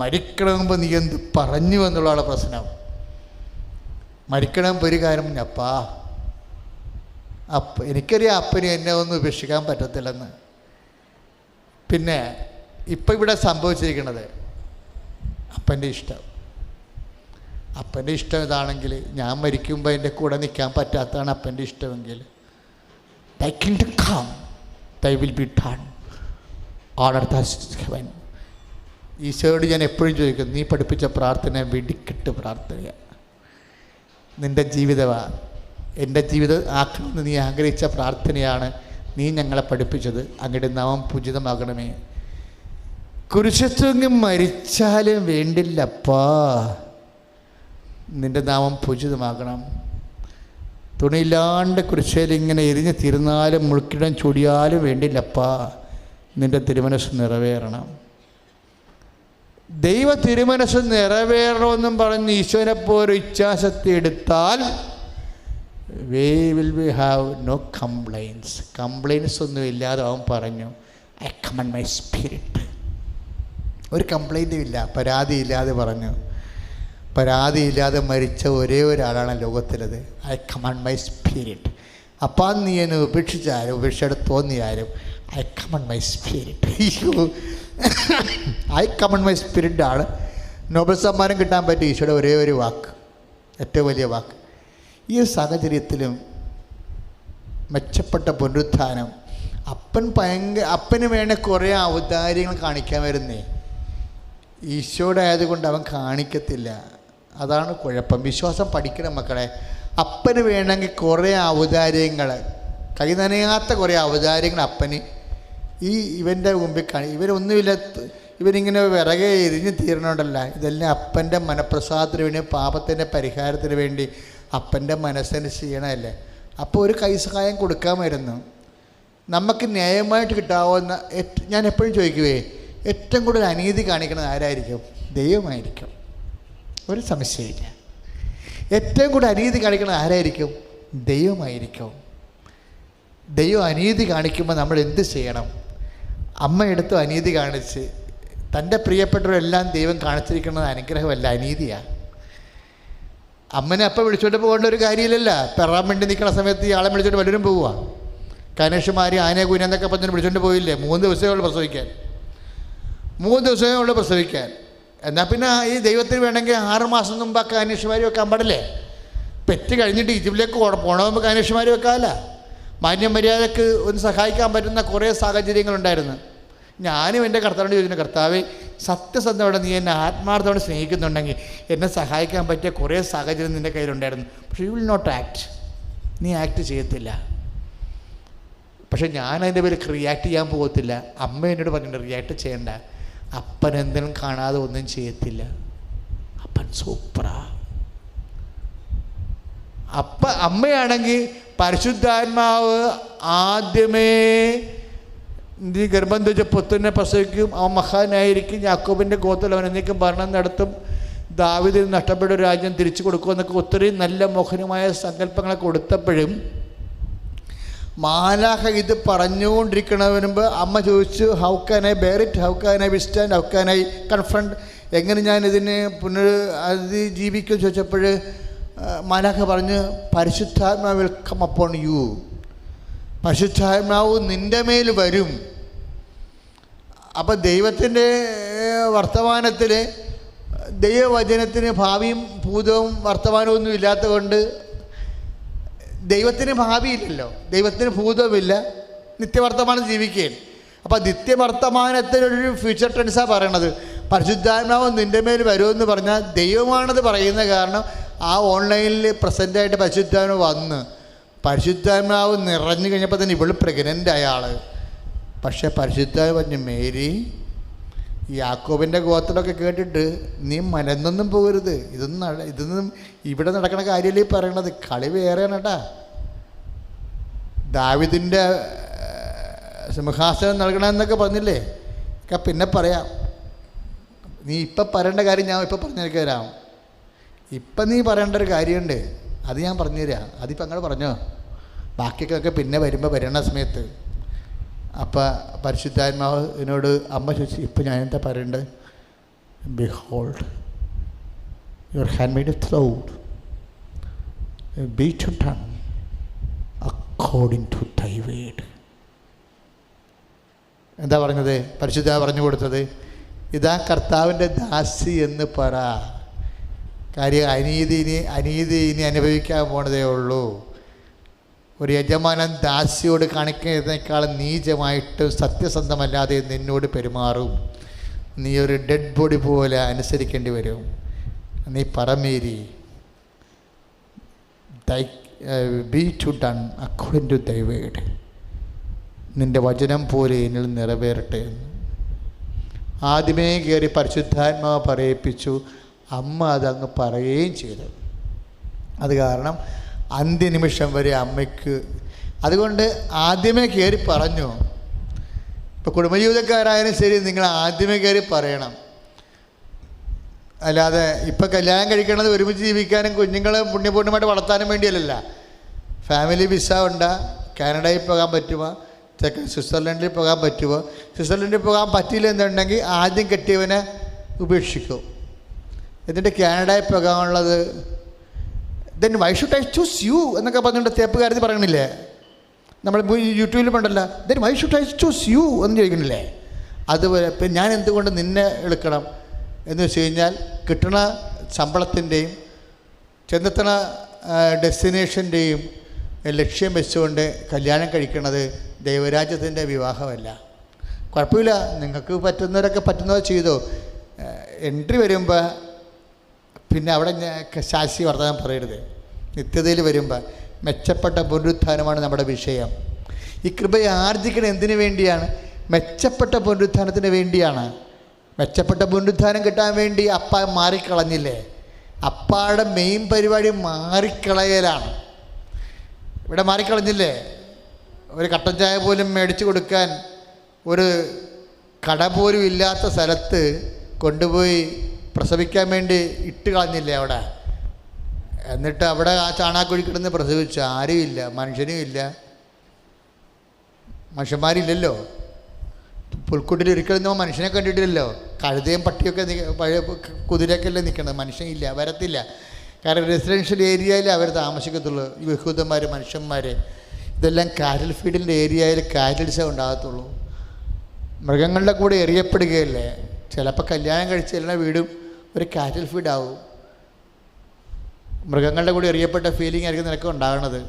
മരിക്കണ മുമ്പ് നീ എന്ത് പറഞ്ഞു എന്നുള്ളതാണ് പ്രശ്നം. മരിക്കണം ഒരു കാര്യം, എനിക്കറിയാം അപ്പന് എന്നെ ഒന്നും ഉപേക്ഷിക്കാൻ പറ്റത്തില്ലെന്ന്. പിന്നെ ഇപ്പം ഇവിടെ സംഭവിച്ചിരിക്കുന്നത് അപ്പൻ്റെ ഇഷ്ടം. അപ്പൻ്റെ ഇഷ്ടം ഇതാണെങ്കിൽ, ഞാൻ മരിക്കുമ്പോൾ എൻ്റെ കൂടെ നിൽക്കാൻ പറ്റാത്തതാണ് അപ്പൻ്റെ ഇഷ്ടമെങ്കിൽ, Thy kingdom come, Thy will be done on earth as in heaven. ഈശോയോട് ഞാൻ എപ്പോഴും ചോദിക്കും, നീ പഠിപ്പിച്ച പ്രാർത്ഥന വെടിക്കെട്ട് പ്രാർത്ഥനയാണ്. നിൻ്റെ ജീവിതമാണ്, എൻ്റെ ജീവിതം ആക്കണമെന്ന് നീ ആഗ്രഹിച്ച പ്രാർത്ഥനയാണ് നീ ഞങ്ങളെ പഠിപ്പിച്ചത്. അങ്ങയുടെ നാമം പൂജിതമാകണമേ. കുരിശത്തൂങ്ങി മരിച്ചാലും വേണ്ടില്ലപ്പാ, നിൻ്റെ നാമം പൂജിതമാകണം. തുണിയില്ലാണ്ട് കുരിശേലിങ്ങനെ എരിഞ്ഞ് തീർന്നാലും മുൾക്കിടം ചൂടിയാലും വേണ്ടില്ലപ്പാ, നിൻ്റെ തിരുമനസ് നിറവേറണം. ദൈവ തിരുമനസ് നിറവേറണമെന്നും പറഞ്ഞ് ഈശോനെ പോലെ ഇച്ഛാശക്തി എടുത്താൽ we will be have no complaints ഒന്നും ഇല്ലാതെ അവൻ പറഞ്ഞു, ഐ കമൻഡ് മൈ സ്പിരിറ്റ്. ഒരു കംപ്ലൈൻറ്റും ഇല്ല, പരാതിയില്ലാതെ പറഞ്ഞു. പരാതിയില്ലാതെ മരിച്ച ഒരേ ഒരാളാണ് ലോകത്തിലത്. I commend my spirit. അപ്പം നീ എന്നെ ഉപേക്ഷിച്ചാലും ഉപേക്ഷയുടെ തോന്നിയാലും I commend my spirit. I commend my സ്പിരിറ്റാണ് നോബൽ സമ്മാനം കിട്ടാൻ പറ്റിയ ഈശോയുടെ ഒരേ ഒരു വാക്ക്, ഏറ്റവും വലിയ വാക്ക്. ഈ ഒരു സാഹചര്യത്തിലും മെച്ചപ്പെട്ട പുനരുത്ഥാനം അപ്പന് വേണ്ട കുറേ ഔദാര്യങ്ങൾ കാണിക്കാൻ വരുന്നേ. ഈശോയുടെ ആയതുകൊണ്ട് അവൻ കാണിക്കത്തില്ല. അതാണ് കുഴപ്പം. വിശ്വാസം പഠിക്കണം മക്കളെ. അപ്പന് വേണമെങ്കിൽ കുറേ ഔദാര്യങ്ങൾ, കൈ നനയാത്ത കുറേ ഔദാര്യങ്ങൾ അപ്പന് ഇവൻ്റെ മുമ്പിൽ ഇവരൊന്നുമില്ല, ഇവരിങ്ങനെ വിറകെ എരിഞ്ഞ് തീരണോണ്ടല്ല. ഇതെല്ലാം അപ്പൻ്റെ മനപ്രസാദത്തിന് വേണ്ടി, പാപത്തിൻ്റെ പരിഹാരത്തിന് വേണ്ടി അപ്പൻ്റെ മനസ്സിന് ചെയ്യണമല്ലേ. അപ്പോൾ ഒരു കൈ സഹായം കൊടുക്കാമായിരുന്നു. നമുക്ക് ന്യായമായിട്ട് കിട്ടാവുന്ന, ഞാൻ എപ്പോഴും ചോദിക്കുവേ, ഏറ്റവും കൂടുതൽ അനീതി കാണിക്കുന്നത് ആരായിരിക്കും? ദൈവമായിരിക്കും, ഒരു സംശയമില്ല. ഏറ്റവും കൂടുതൽ അനീതി കാണിക്കുന്നത് ആരായിരിക്കും? ദൈവമായിരിക്കും. ദൈവം അനീതി കാണിക്കുമ്പോൾ നമ്മൾ എന്ത് ചെയ്യണം? അമ്മയെടുത്ത് അനീതി കാണിച്ച് തൻ്റെ പ്രിയപ്പെട്ടവരെല്ലാം ദൈവം കാണിച്ചിരിക്കുന്നത് അനുഗ്രഹമല്ല, അനീതിയാണ്. അമ്മനെ അപ്പം വിളിച്ചോണ്ട് പോകേണ്ട ഒരു കാര്യമില്ലല്ല. പെറാൻ വേണ്ടി നിൽക്കുന്ന സമയത്ത് ഇയാളെ വിളിച്ചോണ്ട് വല്ലവരും പോവുക. കനേഷുമാരി ആനയെ കുഞ്ഞെന്നൊക്കെ പറഞ്ഞ് വിളിച്ചോണ്ട് പോയില്ലേ? 3 ദിവസമേ ഉള്ളൂ പ്രസവിക്കാൻ. 3 ദിവസമേ ഉള്ളൂ പ്രസവിക്കാൻ. എന്നാൽ പിന്നെ ഈ ദൈവത്തിന് വേണമെങ്കിൽ 6 മാസം മുമ്പ് കനേഷുമാരി വെക്കാൻ പാടില്ലേ? പെറ്റ് കഴിഞ്ഞിട്ട് ഈജിപ്തിലേക്ക് പോകണമെന്ന് കനേഷുമാരി വെക്കാമല്ല. മാന്യമര്യാദക്ക് ഒന്ന് സഹായിക്കാൻ പറ്റുന്ന കുറേ സാഹചര്യങ്ങളുണ്ടായിരുന്നു. ഞാനും എൻ്റെ കർത്താവിനോട് ചോദിച്ചു, കർത്താവേ, സത്യസന്ധയോടെ നീ എന്നെ ആത്മാർത്ഥത്തോടെ സ്നേഹിക്കുന്നുണ്ടെങ്കിൽ എന്നെ സഹായിക്കാൻ പറ്റിയ കുറേ സാഹചര്യം നിൻ്റെ കയ്യിലുണ്ടായിരുന്നു. പക്ഷേ യു വിൽ നോട്ട് ആക്ട്. നീ ആക്ട് ചെയ്യത്തില്ല. പക്ഷേ ഞാൻ അതിൻ്റെ പേര് റിയാക്ട് ചെയ്യാൻ പോകത്തില്ല. അമ്മ എന്നോട് പറഞ്ഞിട്ടുണ്ട് റിയാക്ട് ചെയ്യണ്ട. അപ്പൻ എന്തെങ്കിലും കാണാതെ ഒന്നും ചെയ്യത്തില്ല. അപ്പൻ സൂപ്പറാ. അമ്മയാണെങ്കിൽ പരിശുദ്ധാത്മാവ് ആദ്യമേ നീ ഗർഭം ധരിച്ച പുത്രനെ പ്രസവിക്കും, അവൻ മഹാനായിരിക്കും, യാക്കോബിൻ്റെ ഗോത്രത്തിൽ അവൻ എന്നേക്കും ഭരണം നടത്തും, ദാവീദിൽ നഷ്ടപ്പെട്ട ഒരു രാജ്യം തിരിച്ചു കൊടുക്കുമെന്നൊക്കെ ഒത്തിരി നല്ല മോഹനമായ സങ്കല്പങ്ങളെ കൊടുത്തപ്പോഴും മാലാഖ ഇത് പറഞ്ഞുകൊണ്ടിരിക്കണതിന് മുമ്പ് അമ്മ ചോദിച്ചു, how can I bear it, how can I withstand, how can I confront, എങ്ങനെ ഞാൻ ഇതിനെ അതിജീവിക്കും ചോദിച്ചപ്പോൾ മാലാഖ പറഞ്ഞ്, പരിശുദ്ധാത്മാവ് വിൽ കം അപ്പോൺ യു. പരിശുദ്ധാത്മാവ് നിൻ്റെ മേൽ വരും. അപ്പം ദൈവത്തിൻ്റെ വർത്തമാനത്തിൽ, ദൈവവചനത്തിന് ഭാവിയും ഭൂതവും വർത്തമാനമൊന്നും ഇല്ലാത്തതുകൊണ്ട് ദൈവത്തിന് ഭാവിയില്ലല്ലോ, ദൈവത്തിന് ഭൂതവുമില്ല, നിത്യവർത്തമാനം ജീവിക്കുകയും. അപ്പം നിത്യവർത്തമാനത്തിനൊരു ഫ്യൂച്ചർ ടെൻസാണ് പറയണത്. പരിശുദ്ധാത്മാവ് നിൻ്റെ മേൽ വരുമെന്ന് പറഞ്ഞാൽ ദൈവമാണത് പറയുന്നത്. കാരണം ആ ഓൺലൈനിൽ പ്രസൻ്റായിട്ട് പരിശുദ്ധാത്മാവ് വന്ന് പരിശുദ്ധാത്മാവ് നിറഞ്ഞു കഴിഞ്ഞപ്പോൾ തന്നെ ഇവൾ പ്രഗ്നൻ്റ് ആയ ആൾ. പക്ഷേ പരിശുദ്ധാത്മാവ് പറഞ്ഞു, മേരി, യാക്കോബിൻ്റെ ഗോത്രമൊക്കെ കേട്ടിട്ട് നീ മലന്നൊന്നും പോകരുത്. ഇതൊന്നും ഇവിടെ നടക്കണ കാര്യമല്ലേ പറയണത്, കളി വേറെയാണ് കേട്ടാ. ദാവീദിൻ്റെ സിംഹാസനം നൽകണമെന്നൊക്കെ പറഞ്ഞില്ലേ, ഒക്കെ പിന്നെ പറയാം. നീ ഇപ്പം പറയേണ്ട കാര്യം ഞാൻ ഇപ്പം പറഞ്ഞു തരാം. ഇപ്പം നീ പറയേണ്ട ഒരു കാര്യമുണ്ട്, അത് ഞാൻ പറഞ്ഞു തരാം. അതിപ്പോൾ അങ്ങനെ പറഞ്ഞോ, ബാക്കിയൊക്കെ പിന്നെ വരുമ്പോൾ വരണ സമയത്ത്. അപ്പം പരിശുദ്ധാത്മാവ് എന്നോട് അമ്മ ചോദിച്ചു, ഇപ്പം ഞാൻ എന്താ പറയേണ്ടത്? Behold your handmaid lord be to done according to thy word. എന്താ പറഞ്ഞത്? പരിശുദ്ധ പറഞ്ഞു കൊടുത്തത്, ഇതാ കർത്താവിൻ്റെ ദാസി എന്ന് പറ. കാര്യം അനീതി ഇനി അനുഭവിക്കാൻ പോണതേ ഉള്ളൂ. ഒരു യജമാനൻ ദാസിയോട് കാണിക്കുന്നതിനേക്കാളും നീചമായിട്ടും സത്യസന്ധമല്ലാതെ നിന്നോട് പെരുമാറും. നീ ഒരു ഡെഡ് ബോഡി പോലെ അനുസരിക്കേണ്ടി വരും. നീ പറമേരി be to done according to thy word. നിൻ്റെ വചനം പോലെ എന്നിൽ നിറവേറട്ടെ എന്ന് ആദ്യമേ കയറി പരിശുദ്ധാത്മാവ് പറയിപ്പിച്ചു. അമ്മ അതങ്ങ് പറയുകയും ചെയ്തു. അത് കാരണം അന്ത്യനിമിഷം വരെ അമ്മയ്ക്ക്, അതുകൊണ്ട് ആദ്യമേ കയറി പറഞ്ഞു. ഇപ്പോൾ കുടുംബജീവിതക്കാരായാലും ശരി, നിങ്ങൾ ആദ്യമേ കയറി പറയണം. അല്ലാതെ ഇപ്പം കല്യാണം കഴിക്കണത് ഒരുമിച്ച് ജീവിക്കാനും കുഞ്ഞുങ്ങളെ പുണ്യപൂർണ്ണമായിട്ട് വളർത്താനും വേണ്ടിയല്ലല്ല. ഫാമിലി വിസ ഉണ്ടാ, കാനഡയിൽ പോകാൻ പറ്റുമോ, ചെക്കൻ സ്വിറ്റ്സർലൻഡിൽ പോകാൻ പറ്റുമോ, സ്വിറ്റ്സർലൻഡിൽ പോകാൻ പറ്റിയില്ല എന്നുണ്ടെങ്കിൽ ആദ്യം കെട്ടിയവനെ ഉപേക്ഷിക്കും. എന്നിട്ട് കാനഡയിൽ പോകാനുള്ളത് then why should I choose you എന്നൊക്കെ പറഞ്ഞുകൊണ്ട് തേപ്പുകാരത്തി പറയണില്ലേ, നമ്മൾ യൂട്യൂബിൽ പണ്ടല്ല, then why should I choose you എന്ന് ചോദിക്കണില്ലേ. അതുപോലെ ഇപ്പം ഞാൻ എന്തുകൊണ്ട് നിന്നെ എടുക്കണം എന്ന് വെച്ച് കഴിഞ്ഞാൽ കിട്ടണ ശമ്പളത്തിൻ്റെയും ചെന്നെത്തണ ഡെസ്റ്റിനേഷൻ്റെയും ലക്ഷ്യം വെച്ചുകൊണ്ട് കല്യാണം കഴിക്കുന്നത് ദൈവരാജ്യത്തിൻ്റെ വിവാഹമല്ല. കുഴപ്പമില്ല, നിങ്ങൾക്ക് പറ്റുന്നവരൊക്കെ പറ്റുന്നത് ചെയ്തോ. എൻട്രി വരുമ്പോൾ പിന്നെ അവിടെ ശാസ്ത്രീയ വർത്തമാനം പറയരുത്. നിത്യതയിൽ വരുമ്പോൾ മെച്ചപ്പെട്ട പുനരുത്ഥാനമാണ് നമ്മുടെ വിഷയം. ഈ കൃപയെ ആർജിക്കണം എന്തിനു വേണ്ടിയാണ്? മെച്ചപ്പെട്ട പുനരുത്ഥാനത്തിന് വേണ്ടിയാണ്. മെച്ചപ്പെട്ട പുനരുത്ഥാനം കിട്ടാൻ വേണ്ടി അപ്പ മാറിക്കളഞ്ഞില്ലേ? അപ്പാടെ മെയിൻ പരിപാടി മാറിക്കളയലാണ്. ഇവിടെ മാറിക്കളഞ്ഞില്ലേ? ഒരു കട്ടൻ ചായ പോലും മേടിച്ചു കൊടുക്കാൻ ഒരു കട പോലും ഇല്ലാത്ത സ്ഥലത്ത് കൊണ്ടുപോയി പ്രസവിക്കാൻ വേണ്ടി ഇട്ട് കളഞ്ഞില്ലേ അവിടെ? എന്നിട്ട് അവിടെ ആ ചാണാക്കുഴി കിടന്ന് പ്രസവിച്ചു. ആരുമില്ല, മനുഷ്യനും ഇല്ല, മനുഷ്യന്മാരില്ലല്ലോ. പുൽക്കൂട്ടിൽ ഒരിക്കലും നമ്മൾ മനുഷ്യനെ കണ്ടിട്ടില്ലല്ലോ. കഴുതയും പട്ടിയൊക്കെ പഴയ കുതിരയൊക്കെ അല്ലേ നിൽക്കുന്നത്, മനുഷ്യനില്ല, വരത്തില്ല. കാരണം റെസിഡൻഷ്യൽ ഏരിയയിൽ അവർ താമസിക്കത്തുള്ളൂ. ഈ യഹൂദന്മാർ, മനുഷ്യന്മാർ. ഇതെല്ലാം കാറ്റൽ ഫീഡിൻ്റെ ഏരിയയിൽ കാറ്റൽസേ ഉണ്ടാകത്തുള്ളൂ. മൃഗങ്ങളുടെ കൂടെ എറിയപ്പെടുകയല്ലേ. ചിലപ്പോൾ കല്യാണം കഴിച്ച് എല്ലാ വീടും ഒരു കാറ്റൽ ഫീഡാവും. മൃഗങ്ങളുടെ കൂടെ എറിയപ്പെട്ട ഫീലിംഗ് ആയിരിക്കും നിനക്ക് ഉണ്ടാകണത്.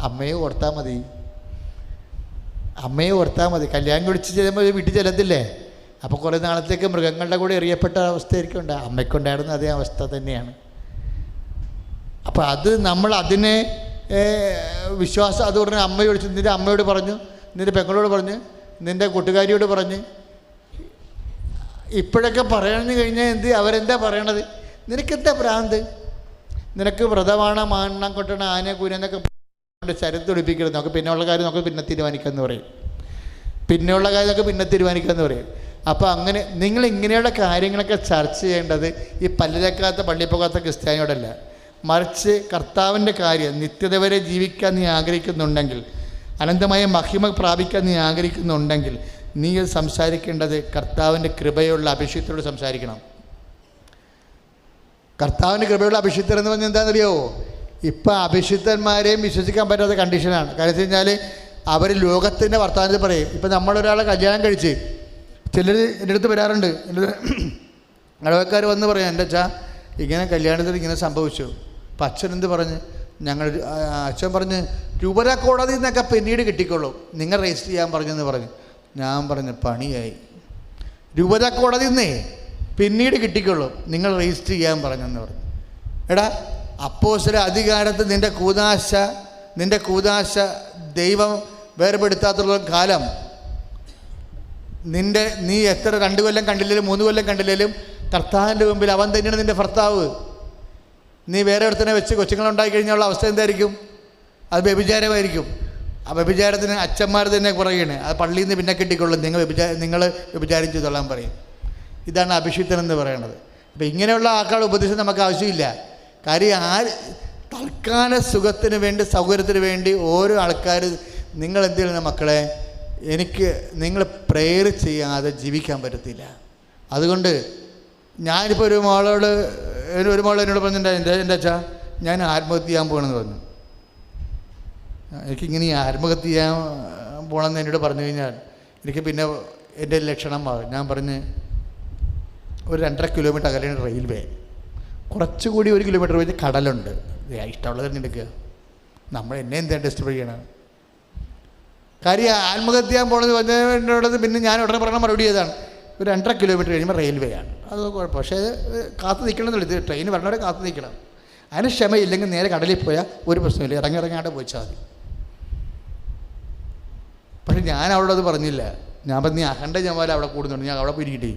അമ്മയെ ഓർത്താൽ മതി, അമ്മയെ ഓർത്താൽ മതി. കല്യാണം കഴിച്ച് ചെല്ലുമ്പോൾ വീട്ടിൽ ചെല്ലത്തില്ലേ? അപ്പോൾ കുറേ നാളത്തേക്ക് മൃഗങ്ങളുടെ കൂടെ എറിയപ്പെട്ട അവസ്ഥയായിരിക്കും ഉണ്ടാകും. അമ്മയ്ക്കുണ്ടായിരുന്ന അതേ അവസ്ഥ തന്നെയാണ്. അപ്പോൾ അത് നമ്മൾ അതിനെ വിശ്വാസം, അതുകൊണ്ട് അമ്മയോട്, നിൻ്റെ അമ്മയോട് പറഞ്ഞു, നിൻ്റെ പെങ്ങളോട് പറഞ്ഞ്, നിൻ്റെ കൂട്ടുകാരിയോട് പറഞ്ഞ്, ഇപ്പോഴൊക്കെ പറയാമെന്ന് കഴിഞ്ഞാൽ എന്ത് അവരെന്താ പറയണത്? നിനക്കെന്താ ഭ്രാന്ത്? നിനക്ക് വ്രതമാണ്, മാണ്ണം കൊട്ടണ, ആന കൂനെന്നൊക്കെ ശരത്ത് ഒളിപ്പിക്കരുത്. നമുക്ക് പിന്നെയുള്ള കാര്യം നമുക്ക് പിന്നെ തീരുമാനിക്കാമെന്ന് പറയും. പിന്നെയുള്ള കാര്യം നമുക്ക് പിന്നെ തീരുമാനിക്കാമെന്ന് പറയും. അപ്പോൾ അങ്ങനെ നിങ്ങൾ ഇങ്ങനെയുള്ള കാര്യങ്ങളൊക്കെ ചർച്ച ചെയ്യേണ്ടത് ഈ പല്ലിലേക്കാത്ത പള്ളിപ്പോകാത്ത ക്രിസ്ത്യാനിയോടല്ല, മറിച്ച് കർത്താവിൻ്റെ കാര്യം. നിത്യത വരെ ജീവിക്കാൻ നീ ആഗ്രഹിക്കുന്നുണ്ടെങ്കിൽ, അനന്തമായ മഹിമ പ്രാപിക്കാൻ നീ ആഗ്രഹിക്കുന്നുണ്ടെങ്കിൽ, നീ സംസാരിക്കേണ്ടത് കർത്താവിൻ്റെ കൃപയുള്ള അഭിഷിക്തരോട് സംസാരിക്കണം. കർത്താവിൻ്റെ കൃപയുള്ള അഭിഷിക്തർ എന്ന് പറഞ്ഞാൽ എന്താണെന്നറിയോ? ഇപ്പം അഭിഷിക്തന്മാരെയും വിശ്വസിക്കാൻ പറ്റാത്ത കണ്ടീഷനാണ്. കാരണം വെച്ച് കഴിഞ്ഞാൽ അവർ ലോകത്തിൻ്റെ വർത്തമാനത്തിൽ പറയും. ഇപ്പം നമ്മളൊരാളെ കല്യാണം കഴിച്ച് ചിലർ എൻ്റെ അടുത്ത് വരാറുണ്ട്. എൻ്റെ ഇടവക്കാർ വന്ന് പറയാം, എൻ്റെ അച്ഛാ ഇങ്ങനെ കല്യാണത്തിൽ ഇങ്ങനെ സംഭവിച്ചു. അപ്പം അച്ഛൻ എന്ത് പറഞ്ഞ്? അച്ഛൻ പറഞ്ഞ് രൂപത കോടതി നിന്നൊക്കെ പിന്നീട് കിട്ടിക്കൊള്ളും, നിങ്ങൾ രജിസ്റ്റർ ചെയ്യാൻ പറഞ്ഞെന്ന് പറഞ്ഞു. ഞാൻ പറഞ്ഞു പണിയായി. രൂപത കോടതി നിന്നേ പിന്നീട് കിട്ടിക്കൊള്ളും, നിങ്ങൾ രജിസ്റ്റർ ചെയ്യാൻ പറഞ്ഞെന്ന് പറഞ്ഞു. എടാ, അപ്പോസ്തല അധികാരത്തിൽ നിൻ്റെ കൂദാശ ദൈവം വേർപെടുത്താത്തുള്ള കാലം നീ എത്ര 2 കൊല്ലം കണ്ടില്ലേലും 3 കൊല്ലം കണ്ടില്ലേലും കർത്താവിൻ്റെ മുമ്പിൽ അവൻ തന്നെയാണ് നിൻ്റെ ഭർത്താവ്. നീ വേറെ ഒരുത്തനെ വെച്ച് കൊച്ചുങ്ങളുണ്ടായി കഴിഞ്ഞുള്ള അവസ്ഥ എന്തായിരിക്കും? അത് വ്യഭിചാരമായിരിക്കും. ആ വ്യഭിചാരത്തിന് അച്ഛന്മാർ തന്നെ കുറയാണ്. അത് പള്ളിയിൽ നിന്ന് പിന്നെ കിട്ടിക്കൊള്ളും, നിങ്ങൾ വ്യഭിചാരം ചെയ്തോളാൻ പറയും. ഇതാണ് അഭിഷിക്തൻ എന്ന് പറയുന്നത്. അപ്പം ഇങ്ങനെയുള്ള ആൾക്കാരുടെ ഉപദേശം നമുക്ക് ആവശ്യമില്ല. കാര്യം തൽക്കാല സുഖത്തിന് വേണ്ടി, സൗകര്യത്തിന് വേണ്ടി ഓരോ ആൾക്കാർ നിങ്ങൾ എന്ത് ചെയ്യുന്ന മക്കളെ, നിങ്ങൾ പ്രെയർ ചെയ്യാതെ ജീവിക്കാൻ പറ്റത്തില്ല. അതുകൊണ്ട് ഞാനിപ്പോൾ ഒരു മോൾ എന്നോട് പറഞ്ഞിട്ടുണ്ടായി, എൻ്റെ അച്ഛാ ഞാൻ ആത്മഹത്യ ചെയ്യാൻ പോകണമെന്ന് പറഞ്ഞു. എനിക്കിങ്ങനെ ഈ ആത്മഹത്യ ചെയ്യാൻ പോകണമെന്ന് എന്നോട് പറഞ്ഞു കഴിഞ്ഞാൽ എനിക്ക് പിന്നെ എൻ്റെ ലക്ഷണം മാറും. ഞാൻ പറഞ്ഞ് ഒരു 2.5 കിലോമീറ്റർ അകലെയാണ് റെയിൽവേ, കുറച്ചുകൂടി 1 കിലോമീറ്റർ പോയി കടലുണ്ട്. ഇഷ്ടമുള്ളത് തിരഞ്ഞെടുക്കുക, നമ്മൾ എന്നെ എന്താ ഡിസ്റ്റർബ് ചെയ്യണം? കാര്യം ആത്മഹത്യ ചെയ്യാൻ പോകണമെന്ന് പറഞ്ഞത് പിന്നെ ഞാൻ ഉടനെ പറഞ്ഞ മറുപടി ചെയ്താണ്, ഒരു 2.5 കിലോമീറ്റർ കഴിയുമ്പോൾ റെയിൽവേ ആണ്. അത് കുഴപ്പം. പക്ഷേ കാത്തു നിൽക്കണമെന്നുള്ളൂ. ഇത് ട്രെയിൻ വരണവരെ കാത്തു നിൽക്കണം. അതിന് ക്ഷമയില്ലെങ്കിൽ നേരെ കടലിൽ പോയാൽ ഒരു പ്രശ്നമില്ല, ഇറങ്ങിയാണ്ട് പോയിച്ചാൽ മതി. പക്ഷെ ഞാൻ അവളോട് പറഞ്ഞില്ല. ഞാൻ പറഞ്ഞു, നീ അഖണ്ഡ ജമാല അവിടെ കൂടുന്നുണ്ട്, ഞാൻ അവിടെ പോയിരിക്കട്ടെ,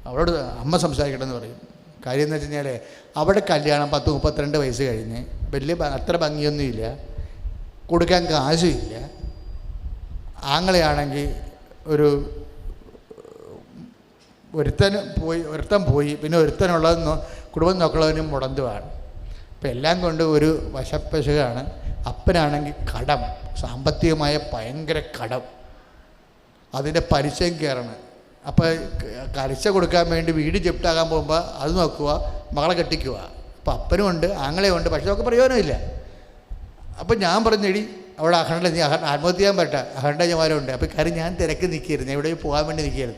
അവളോട് അമ്മ സംസാരിക്കട്ടെ എന്ന് പറയും. കാര്യം എന്ന് വെച്ച് കഴിഞ്ഞാൽ അവിടെ കല്യാണം 10-32 വയസ്സ് കഴിഞ്ഞ് വലിയ അത്ര ഭംഗിയൊന്നുമില്ല, കൊടുക്കാൻ കാശുമില്ല. ആങ്ങളെയാണെങ്കിൽ ഒരു ഒരുത്തൻ പോയി, പിന്നെ ഒരുത്തനുള്ളത് കുടുംബം നോക്കുള്ളവനും മുടന്തുവാണ്. അപ്പം എല്ലാം കൊണ്ട് ഒരു വശപ്പശകാണ്. അപ്പനാണെങ്കിൽ കടം, സാമ്പത്തികമായ ഭയങ്കര കടം, അതിൻ്റെ പലിശയും കയറണം. അപ്പോൾ പലിശ കൊടുക്കാൻ വേണ്ടി വീട് ജപ്റ്റാകാൻ പോകുമ്പോൾ അത് നോക്കുക, മകളെ കെട്ടിക്കുക. അപ്പോൾ അപ്പനും ഉണ്ട്, ആങ്ങളെയും ഉണ്ട്, പക്ഷേ നമുക്ക് പ്രയോജനമില്ല. അപ്പം ഞാൻ പറഞ്ഞെടി അവിടെ ആത്മഹത്യ ചെയ്യാൻ പറ്റ അഖണ്ഡജമാരുണ്ട്. അപ്പോൾ കാര്യം ഞാൻ തിരക്ക് നിൽക്കരുത്, എവിടെയും പോകാൻ വേണ്ടി നിൽക്കരുത്.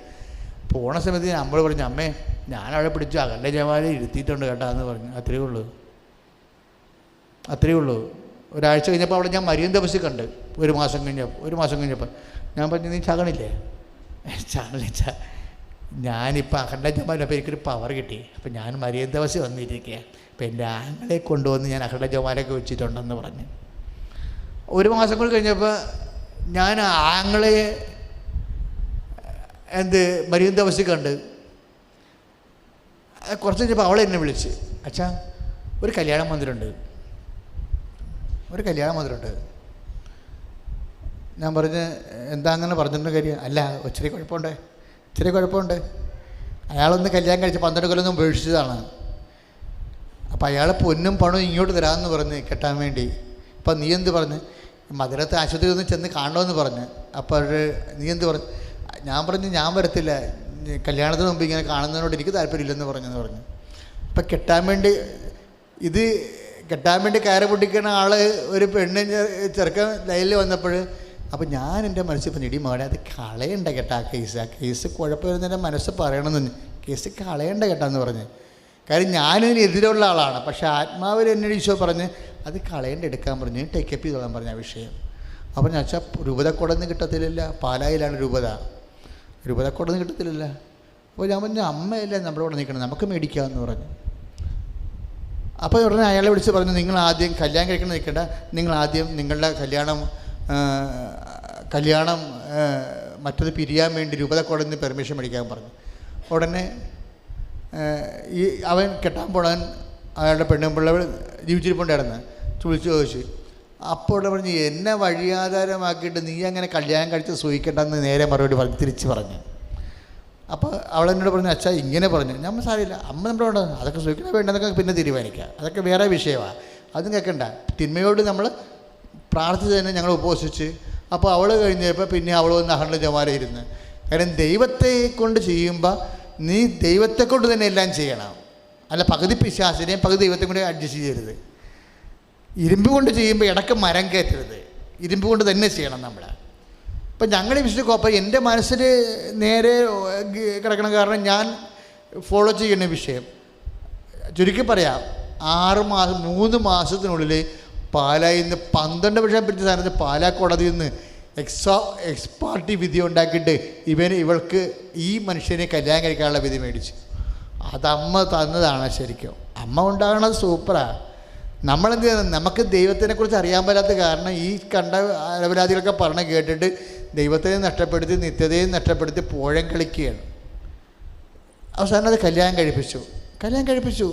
പോണ സമയത്ത് നമ്മൾ പറഞ്ഞു, അമ്മേ ഞാനവിടെ പിടിച്ചു അഖണ്ഡജമാരെ ഇരുത്തിയിട്ടുണ്ട് കേട്ടോ എന്ന് പറഞ്ഞു. അത്രയേ ഉള്ളൂ. ഒരാഴ്ച കഴിഞ്ഞപ്പോൾ അവിടെ ഞാൻ മരിയൻ തപസ്സിൽ കണ്ട്. ഒരു മാസം കഴിഞ്ഞപ്പോൾ ഞാൻ പറഞ്ഞു, നീ ചാകണില്ലേ? ചാകണില്ല, ഞാനിപ്പോൾ അഖണ്ഡജമാൻ. അപ്പോൾ എനിക്കൊരു പവർ കിട്ടി. അപ്പോൾ ഞാൻ മരിയൻ തപസ്സിൽ വന്നിരിക്കുക. അപ്പോൾ എൻ്റെ ആങ്ങളെ കൊണ്ടുവന്ന് ഞാൻ അഖണ്ഡജമാരൊക്കെ വെച്ചിട്ടുണ്ടെന്ന് പറഞ്ഞു. ഒരു മാസം കൂടി കഴിഞ്ഞപ്പോൾ ഞാൻ ആങ്ങളെ മരിയൻ തപസ്സിൽ കണ്ട്. കുറച്ച് കഴിഞ്ഞപ്പോൾ അവളെ എന്നെ വിളിച്ച്, അച്ഛാ ഒരു കല്യാണ മന്ദിരമുണ്ട്. ഞാൻ പറഞ്ഞ് എന്താ അങ്ങനെ പറഞ്ഞിട്ടുള്ള കാര്യം? അല്ല ഇച്ചിരി കുഴപ്പമുണ്ട്. അയാളൊന്ന് കല്യാണം കഴിച്ച് 12 കൊല്ലം ഉപേക്ഷിച്ചതാണ്. അപ്പോൾ അയാളെ പൊന്നും പണവും ഇങ്ങോട്ട് തരാമെന്ന് പറഞ്ഞ് കെട്ടാൻ വേണ്ടി. അപ്പം നീ എന്ത് പറഞ്ഞ്? മധുരത്തെ ആശുപത്രി ഒന്ന് ചെന്ന് കാണണമെന്ന് പറഞ്ഞ്. അപ്പോൾ നീ എന്ത് പറഞ്ഞു? ഞാൻ പറഞ്ഞു, ഞാൻ വരത്തില്ല, കല്യാണത്തിന് മുമ്പ് ഇങ്ങനെ കാണുന്നതിനോട് എനിക്ക് താല്പര്യമില്ലെന്ന് പറഞ്ഞു. അപ്പം കെട്ടാൻ വേണ്ടി കയറ് പൊട്ടിക്കുന്ന ആൾ ഒരു ചെറുക്കൻ ലൈനിൽ വന്നപ്പോൾ, അപ്പോൾ ഞാൻ എൻ്റെ മനസ്സിൽ പറഞ്ഞു, ഇടി മകളെ അത് കളയണ്ട കേട്ടാ കേസ് കുഴപ്പമില്ലെന്ന് മനസ്സ് പറയണമെന്ന്, കേസ് കളയണ്ട കേട്ടാന്ന് പറഞ്ഞ്. കാര്യം ഞാനിതിന് എതിരുള്ള ആളാണ്. പക്ഷേ ആത്മാവിൽ എന്നോട് ഈശോ പറഞ്ഞ് അത് കളയേണ്ട എടുക്കാൻ പറഞ്ഞു, ടേക്കപ്പ് ചെയ്തോളാൻ പറഞ്ഞ ആ വിഷയം. അപ്പോൾ ഞാൻ വെച്ചാൽ രൂപതക്കൊടന്ന് കിട്ടത്തില്ല, പാലായിലാണ് രൂപതക്കൊടന്ന് കിട്ടത്തില്ല. അപ്പോൾ ഞാൻ പറഞ്ഞു, അമ്മയല്ലേ നമ്മുടെ കൂടെ നിൽക്കണം, നമുക്ക് മേടിക്കാമെന്ന് പറഞ്ഞു. അപ്പോൾ ഉടനെ അയാളെ വിളിച്ച് പറഞ്ഞു, നിങ്ങൾ ആദ്യം കല്യാണം കഴിക്കണം നിൽക്കേണ്ട, നിങ്ങൾ ആദ്യം നിങ്ങളുടെ കല്യാണം മറ്റത് പിരിയാൻ വേണ്ടി രൂപതക്കൊടന്ന് പെർമിഷൻ മേടിക്കാൻ പറഞ്ഞു. ഉടനെ അവൻ കെട്ടാൻ പോടാൻ അയാളുടെ പെണ്ണുമ്പിള്ള ജീവിച്ചിരിപ്പുണ്ടായിരുന്നു. വിളിച്ച് ചോദിച്ചു. അപ്പോൾ പറഞ്ഞു, എന്നെ വഴിയാധാരമാക്കിയിട്ട് നീ അങ്ങനെ കല്യാണം കഴിച്ച് സൂഹിക്കേണ്ടെന്ന് നേരെ മറുപടി പറഞ്ഞു, തിരിച്ച് പറഞ്ഞു. അപ്പോൾ അവളെന്നോട് പറഞ്ഞു, അച്ഛാ ഇങ്ങനെ പറഞ്ഞു. ഞാൻ സാരില്ല, അമ്മ നമ്മുടെ ഉണ്ട്, അതൊക്കെ സൂഹിക്കണം വേണ്ടെന്നൊക്കെ പിന്നെ തീരുമാനിക്കുക, അതൊക്കെ വേറെ വിഷയമാണ്, അതും കേൾക്കണ്ട. തിന്മയോട് നമ്മൾ പ്രാർത്ഥിച്ച് തന്നെ ഞങ്ങൾ ഉപവസിച്ച്. അപ്പോൾ അവൾ കഴിഞ്ഞപ്പോൾ പിന്നെ അവൾ വന്ന് അഖണ്ഡജമാല ഇരുന്ന്. കാരണം ദൈവത്തെ കൊണ്ട് ചെയ്യുമ്പോൾ നീ ദൈവത്തെ കൊണ്ട് തന്നെ എല്ലാം ചെയ്യണം, അല്ല പകുതി പിശാചിനെയും പകുതി ദൈവത്തെ കൊണ്ട് അഡ്ജസ്റ്റ് ചെയ്യരുത്. ഇരുമ്പ് കൊണ്ട് ചെയ്യുമ്പോൾ ഇടയ്ക്ക് മരം കയറ്റരുത്, ഇരുമ്പ് കൊണ്ട് തന്നെ ചെയ്യണം നമ്മൾ. ഇപ്പം ഞങ്ങളുടെ വിഷയത്തിൽ എൻ്റെ മനസ്സിൽ നേരെ കിടക്കണം. കാരണം ഞാൻ ഫോളോ ചെയ്യുന്ന വിഷയം ചുരുക്കി പറയാം, 3 മാസത്തിനുള്ളിൽ പാലായിൽ നിന്ന് 12 വർഷം പിടിച്ച സ്ഥാനത്ത് പാലാ കോടതിയിൽ നിന്ന് എക്സ്പാർട്ടി വിധി ഉണ്ടാക്കിയിട്ട് ഇവൾക്ക് ഈ മനുഷ്യനെ കല്യാണം കഴിക്കാനുള്ള വിധി മേടിച്ചു. അതമ്മ തന്നതാണ്. ശരിക്കും അമ്മ ഉണ്ടാകണത് സൂപ്പറാണ്. നമ്മളെന്ത് ചെയ്യുന്നത്? നമുക്ക് ദൈവത്തിനെക്കുറിച്ച് അറിയാൻ പറ്റാത്ത കാരണം ഈ കണ്ട അലപരാധികളൊക്കെ പറഞ്ഞ് കേട്ടിട്ട് ദൈവത്തെ നഷ്ടപ്പെടുത്തി നിത്യതയും നഷ്ടപ്പെടുത്തി പോഴം കളിക്കുകയാണ്. അവസാനം അത് കല്യാണം കഴിപ്പിച്ചു.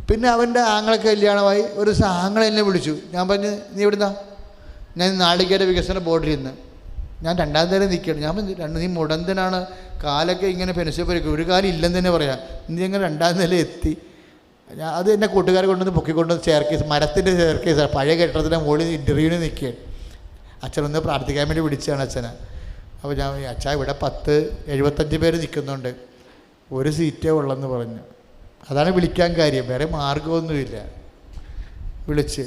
പിന്നെ അവൻ്റെ ആങ്ങളൊക്കെ കല്യാണമായി. ഒരു ദിവസം ആങ്ങളെ എന്നെ വിളിച്ചു. ഞാൻ പറഞ്ഞു, നീ എവിടുന്നാ? ഞാൻ നാളികേര വികസന ബോർഡിൽ നിന്ന്. ഞാൻ 2ാം തരം നിൽക്കുകയാണ്. ഞാൻ നീ മുടന്തനാണ്, കാലൊക്കെ ഇങ്ങനെ പെൻസിൽ പരിക്കും, ഒരു കാലം ഇല്ലെന്ന് തന്നെ പറയാം, നീ എങ്ങനെ 2ാം നില എത്തി? അത് എന്നെ കൂട്ടുകാരെ കൊണ്ടുവന്ന് പൊക്കിക്കൊണ്ടുവന്ന് ചെയർക്കേസ്, മരത്തിൻ്റെ ചെയർക്കേസാണ്, പഴയ കെട്ടിടത്തിൻ്റെ മുകളിൽ ഇൻ്റർവ്യൂവിന് നിൽക്കുകയാണ്. അച്ഛനൊന്ന് പ്രാർത്ഥിക്കാൻ വേണ്ടി വിളിച്ചതാണ് അച്ഛനെ. അപ്പോൾ ഞാൻ, അച്ഛാ ഇവിടെ 75 പേര് നിൽക്കുന്നുണ്ട്, ഒരു സീറ്റേ ഉള്ളെന്ന് പറഞ്ഞു. അതാണ് വിളിക്കാൻ കാര്യം, വേറെ മാർഗമൊന്നുമില്ല. വിളിച്ച്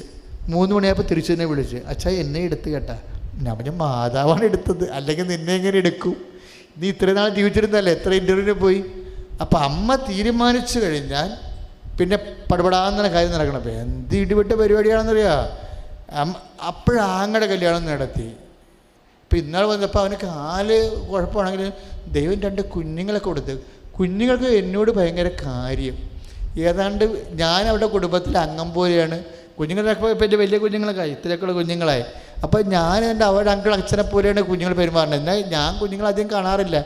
3 മണിയായപ്പോൾ തിരിച്ചു തന്നെ വിളിച്ച്, അച്ഛാ എന്നെ എടുത്ത് കേട്ടാ. ഞാൻ പറഞ്ഞു, മാതാവാണ് എടുത്തത്, അല്ലെങ്കിൽ നിന്നെ എങ്ങനെ എടുക്കും? നീ ഇത്രയും നാൾ ജീവിച്ചിരുന്നല്ലേ, എത്ര ഇൻ്റർവ്യൂവിന് പോയി. അപ്പം അമ്മ തീരുമാനിച്ചു കഴിഞ്ഞാൽ പിന്നെ പടപടാന്ന കാര്യം നടക്കണം. അപ്പം എന്ത് ഇടിപെട്ട പരിപാടിയാണെന്നറിയാം. അപ്പോഴാങ്ങളുടെ കല്യാണം നടത്തി. ഇപ്പം ഇന്നാൾ വന്നപ്പോൾ അവന് കാല് കുഴപ്പമാണെങ്കിൽ ദൈവം 2 കുഞ്ഞുങ്ങളെ കൊടുത്ത്. കുഞ്ഞുങ്ങൾക്ക് എന്നോട് ഭയങ്കര കാര്യം. ഏതാണ്ട് ഞാനവിടെ കുടുംബത്തിൽ അംഗം പോലെയാണ്. കുഞ്ഞുങ്ങളൊക്കെ ഇപ്പം എൻ്റെ വലിയ കുഞ്ഞുങ്ങളൊക്കെ ഇത്രയൊക്കെയുള്ള കുഞ്ഞുങ്ങളായി. അപ്പോൾ ഞാൻ എൻ്റെ അവരുടെ അച്ഛനെ പോലെയാണ് കുഞ്ഞുങ്ങൾ പെരുമാറുന്നത്. എന്നാൽ ഞാൻ കുഞ്ഞുങ്ങളധികം കാണാറില്ല,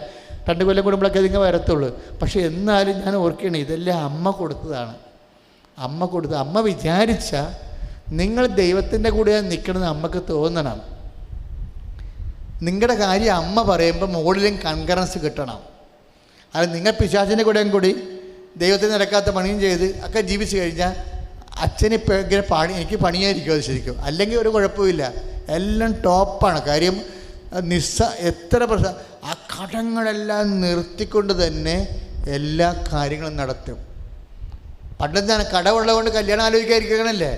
2 കൊല്ലം കൂടുമ്പോഴൊക്കെ അതിങ്ങനെ വരത്തുള്ളൂ. പക്ഷേ എന്നാലും ഞാൻ ഓർക്കുകയാണ്, ഇതെല്ലാം അമ്മ കൊടുത്തതാണ്. അമ്മ വിചാരിച്ച നിങ്ങൾ ദൈവത്തിൻ്റെ കൂടെ നിൽക്കണമെന്ന് അമ്മക്ക് തോന്നണം. നിങ്ങളുടെ കാര്യം അമ്മ പറയുമ്പോൾ മുകളിലും കൺകറൻസ് കിട്ടണം. അത് നിങ്ങൾ പിശാചിൻ്റെ കൂടെയും കൂടി ദൈവത്തിന് നടക്കാത്ത പണിയും ചെയ്ത് ഒക്കെ ജീവിച്ച് കഴിഞ്ഞാൽ അച്ഛന് ഇപ്പം ഇങ്ങനെ എനിക്ക് പണിയായിരിക്കും അത് ശരിക്കും. അല്ലെങ്കിൽ ഒരു കുഴപ്പമില്ല, എല്ലാം ടോപ്പാണ്. കാര്യം എത്ര പ്രശ്നം ആ കടങ്ങളെല്ലാം നിർത്തിക്കൊണ്ട് തന്നെ എല്ലാ കാര്യങ്ങളും നടത്തും. പണ്ടെന്താണ് കടമുള്ളത് കൊണ്ട് കല്യാണം ആലോചിക്കാതിരിക്കണല്ലേ,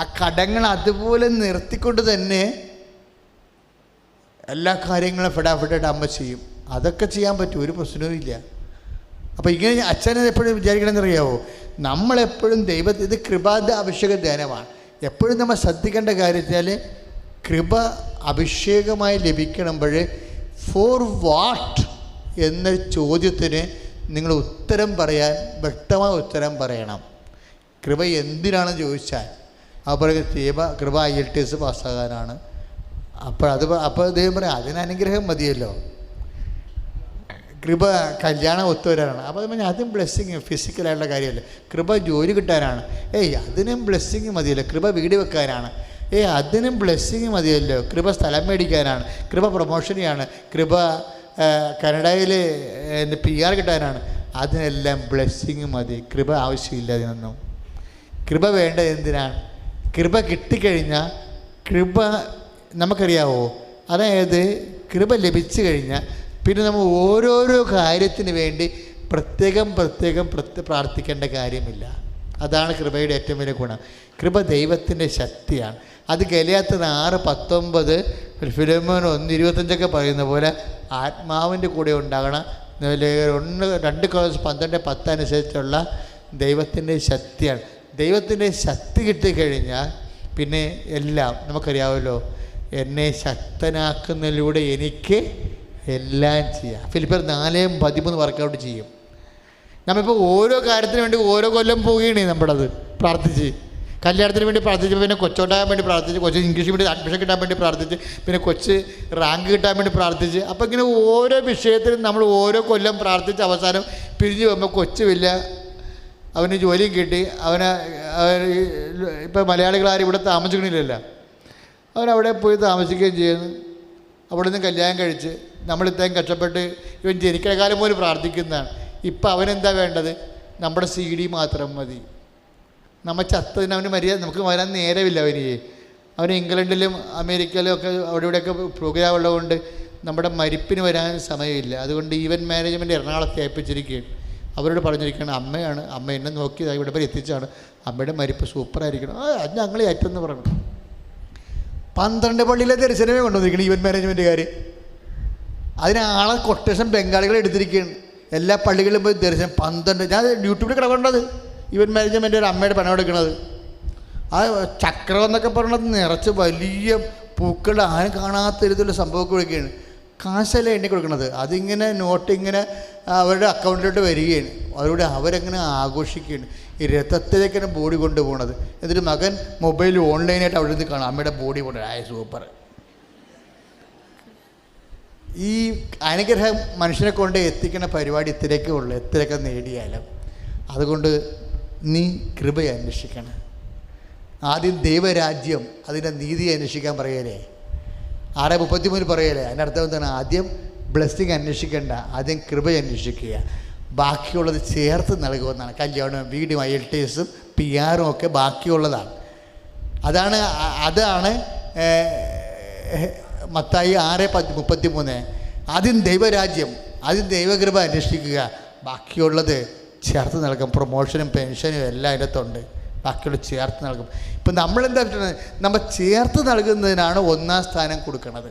ആ കടങ്ങൾ അതുപോലെ നിർത്തിക്കൊണ്ട് തന്നെ എല്ലാ കാര്യങ്ങളും ഫിഡാഫിഡായിട്ട് അമ്മ ചെയ്യും. അതൊക്കെ ചെയ്യാൻ പറ്റും, ഒരു പ്രശ്നവും ഇല്ല. അപ്പോൾ ഇങ്ങനെ അച്ഛനെ എപ്പോഴും വിചാരിക്കണമെന്നറിയാവോ, നമ്മളെപ്പോഴും ദൈവത്തെ, ഇത് കൃപാന്റെ അഭിഷേക ധ്യാനമാണ്. എപ്പോഴും നമ്മൾ ശ്രദ്ധിക്കേണ്ട കാര്യം വെച്ചാൽ കൃപ അഭിഷേകമായി ലഭിക്കണമെങ്കിൽ ഫോർ വാട്ട് എന്ന ചോദ്യത്തിന് നിങ്ങൾ ഉത്തരം പറയാൻ, വ്യക്തമായ ഉത്തരം പറയണം. കൃപ എന്തിനാണെന്ന് ചോദിച്ചാൽ അപ്പോൾ കൃപ IELTS പാസ്സാകാനാണ്. അപ്പോൾ ദൈവം പറയാം അതിന് അനുഗ്രഹം മതിയല്ലോ. കൃപ കല്യാണം ഒത്തുവരാനാണ്. അപ്പോൾ അത് അതും ബ്ലെസ്സിങ്, ഫിസിക്കലായിട്ടുള്ള കാര്യമല്ല. കൃപ ജോലി കിട്ടാനാണ്. അതിനും ബ്ലെസ്സിങ് മതിയല്ലോ. കൃപ വീട് വെക്കാനാണ്. അതിനും ബ്ലെസ്സിങ് മതിയല്ലോ. കൃപ സ്ഥലം മേടിക്കാനാണ്. കൃപ പ്രൊമോഷനെയാണ്. കൃപ കാനഡയിൽ PR കിട്ടാനാണ്. അതിനെല്ലാം ബ്ലെസ്സിങ് മതി. കൃപ ആവശ്യമില്ല അതിനൊന്നും. കൃപ വേണ്ടത് എന്തിനാണ്? കൃപ കിട്ടിക്കഴിഞ്ഞാൽ കൃപ നമുക്കറിയാവോ, അതായത് കൃപ ലഭിച്ചു കഴിഞ്ഞാൽ പിന്നെ നമ്മൾ ഓരോരോ കാര്യത്തിന് വേണ്ടി പ്രത്യേകം പ്രാർത്ഥിക്കേണ്ട കാര്യമില്ല. അതാണ് കൃപയുടെ ഏറ്റവും വലിയ ഗുണം. കൃപ ദൈവത്തിൻ്റെ ശക്തിയാണ്. അത് ഗലാത്യർ 6:19 ഫിലോമോൻ 1:25 പറയുന്ന പോലെ ആത്മാവിൻ്റെ കൂടെ ഉണ്ടാകണം. 2 Corinthians 12:10 അനുസരിച്ചുള്ള ദൈവത്തിൻ്റെ ശക്തിയാണ്. ദൈവത്തിൻ്റെ ശക്തി കിട്ടിക്കഴിഞ്ഞാൽ പിന്നെ എല്ലാം നമുക്കറിയാമല്ലോ, എന്നെ ശക്തനാക്കുന്നതിലൂടെ എനിക്ക് എല്ലാം ചെയ്യാം. ഫിലിപ്പിയർ 4:13 വർക്കൗട്ട് ചെയ്യും. നമ്മളിപ്പോൾ ഓരോ കാര്യത്തിന് വേണ്ടി ഓരോ കൊല്ലം പോവുകയാണ് നമ്മളത് പ്രാർത്ഥിച്ച്. കല്യാണത്തിന് വേണ്ടി പ്രാർത്ഥിച്ച്, പിന്നെ കൊച്ചുണ്ടാകാൻ വേണ്ടി പ്രാർത്ഥിച്ച്, കൊച്ച് ഇംഗ്ലീഷ് വേണ്ടി അഡ്മിഷൻ കിട്ടാൻ വേണ്ടി പ്രാർത്ഥിച്ച്, പിന്നെ കൊച്ച് റാങ്ക് കിട്ടാൻ വേണ്ടി പ്രാർത്ഥിച്ച്. അപ്പോൾ ഇങ്ങനെ ഓരോ വിഷയത്തിനും നമ്മൾ ഓരോ കൊല്ലം പ്രാർത്ഥിച്ച് അവസാനം പിരിഞ്ഞ് പോകുമ്പോൾ കൊച്ച് വലിയ അവന് ജോലിയും കിട്ടി. ഇപ്പോൾ മലയാളികളാരും ഇവിടെ താമസിക്കണില്ലല്ലോ, അവനവിടെ പോയി താമസിക്കുകയും ചെയ്യുന്നു. അവിടെ നിന്ന് കല്യാണം കഴിച്ച് നമ്മളിത്രയും കഷ്ടപ്പെട്ട് ഇവൻ ജനിക്കുന്ന കാലം പോലും പ്രാർത്ഥിക്കുന്നതാണ്. ഇപ്പം അവനെന്താ വേണ്ടത്? നമ്മുടെ CD മാത്രം മതി. നമ്മൾ ചത്തതിന് അവന് മര്യാദ, നമുക്ക് വരാൻ നേരമില്ല. അവന് ഇംഗ്ലണ്ടിലും അമേരിക്കയിലും ഒക്കെ അവിടെ ഇവിടെയൊക്കെ പ്രോഗ്രാം ഉള്ളതുകൊണ്ട് നമ്മുടെ മരിപ്പിന് വരാൻ സമയമില്ല. അതുകൊണ്ട് ഈവൻറ്റ് മാനേജ്മെൻറ്റ് എറണാകുളത്ത് ഏൽപ്പിച്ചിരിക്കുകയാണ്. അവരോട് പറഞ്ഞിരിക്കുകയാണ്, അമ്മ എന്നെ നോക്കിയതാണ്, ഇവിടെ വരെ എത്തിച്ചാണ്, അമ്മയുടെ മരിപ്പ് സൂപ്പറായിരിക്കണം. അത് ഞങ്ങൾ ഏറ്റെന്ന് പറഞ്ഞു. 12 പള്ളിയിലെ ദർശനമേ കൊണ്ടുവന്നിരിക്കണം ഈവൻറ്റ് മാനേജ്മെൻറ്റുകാർ. അതിനാളെ കൊട്ടേഷൻ ബംഗാളികൾ എടുത്തിരിക്കുകയാണ്. എല്ലാ പള്ളികളിലും പോയി ദർശനം 12. ഞാൻ യൂട്യൂബിൽ കിടക്കേണ്ടത് ഈവൻറ്റ് മാനേജ്മെൻറ്റ് ഒരു അമ്മയുടെ പണം എടുക്കുന്നത്. ആ ചക്രം എന്നൊക്കെ പറഞ്ഞത് നിറച്ച് വലിയ പൂക്കളുടെ ആരും കാണാത്ത തരത്തിലുള്ള സംഭവമൊക്കെ കൊടുക്കുകയാണ്. കാശല്ല എണ്ണി കൊടുക്കുന്നത്. അതിങ്ങനെ നോട്ട് ഇങ്ങനെ അവരുടെ അക്കൗണ്ടിലോട്ട് വരികയാണ്. അവരോട് അവരെങ്ങനെ ആഘോഷിക്കുകയാണ്. ഈ രഥത്തിലേക്കാണ് ബോഡി കൊണ്ടുപോകുന്നത്. എന്നിട്ട് മകൻ മൊബൈൽ ഓൺലൈനായിട്ട് അവിടെ നിന്ന് കാണാം അമ്മയുടെ ബോഡി കൊണ്ട്. സൂപ്പർ. ഈ അനുഗ്രഹം മനുഷ്യനെ കൊണ്ട് എത്തിക്കുന്ന പരിപാടി ഇത്രയൊക്കെ ഉള്ളു, എത്രയൊക്കെ നേടിയാലും. അതുകൊണ്ട് നീ കൃപയെ അന്വേഷിക്കണം. ആദ്യം ദൈവരാജ്യം, അതിൻ്റെ നീതി അന്വേഷിക്കാൻ പറയലേ. 6:33 പറയലേ. അതിൻ്റെ അർത്ഥം എന്താണ്? ആദ്യം ബ്ലെസ്സിങ് അന്വേഷിക്കേണ്ട, ആദ്യം കൃപ അന്വേഷിക്കുക. ബാക്കിയുള്ളത് ചേർത്ത് നൽകുമെന്നാണ്. കല്യാണവും വീടും IELTSഉം PR ഒക്കെ ബാക്കിയുള്ളതാണ്. അതാണ് മത്തായി 6:33. ആദ്യം ദൈവരാജ്യം, ആദ്യം ദൈവകൃപ അന്വേഷിക്കുക, ബാക്കിയുള്ളത് ചേർത്ത് നൽകും. പ്രൊമോഷനും പെൻഷനും എല്ലാം അതിനകത്തുണ്ട്, ബാക്കിയുള്ളത് ചേർത്ത് നൽകും. ഇപ്പം നമ്മളെന്താ പറ്റുന്നത്? നമ്മൾ ചേർത്ത് നൽകുന്നതിനാണ് 1ാം സ്ഥാനം കൊടുക്കുന്നത്.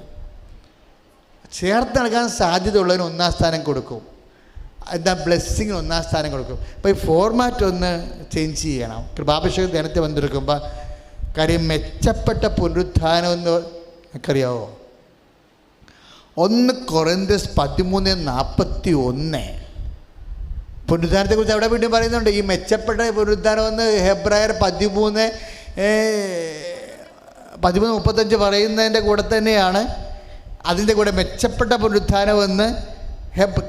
ചേർത്ത് നൽകാൻ സാധ്യതയുള്ളതിന് 1ാം സ്ഥാനം കൊടുക്കും. എന്താ? ബ്ലെസ്സിങ്ങിന് 1ാം സ്ഥാനം കൊടുക്കും. അപ്പോൾ ഈ ഫോർമാറ്റ് ഒന്ന് ചേഞ്ച് ചെയ്യണം. കൃപാഭിഷേക ധ്യാനത്തെ വന്നെടുക്കുമ്പോൾ കാര്യം മെച്ചപ്പെട്ട പുനരുത്ഥാനം എന്ന് എനിക്കറിയാവോ? 1 Corinthians 13:41 പുനരുദ്ധാനത്തെക്കുറിച്ച് അവിടെ വീണ്ടും പറയുന്നുണ്ട്. ഈ മെച്ചപ്പെട്ട പുനരുദ്ധാനം എന്ന് ഹെബ്രായർ 13:35 പറയുന്നതിൻ്റെ കൂടെ തന്നെയാണ് അതിൻ്റെ കൂടെ മെച്ചപ്പെട്ട പുനരുദ്ധാനമെന്ന്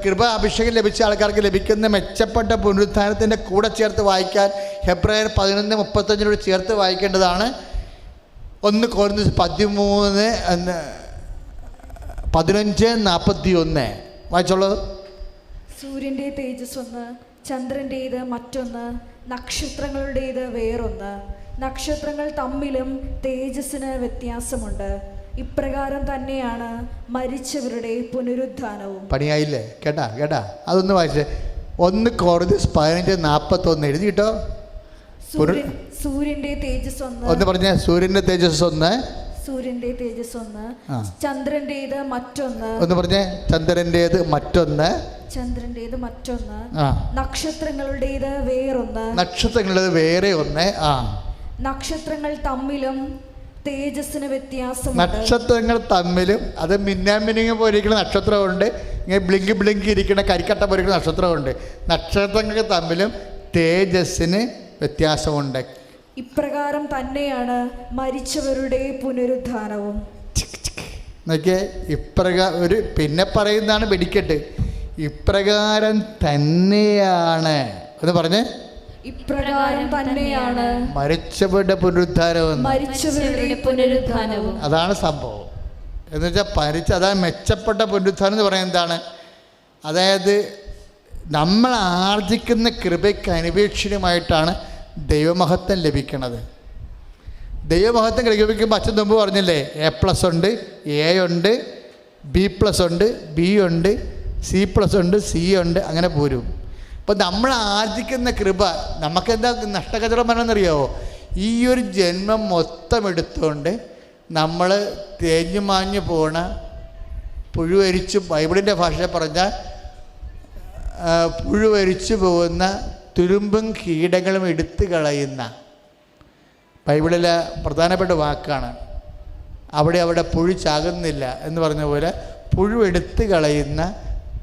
കൃപ അഭിഷേകം ലഭിച്ച ആൾക്കാർക്ക് ലഭിക്കുന്ന മെച്ചപ്പെട്ട പുനരുദ്ധാനത്തിൻ്റെ കൂടെ ചേർത്ത് വായിക്കാൻ ഹെബ്രായർ 11:35 ചേർത്ത് വായിക്കേണ്ടതാണ്. 1 Corinthians 13:15-41 വായിച്ചോളൂ. സൂര്യന്റെ തേജസ് ഒന്ന്, ചന്ദ്രൻ്റേത് മറ്റൊന്ന്, നക്ഷത്രങ്ങളുടേത് വേറൊന്ന്. നക്ഷത്രങ്ങൾ തമ്മിലും തേജസ്സിന് വ്യത്യാസമുണ്ട്. ഇപ്രകാരം തന്നെയാണ് മരിച്ചവരുടെ പുനരുത്ഥാനവും. പണിയായില്ലേ? കേട്ടാ അതൊന്ന് വായിച്ചേ. 1 Corinthians 15:41 എഴുതി കേട്ടോ. സൂര്യന്റെ തേജസ് ഒന്ന്. ഒന്ന് പറഞ്ഞേ. സൂര്യന്റെ തേജസ് ഒന്ന്, സൂര്യന്റെ തേജസ് ഒന്ന്, ചന്ദ്രന്റേത് മറ്റൊന്ന്. ഒന്ന് പറഞ്ഞേ. ചന്ദ്രന്റേത് മറ്റൊന്ന്, ചന്ദ്രന്റേത് മറ്റൊന്ന്, നക്ഷത്രങ്ങളുടേത് വേറൊന്ന്. നക്ഷത്രങ്ങളുടേത് വേറെ ഒന്ന്. നക്ഷത്രങ്ങൾ തമ്മിലും തേജസ്സിന് വ്യത്യാസം. നക്ഷത്രങ്ങൾ തമ്മിലും, അത് മിന്നാമിനിങ് പോലെ ഇരിക്കുന്ന നക്ഷത്രമുണ്ട്, ഇങ്ങനെ ബ്ലിങ്ക് ഇരിക്കുന്ന കരിക്കട്ട പോലെ ഇരിക്കുന്ന നക്ഷത്രമുണ്ട്. നക്ഷത്രങ്ങൾക്ക് തമ്മിലും തേജസ്സിന് വ്യത്യാസമുണ്ട്. ഇപ്രകാരം തന്നെയാണ് മരിച്ചവരുടെ പുനരുത്ഥാനവും. നോക്കിയേ, പിന്നെ പറയുന്നതാണ് വെടിക്കെട്ട്. ഇപ്രകാരം തന്നെയാണ് എന്ന് പറഞ്ഞേ. ഇപ്രകാരം തന്നെയാണ് മരിച്ചവരുടെ പുനരുത്ഥാനവും. അതാണ് സംഭവം. എന്ന് വെച്ചാൽ അതാണ് മെച്ചപ്പെട്ട പുനരുത്ഥാനം എന്ന് പറയുന്നത്. എന്താണ്? അതായത് നമ്മൾ ആർജിക്കുന്ന കൃപയ്ക്ക് അനിപേക്ഷിതമായിട്ടാണ് ദൈവമഹത്വം ലഭിക്കുന്നത്. ദൈവമഹത്വം ലഭിക്കുമ്പോൾ അച്ഛൻ മുമ്പ് പറഞ്ഞില്ലേ, A+ ഉണ്ട്, A ഉണ്ട്, B+ ഉണ്ട്, B ഉണ്ട്, C+ ഉണ്ട്, C ഉണ്ട്, അങ്ങനെ പോരും. അപ്പോൾ നമ്മൾ ആർജിക്കുന്ന കൃപ നമുക്കെന്താ നഷ്ടകച്ചവടം പറഞ്ഞെന്നറിയാമോ? ഈ ഒരു ജന്മം മൊത്തം എടുത്തുകൊണ്ട് നമ്മൾ തേഞ്ഞു മാഞ്ഞു പോണ പുഴുവരിച്ചു, ബൈബിളിൻ്റെ ഭാഷ പറഞ്ഞാൽ പുഴുവരിച്ചു പോകുന്ന തുരുമ്പും കീടങ്ങളും എടുത്തു കളയുന്ന, ബൈബിളിലെ പ്രധാനപ്പെട്ട വാക്കാണ്. അവിടെ പുഴു ചാകുന്നില്ല എന്ന് പറഞ്ഞ പോലെ പുഴു എടുത്തു കളയുന്ന,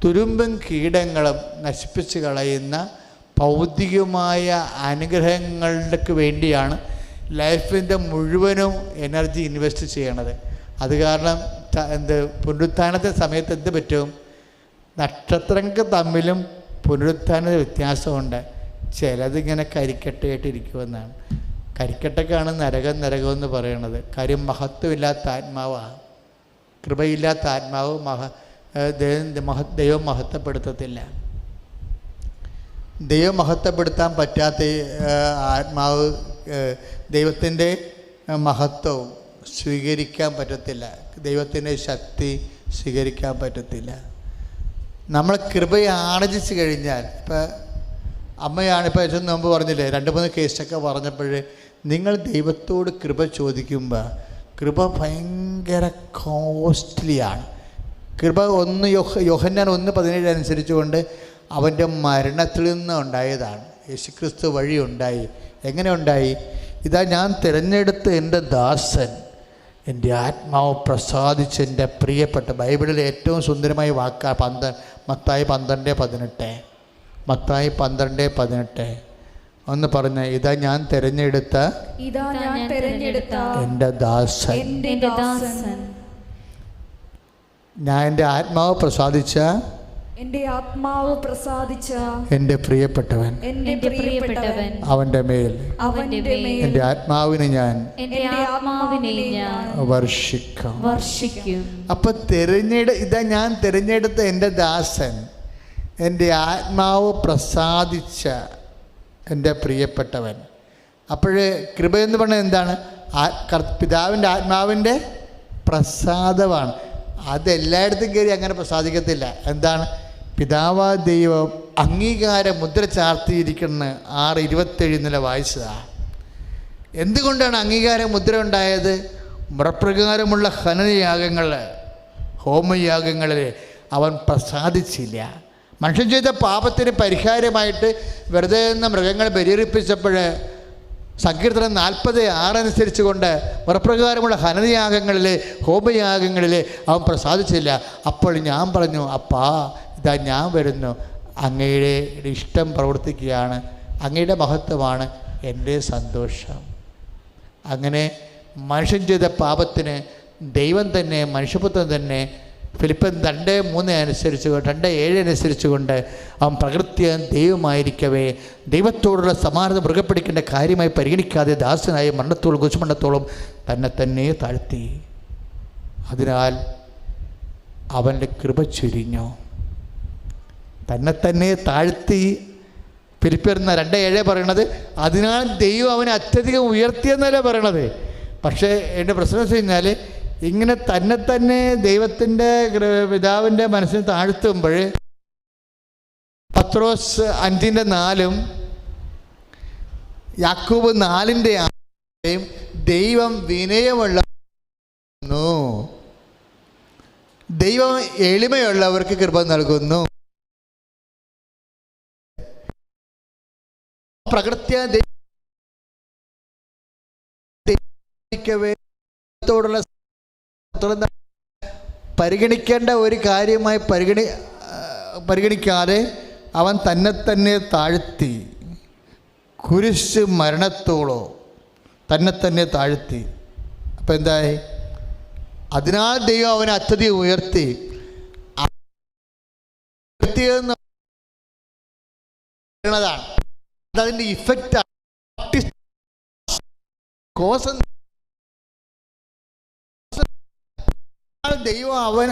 തുരുമ്പും കീടങ്ങളും നശിപ്പിച്ച് കളയുന്ന ഭൗതികമായ അനുഗ്രഹങ്ങൾക്ക് വേണ്ടിയാണ് ലൈഫിൻ്റെ മുഴുവനും എനർജി ഇൻവെസ്റ്റ് ചെയ്യണത്. അത് കാരണം പുനരുത്ഥാനത്തെ സമയത്ത് എന്ത് പറ്റും? നക്ഷത്രങ്ങൾക്ക് തമ്മിലും പുനരുത്ഥാനത്തിന് വ്യത്യാസമുണ്ട്. ചിലതിങ്ങനെ കരിക്കട്ടയായിട്ടിരിക്കുമെന്നാണ്. കരിക്കട്ടക്കാണ് നരകം എന്ന് പറയണത്. കാര്യം മഹത്വമില്ലാത്ത ആത്മാവാണ്. കൃപയില്ലാത്ത ആത്മാവ് ദൈവം മഹത്വപ്പെടുത്തത്തില്ല. ദൈവം മഹത്വപ്പെടുത്താൻ പറ്റാത്ത ആത്മാവ് ദൈവത്തിൻ്റെ മഹത്വവും സ്വീകരിക്കാൻ പറ്റത്തില്ല. ദൈവത്തിൻ്റെ ശക്തി സ്വീകരിക്കാൻ പറ്റത്തില്ല. നമ്മൾ കൃപയെ ആർജിച്ച് കഴിഞ്ഞാൽ, ഇപ്പോൾ അമ്മയാണിപ്പോൾ ഏറ്റവും മുമ്പ് പറഞ്ഞില്ലേ, 2-3 കേസൊക്കെ പറഞ്ഞപ്പോൾ, നിങ്ങൾ ദൈവത്തോട് കൃപ ചോദിക്കുമ്പോൾ കൃപ ഭയങ്കര കോസ്റ്റ്ലിയാണ്. കൃപ യോഹന്നാൻ 1:17 അനുസരിച്ചുകൊണ്ട് അവൻ്റെ മരണത്തിൽ നിന്ന് ഉണ്ടായതാണ്. യേശുക്രിസ്തു വഴി ഉണ്ടായി. എങ്ങനെ ഉണ്ടായി? ഇതാ ഞാൻ തിരഞ്ഞെടുത്ത എൻ്റെ ദാസൻ, എൻ്റെ ആത്മാവ് പ്രസാദിച്ച് എൻ്റെ പ്രിയപ്പെട്ട. ബൈബിളിലെ ഏറ്റവും സുന്ദരമായ വാക്കാണ് മത്തായി 12:18. മത്തായി 12:18 ഒന്ന് പറഞ്ഞ, ഇതാ ഞാൻ തിരഞ്ഞെടുത്ത എൻ്റെ ദാസൻ, ഞാൻ എൻ്റെ ആത്മാവ് പ്രസാദിച്ച എൻ്റെ പ്രിയപ്പെട്ടവൻ, അവൻ്റെ മേൽ എൻ്റെ ആത്മാവിനെ ഞാൻ വർഷിക്കും. അപ്പൊ ഇതാ ഞാൻ തിരഞ്ഞെടുത്ത എൻ്റെ ദാസൻ, എൻ്റെ ആത്മാവ് പ്രസാദിച്ച എൻ്റെ പ്രിയപ്പെട്ടവൻ. അപ്പോഴേ കൃപയെന്ന് പറഞ്ഞാൽ എന്താണ്? പിതാവിൻ്റെ ആത്മാവിൻ്റെ പ്രസാദമാണ്. അതെല്ലായിടത്തും കയറി അങ്ങനെ പ്രസാദിക്കത്തില്ല. എന്താണ്? പിതാവാ ദൈവം അംഗീകാര മുദ്ര ചാർത്തിയിരിക്കുന്ന 6:27 ഇന്നലെ വായിച്ചതാണ്. എന്തുകൊണ്ടാണ് അംഗീകാര മുദ്ര ഉണ്ടായത്? മുറപ്രകാരമുള്ള ഹനനയാഗങ്ങൾ, ഹോമയാഗങ്ങളിൽ അവൻ പ്രസാദിച്ചില്ല. മനുഷ്യൻ ചെയ്ത പാപത്തിന് പരിഹാരമായിട്ട് വെറുതെ നിന്ന് മൃഗങ്ങളെ ബലിയർപ്പിച്ചപ്പോൾ സങ്കീർത്തനം 40:6 അനുസരിച്ച് കൊണ്ട് മുറപ്രകാരമുള്ള ഹനനയാഗങ്ങളിൽ, ഹോമയാഗങ്ങളിൽ അവൻ പ്രസാദിച്ചില്ല. അപ്പോൾ ഞാൻ പറഞ്ഞു, അപ്പാ ഇതാ ഞാൻ വരുന്നു, അങ്ങയുടെ ഇഷ്ടം പ്രവർത്തിക്കുകയാണ്, അങ്ങയുടെ മഹത്വമാണ് എൻ്റെ സന്തോഷം. അങ്ങനെ മനുഷ്യൻ ചെയ്ത പാപത്തിന് ദൈവം തന്നെ, മനുഷ്യപുത്രൻ തന്നെ ഫിലിപ്പിയർ 2:3 അനുസരിച്ച് 2:7 അനുസരിച്ചുകൊണ്ട് അവൻ പ്രകൃത്യം ദൈവമായിരിക്കവേ ദൈവത്തോടുള്ള സമാനത മൃഗ പിടിക്കേണ്ട കാര്യമായി പരിഗണിക്കാതെ ദാസനായ മരണത്തോളം കുശമരണത്തോളം തന്നെ താഴ്ത്തി. അതിനാൽ അവൻ്റെ കൃപ ചുരിഞ്ഞു. തന്നെ താഴ്ത്തി. ഫിലിപ്പിയർ 2:7 പറയണത് അതിനാൽ ദൈവം അവനെ അത്യധികം ഉയർത്തിയെന്നല്ല പറയണത്. പക്ഷേ എൻ്റെ പ്രശ്നം വെച്ച് കഴിഞ്ഞാൽ ഇങ്ങനെ തന്നെ ദൈവത്തിൻ്റെ പിതാവിൻ്റെ മനസ്സിന് താഴ്ത്തുമ്പോൾ പത്രോസ് 5:4 യാക്കോബ് 4:6 ദൈവം വിനയമുള്ള ദൈവം എളിമയുള്ളവർക്ക് കൃപ നൽകുന്നു. പ്രകൃത്യ ദൈവത്തോടുള്ള പരിഗണിക്കേണ്ട ഒരു കാര്യമായി പരിഗണിക്കാതെ അവൻ തന്നെ താഴ്ത്തി, കുരിശ് മരണത്തോളോ തന്നെ താഴ്ത്തി. അപ്പം എന്തായി? അതിനാൽ ദൈവം അവനെ അത്യധികം ഉയർത്തി. ഉയർത്തിയതാണ് അതിൻ്റെ ഇഫക്റ്റ്. ദൈവം അവൻ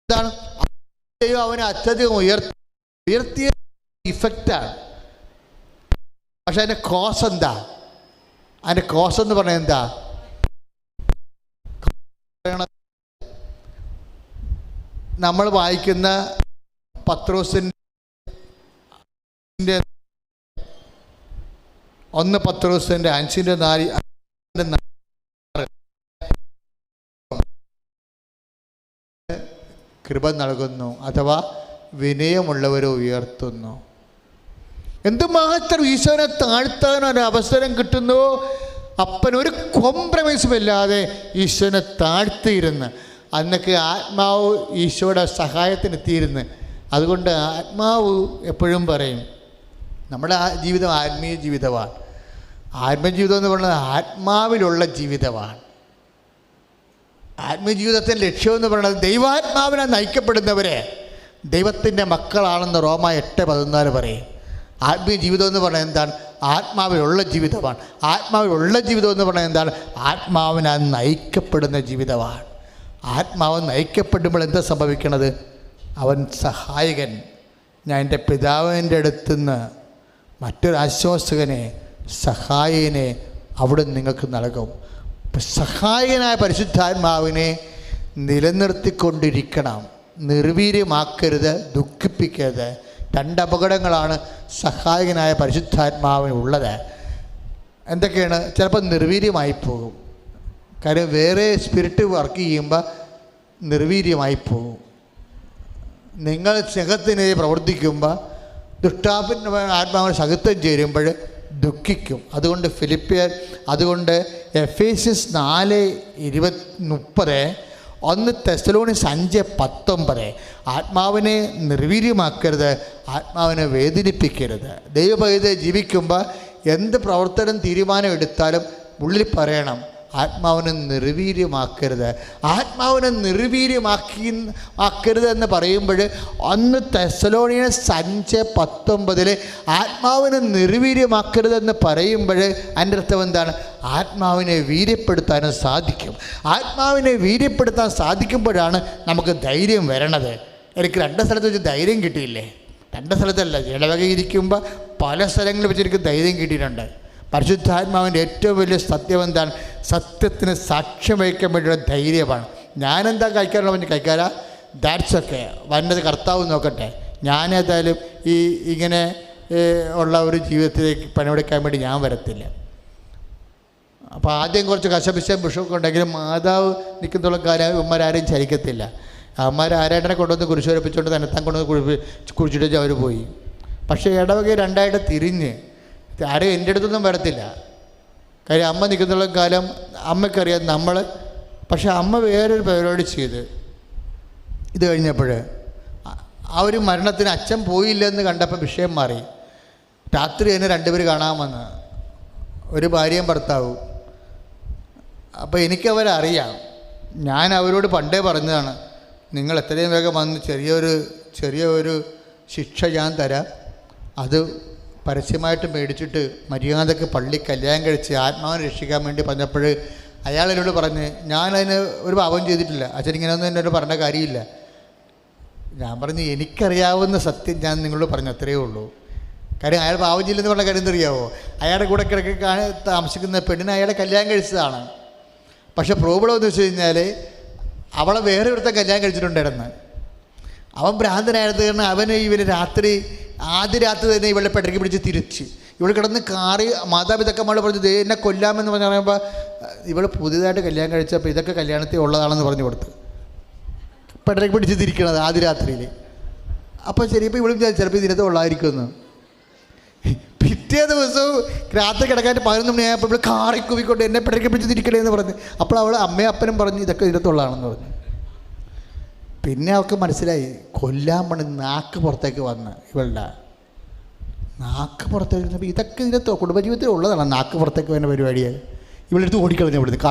എന്താണ്? ദൈവം അവനെ അത്യധികം ഉയർത്തിയ ഇഫക്റ്റാണ്. പക്ഷെ അതിൻ്റെ കോസ് എന്താ? അതിൻ്റെ കോസ് എന്ന് പറഞ്ഞാൽ എന്താ? നമ്മൾ വായിക്കുന്ന പത്രോസിൻ്റെ 1 പത്രോസിൻ്റെ 5:4 കൃപ നൽകുന്നു, അഥവാ വിനയമുള്ളവരെ ഉയർത്തുന്നു. എന്തുമാത്രം ഈശോനെ താഴ്ത്താൻ ഒരു അവസരം കിട്ടുന്നു. അപ്പൻ ഒരു കോംപ്രമൈസും ഇല്ലാതെ ഈശോനെ താഴ്ത്തിയിരുന്ന്. അന്നൊക്കെ ആത്മാവ് ഈശോയുടെ സഹായത്തിനെത്തിയിരുന്നു. അതുകൊണ്ട് ആത്മാവ് എപ്പോഴും പറയും നമ്മുടെ ജീവിതം ആത്മീയ ജീവിതമാണ്. ആത്മീയ ജീവിതം എന്ന് പറയുന്നത് ആത്മാവിലുള്ള ജീവിതമാണ്. ആത്മീയ ജീവിതത്തിൻ്റെ ലക്ഷ്യമെന്ന് പറയുന്നത് ദൈവാത്മാവിനെ നയിക്കപ്പെടുന്നവരെ ദൈവത്തിൻ്റെ മക്കളാണെന്ന് റോമ 8:14 പറയും. ആത്മീയ ജീവിതം എന്ന് പറയുന്നത് എന്താണ്? ആത്മാവിലുള്ള ജീവിതമാണ്. ആത്മാവിലുള്ള ജീവിതം എന്ന് പറയുന്നത് എന്താണ്? ആത്മാവിനാൽ നയിക്കപ്പെടുന്ന ജീവിതമാണ്. ആത്മാവ് നയിക്കപ്പെടുമ്പോൾ എന്താ സംഭവിക്കണത്? അവൻ സഹായകൻ. ഞാൻ എൻ്റെ പിതാവിൻ്റെ അടുത്തുനിന്ന് മറ്റൊരു ആശ്വാസകനെ, സഹായകനെ അവിടെ നിങ്ങൾക്ക് നൽകും. സഹായകനായ പരിശുദ്ധാത്മാവിനെ നിലനിർത്തിക്കൊണ്ടിരിക്കണം. നിർവീര്യമാക്കരുത്, ദുഃഖിപ്പിക്കരുത്. 2 അപകടങ്ങളാണ് സഹായകനായ പരിശുദ്ധാത്മാവിനുള്ളത്. എന്തൊക്കെയാണ്? ചിലപ്പോൾ നിർവീര്യമായി പോകും. കാര്യം വേറെ സ്പിരിറ്റ് വർക്ക് ചെയ്യുമ്പോൾ നിർവീര്യമായി പോകും. നിങ്ങൾ സ്നേഹത്തിനെതിരെ പ്രവർത്തിക്കുമ്പോൾ ദുഷ്ടാത്മ ആത്മാവിന് സഹിത്വം ചേരുമ്പോൾ ദുഃഖിക്കും. അതുകൊണ്ട് എഫേസ്യസ് 4:30, 1 തെസ്സലോനിക്കർ 5:19 ആത്മാവിനെ നിർവീര്യമാക്കരുത്, ആത്മാവിനെ വേദനിപ്പിക്കരുത്. ദൈവഭക്തിയിൽ ജീവിക്കുമ്പോൾ എന്ത് പ്രവർത്തനം തീരുമാനം എടുത്താലും ഉള്ളിൽ പറയണം ആത്മാവിനെ നിർവീര്യമാക്കരുത്. ആത്മാവിനെ നിർവീര്യമാക്കരുത് എന്ന് പറയുമ്പോൾ 1 തെസ്സലോനിക്കർ 5:19 ആത്മാവിനെ നിർവീര്യമാക്കരുതെന്ന് പറയുമ്പോൾ അതിൻ്റെ അർത്ഥം എന്താണ്? ആത്മാവിനെ വീര്യപ്പെടുത്താനും സാധിക്കും. ആത്മാവിനെ വീര്യപ്പെടുത്താൻ സാധിക്കുമ്പോഴാണ് നമുക്ക് ധൈര്യം വരണത്. എനിക്ക് 2 സ്ഥലത്ത് വെച്ച് ധൈര്യം കിട്ടിയില്ലേ? 2 സ്ഥലത്തല്ല, ഇടവക ഇരിക്കുമ്പോൾ പല സ്ഥലങ്ങളിൽ വെച്ച് എനിക്ക് ധൈര്യം കിട്ടിയിട്ടുണ്ട്. പരിശുദ്ധാത്മാവിൻ്റെ ഏറ്റവും വലിയ സത്യം എന്താണ്? സത്യത്തിന് സാക്ഷ്യം വഹിക്കാൻ വേണ്ടിയുള്ള ധൈര്യമാണ്. ഞാനെന്താ കഴിക്കാനുള്ള പറഞ്ഞ് കഴിക്കാരാ? ദാറ്റ്സ് ഒക്കെ വന്നത് കർത്താവ് നോക്കട്ടെ. ഞാനേതായാലും ഇങ്ങനെ ഉള്ള ഒരു ജീവിതത്തിലേക്ക് പണിയെടുക്കാൻ വേണ്ടി ഞാൻ വരത്തില്ല. അപ്പോൾ ആദ്യം കുറച്ച് കശപിശയും വിഷമൊക്കെ ഉണ്ടെങ്കിലും മാതാവ് നിൽക്കുന്നുള്ള കാര്യം ഇവന്മാരാരും ചലിക്കത്തില്ല. അമ്മമാർ ആരാട്ടനെ കൊണ്ടുവന്ന് കുരിശ് വരപ്പിച്ചുകൊണ്ട് തന്നെത്താൻ കൊണ്ടുവന്ന് കുറിച്ചിട്ട് അവർ പോയി. പക്ഷേ ഇടവക 2ആയിട്ട് തിരിഞ്ഞ് ആരും എൻ്റെ അടുത്തൊന്നും വരത്തില്ല. കാര്യം അമ്മ നിൽക്കുന്നുള്ള കാലം അമ്മയ്ക്കറിയാം നമ്മൾ. പക്ഷേ അമ്മ വേറൊരു പരിപാടി ചെയ്ത് ഇത് കഴിഞ്ഞപ്പോൾ ആ ഒരു മരണത്തിന് അച്ഛൻ പോയില്ലെന്ന് കണ്ടപ്പോൾ വിഷയം മാറി. രാത്രി തന്നെ 2 പേര് കാണാമെന്ന്, ഒരു ഭാര്യയും ഭർത്താവും. അപ്പോൾ എനിക്കവരറിയാം. ഞാൻ അവരോട് പണ്ടേ പറഞ്ഞതാണ്, നിങ്ങൾ എത്രയും വേഗം വന്ന് ചെറിയൊരു ശിക്ഷ ഞാൻ തരാം. അത് പരസ്യമായിട്ട് മേടിച്ചിട്ട് മര്യാദക്ക് പള്ളി കല്യാണം കഴിച്ച് ആത്മാവിനെ രക്ഷിക്കാൻ വേണ്ടി പറഞ്ഞപ്പോൾ അയാൾ എന്നോട് പറഞ്ഞ് ഞാനതിന് ഒരു പാപം ചെയ്തിട്ടില്ല, അച്ഛൻ ഇങ്ങനെയൊന്നും എന്നോട് പറഞ്ഞ കാര്യമില്ല. ഞാൻ പറഞ്ഞു എനിക്കറിയാവുന്ന സത്യം ഞാൻ നിങ്ങളോട് പറഞ്ഞു, അത്രയേ ഉള്ളൂ. കാര്യം അയാൾ പാവം ചെയ്യില്ലെന്ന് പറഞ്ഞ കാര്യം എന്തറിയാവോ, അയാളുടെ കൂടെ കിടക്കി താമസിക്കുന്ന പെണ്ണിനെ അയാളെ കല്യാണം കഴിച്ചതാണ്. പക്ഷെ പ്രോബ്ലം എന്ന് വെച്ച് കഴിഞ്ഞാൽ അവളെ വേറെ ഒരുത്തൻ കല്യാണം കഴിച്ചിട്ടുണ്ടായിരുന്നു. അവൻ ഭ്രാന്തനായത് കാരണം അവന് ഇവന് ആദ്യ രാത്രി തന്നെ ഇവളെ പെട്ടയ്ക്ക് പിടിച്ച് തിരിച്ച് ഇവൾ കിടന്ന് കാറി മാതാപിതാക്കന്മാർ പറഞ്ഞു ദേ എന്നെ കൊല്ലാമെന്ന് പറഞ്ഞ് പറയുമ്പോൾ ഇവൾ പുതിയതായിട്ട് കല്യാണം കഴിച്ചപ്പോൾ ഇതൊക്കെ കല്യാണത്തിൽ ഉള്ളതാണെന്ന് പറഞ്ഞു കൊടുത്ത് പെട്ടയ്ക്ക് പിടിച്ച് തിരിക്കണത് ആദ്യ രാത്രിയിൽ. അപ്പോൾ ശരി, ഇപ്പോൾ ഇവളും ചിലപ്പോൾ ഇതിനകത്ത് ഉള്ളായിരിക്കുമെന്ന്. പിറ്റേ ദിവസവും രാത്രി കിടക്കാനായിട്ട് 11 മണിയായപ്പോൾ ഇവിടെ കാറി കുവിക്കൊണ്ട് എന്നെ പെട്ടയ്ക്ക് പിടിച്ച് തിരിക്കണേ എന്ന് പറഞ്ഞ് അപ്പോൾ അവൾ അമ്മയും അപ്പനും പറഞ്ഞു ഇതൊക്കെ ഇതിനകത്തുള്ളതാണെന്ന് പറഞ്ഞു. പിന്നെ അവൾക്ക് മനസ്സിലായി കൊല്ലാൻ പണി നാക്ക് പുറത്തേക്ക് വന്ന് ഇവളുടെ നാക്ക് പുറത്തേക്ക് വന്നപ്പോൾ ഇതൊക്കെ ഇതിൻ്റെ കുടുംബജീവിതത്തിൽ ഉള്ളതാണ്. നാക്ക് പുറത്തേക്ക് വരുന്ന പരിപാടിയായി ഇവളെടുത്ത് ഓടിക്കളഞ്ഞു. ഇവിടുന്ന്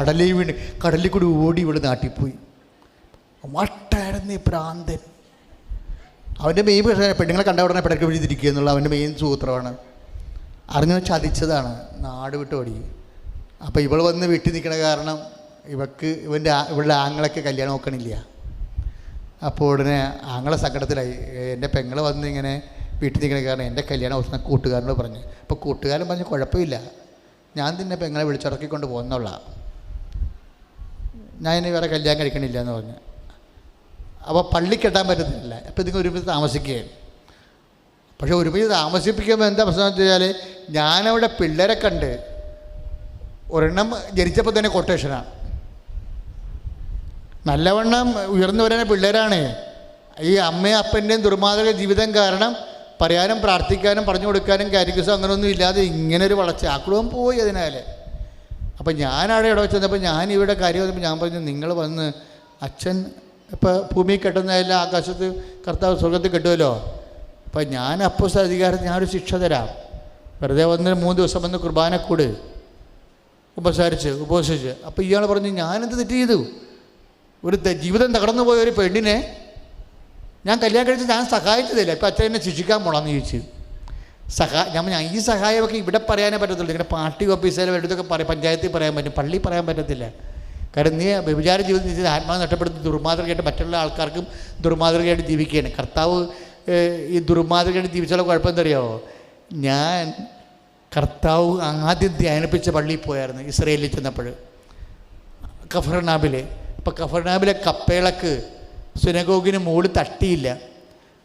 കടലിൽ കൂടി ഓടി ഇവള് നാട്ടിപ്പോയി. വട്ടായിരുന്നു ഈ പ്രാന്തൻ. അവൻ്റെ മെയിൻ പെണ്ണുങ്ങളെ കണ്ട ഉടനെ പിടക്ക് പിടിച്ചിരിക്കുക എന്നുള്ള അവൻ്റെ മെയിൻ സൂത്രമാണ്. അറിഞ്ഞു ചതിച്ചതാണ്, നാട് വിട്ട് ഓടി. അപ്പോൾ ഇവൾ വന്ന് വീട്ടിൽ നിൽക്കണ കാരണം ഇവളുടെ ആങ്ങളൊക്കെ കല്യാണം നോക്കണില്ല. അപ്പോൾ ഉടനെ ആങ്ങളെ സങ്കടത്തിലായി. എൻ്റെ പെങ്ങൾ വന്ന് ഇങ്ങനെ വീട്ടിൽ നിൽക്കണ കാരണം എൻ്റെ കല്യാണം ദിവസം കൂട്ടുകാരനോട് പറഞ്ഞു. അപ്പോൾ കൂട്ടുകാരൻ പറഞ്ഞു കുഴപ്പമില്ല, ഞാൻ തന്നെ പെങ്ങളെ വിളിച്ചിറക്കിക്കൊണ്ട് പോകുന്നുള്ള, ഞാൻ ഇനി വേറെ കല്യാണം കഴിക്കണില്ല എന്ന് പറഞ്ഞു. അപ്പോൾ പള്ളി കെട്ടാൻ പറ്റുന്നില്ല. അപ്പോൾ ഇതിങ്ങനെ ഒരുമിച്ച് താമസിക്കുകയാണ്. പക്ഷെ ഒരുമിച്ച് താമസിപ്പിക്കുമ്പോൾ എന്താ പ്രശ്നം എന്ന് വെച്ചാൽ ഞാനവിടെ പിള്ളേരെ കണ്ട് ഒരെണ്ണം ജനിച്ചപ്പോൾ തന്നെ കൊട്ടേഷനാണ്. നല്ലവണ്ണം ഉയർന്നു വരുന്ന പിള്ളേരാണ്. ഈ അമ്മയും അപ്പൻ്റെയും ദുർമാർഗ ജീവിതം കാരണം പറയാനും പ്രാർത്ഥിക്കാനും പറഞ്ഞു കൊടുക്കാനും കാരിക്കസോ അങ്ങനെയൊന്നും ഇല്ലാതെ ഇങ്ങനൊരു വളർച്ച ആക്രമം പോയി. അതിനാൽ അപ്പം ഞാനവിടെ ഇവിടെ ചെന്നപ്പോൾ ഞാൻ ഇവിടെ കാര്യം വന്നപ്പോൾ ഞാൻ പറഞ്ഞു നിങ്ങൾ വന്ന് അച്ഛൻ ഇപ്പോൾ ഭൂമിയിൽ കെട്ടുന്നതല്ല ആകാശത്ത് കർത്താവ് സ്വർഗത്തിൽ കെട്ടുമല്ലോ. അപ്പം ഞാൻ അപ്പോസ്തല അധികാരത്തിൽ ഞാനൊരു ശിക്ഷ തരാം. വെറുതെ വന്ന് 3 ദിവസം വന്ന് കുർബാനക്കൂട് ഉപവസിച്ച്. അപ്പോൾ ഇയാൾ പറഞ്ഞു ഞാനെന്ത് തെറ്റ് ചെയ്തു? ഒരു ജീവിതം തകർന്നു പോയ ഒരു പെണ്ണിനെ ഞാൻ കല്യാണം കഴിച്ച് ഞാൻ സഹായിച്ചതില്ല. ഇപ്പം അച്ഛൻ എന്നെ ശിക്ഷിക്കാൻ പോകണമെന്ന് ചോദിച്ചു. ഞാൻ ഈ സഹായമൊക്കെ ഇവിടെ പറയാനേ പറ്റത്തുള്ളൂ. ഇങ്ങനെ പാർട്ടി ഓഫീസിലെ എടുത്തൊക്കെ പഞ്ചായത്തിൽ പറയാൻ പറ്റും, പള്ളി പറയാൻ പറ്റത്തില്ല. കാരണം നീ വ്യഭിചാര ജീവിതത്തിൽ ആത്മാവ് നഷ്ടപ്പെടുത്തി ദുർമാതൃകയായിട്ട് മറ്റുള്ള ആൾക്കാർക്കും ദുർമാതൃകയായിട്ട് ജീവിക്കുകയാണ്. കർത്താവ് ഈ ദുർമാതൃകയായിട്ട് ജീവിച്ചാലുള്ള കുഴപ്പം എന്തറിയാമോ? ഞാൻ കർത്താവ് ആദ്യം ധ്യാനിപ്പിച്ച പള്ളിയിൽ പോയായിരുന്നു ഇസ്രയേലിൽ ചെന്നപ്പോൾ, കഫർനാബിൽ. അപ്പോൾ കഫർനാബിലെ കപ്പേളക്ക് സിനഗോഗിന് മുകളിൽ തട്ടിയില്ല.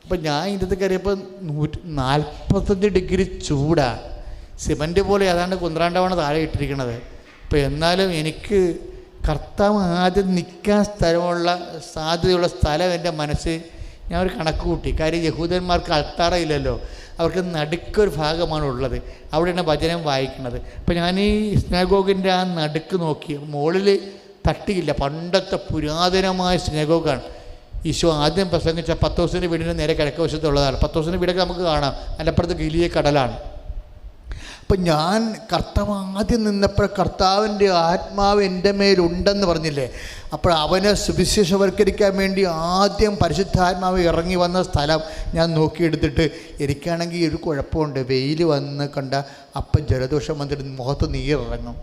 അപ്പം ഞാൻ ഇതിനകത്ത് കയറിയപ്പോൾ 145 ഡിഗ്രി ചൂടാണ്. സിമൻറ്റ് പോലെ ഏതാണ്ട് 12 താഴെ ഇട്ടിരിക്കണത്. അപ്പോൾ എന്നാലും എനിക്ക് കർത്താവ് ആദ്യം നിൽക്കാൻ സാധ്യതയുള്ള സ്ഥലം എൻ്റെ മനസ്സിൽ ഞാൻ ഒരു കണക്ക് കൂട്ടി. കാര്യം യഹൂദന്മാർക്ക് അൾത്താറയില്ലല്ലോ, അവർക്ക് നടുക്കൊരു ഭാഗമാണ് ഉള്ളത്, അവിടെയാണ് വചനം വായിക്കുന്നത്. അപ്പോൾ ഞാൻ ഈ സിനഗോഗിൻ്റെ ആ നടുക്ക് നോക്കി, മുകളിൽ തട്ടിയില്ല. പണ്ടത്തെ പുരാതനമായ സിനഗോഗാണ്. ഈശോ ആദ്യം പ്രസംഗിച്ച പത്രോസിൻ്റെ വീടിന് നേരെ കിഴക്ക് വശത്തുള്ളതാണ്. പത്രോസിൻ്റെ വീടൊക്കെ നമുക്ക് കാണാം, അതിനപ്പുറത്ത് ഗലീലിയ കടലാണ്. അപ്പം ഞാൻ കർത്താവ് ആദ്യം നിന്നപ്പോൾ കർത്താവിൻ്റെ ആത്മാവ് എൻ്റെ മേലുണ്ടെന്ന് പറഞ്ഞില്ലേ, അപ്പോൾ അവനെ സുവിശേഷവൽക്കരിക്കാൻ വേണ്ടി ആദ്യം പരിശുദ്ധാത്മാവ് ഇറങ്ങി വന്ന സ്ഥലം ഞാൻ നോക്കിയെടുത്തിട്ട് എനിക്കാണെങ്കിൽ ഒരു കുഴപ്പമുണ്ട്. വെയിൽ വന്ന് കണ്ട അപ്പം ജലദോഷം വന്നിട്ട് മുഖത്ത് നീരിറങ്ങും,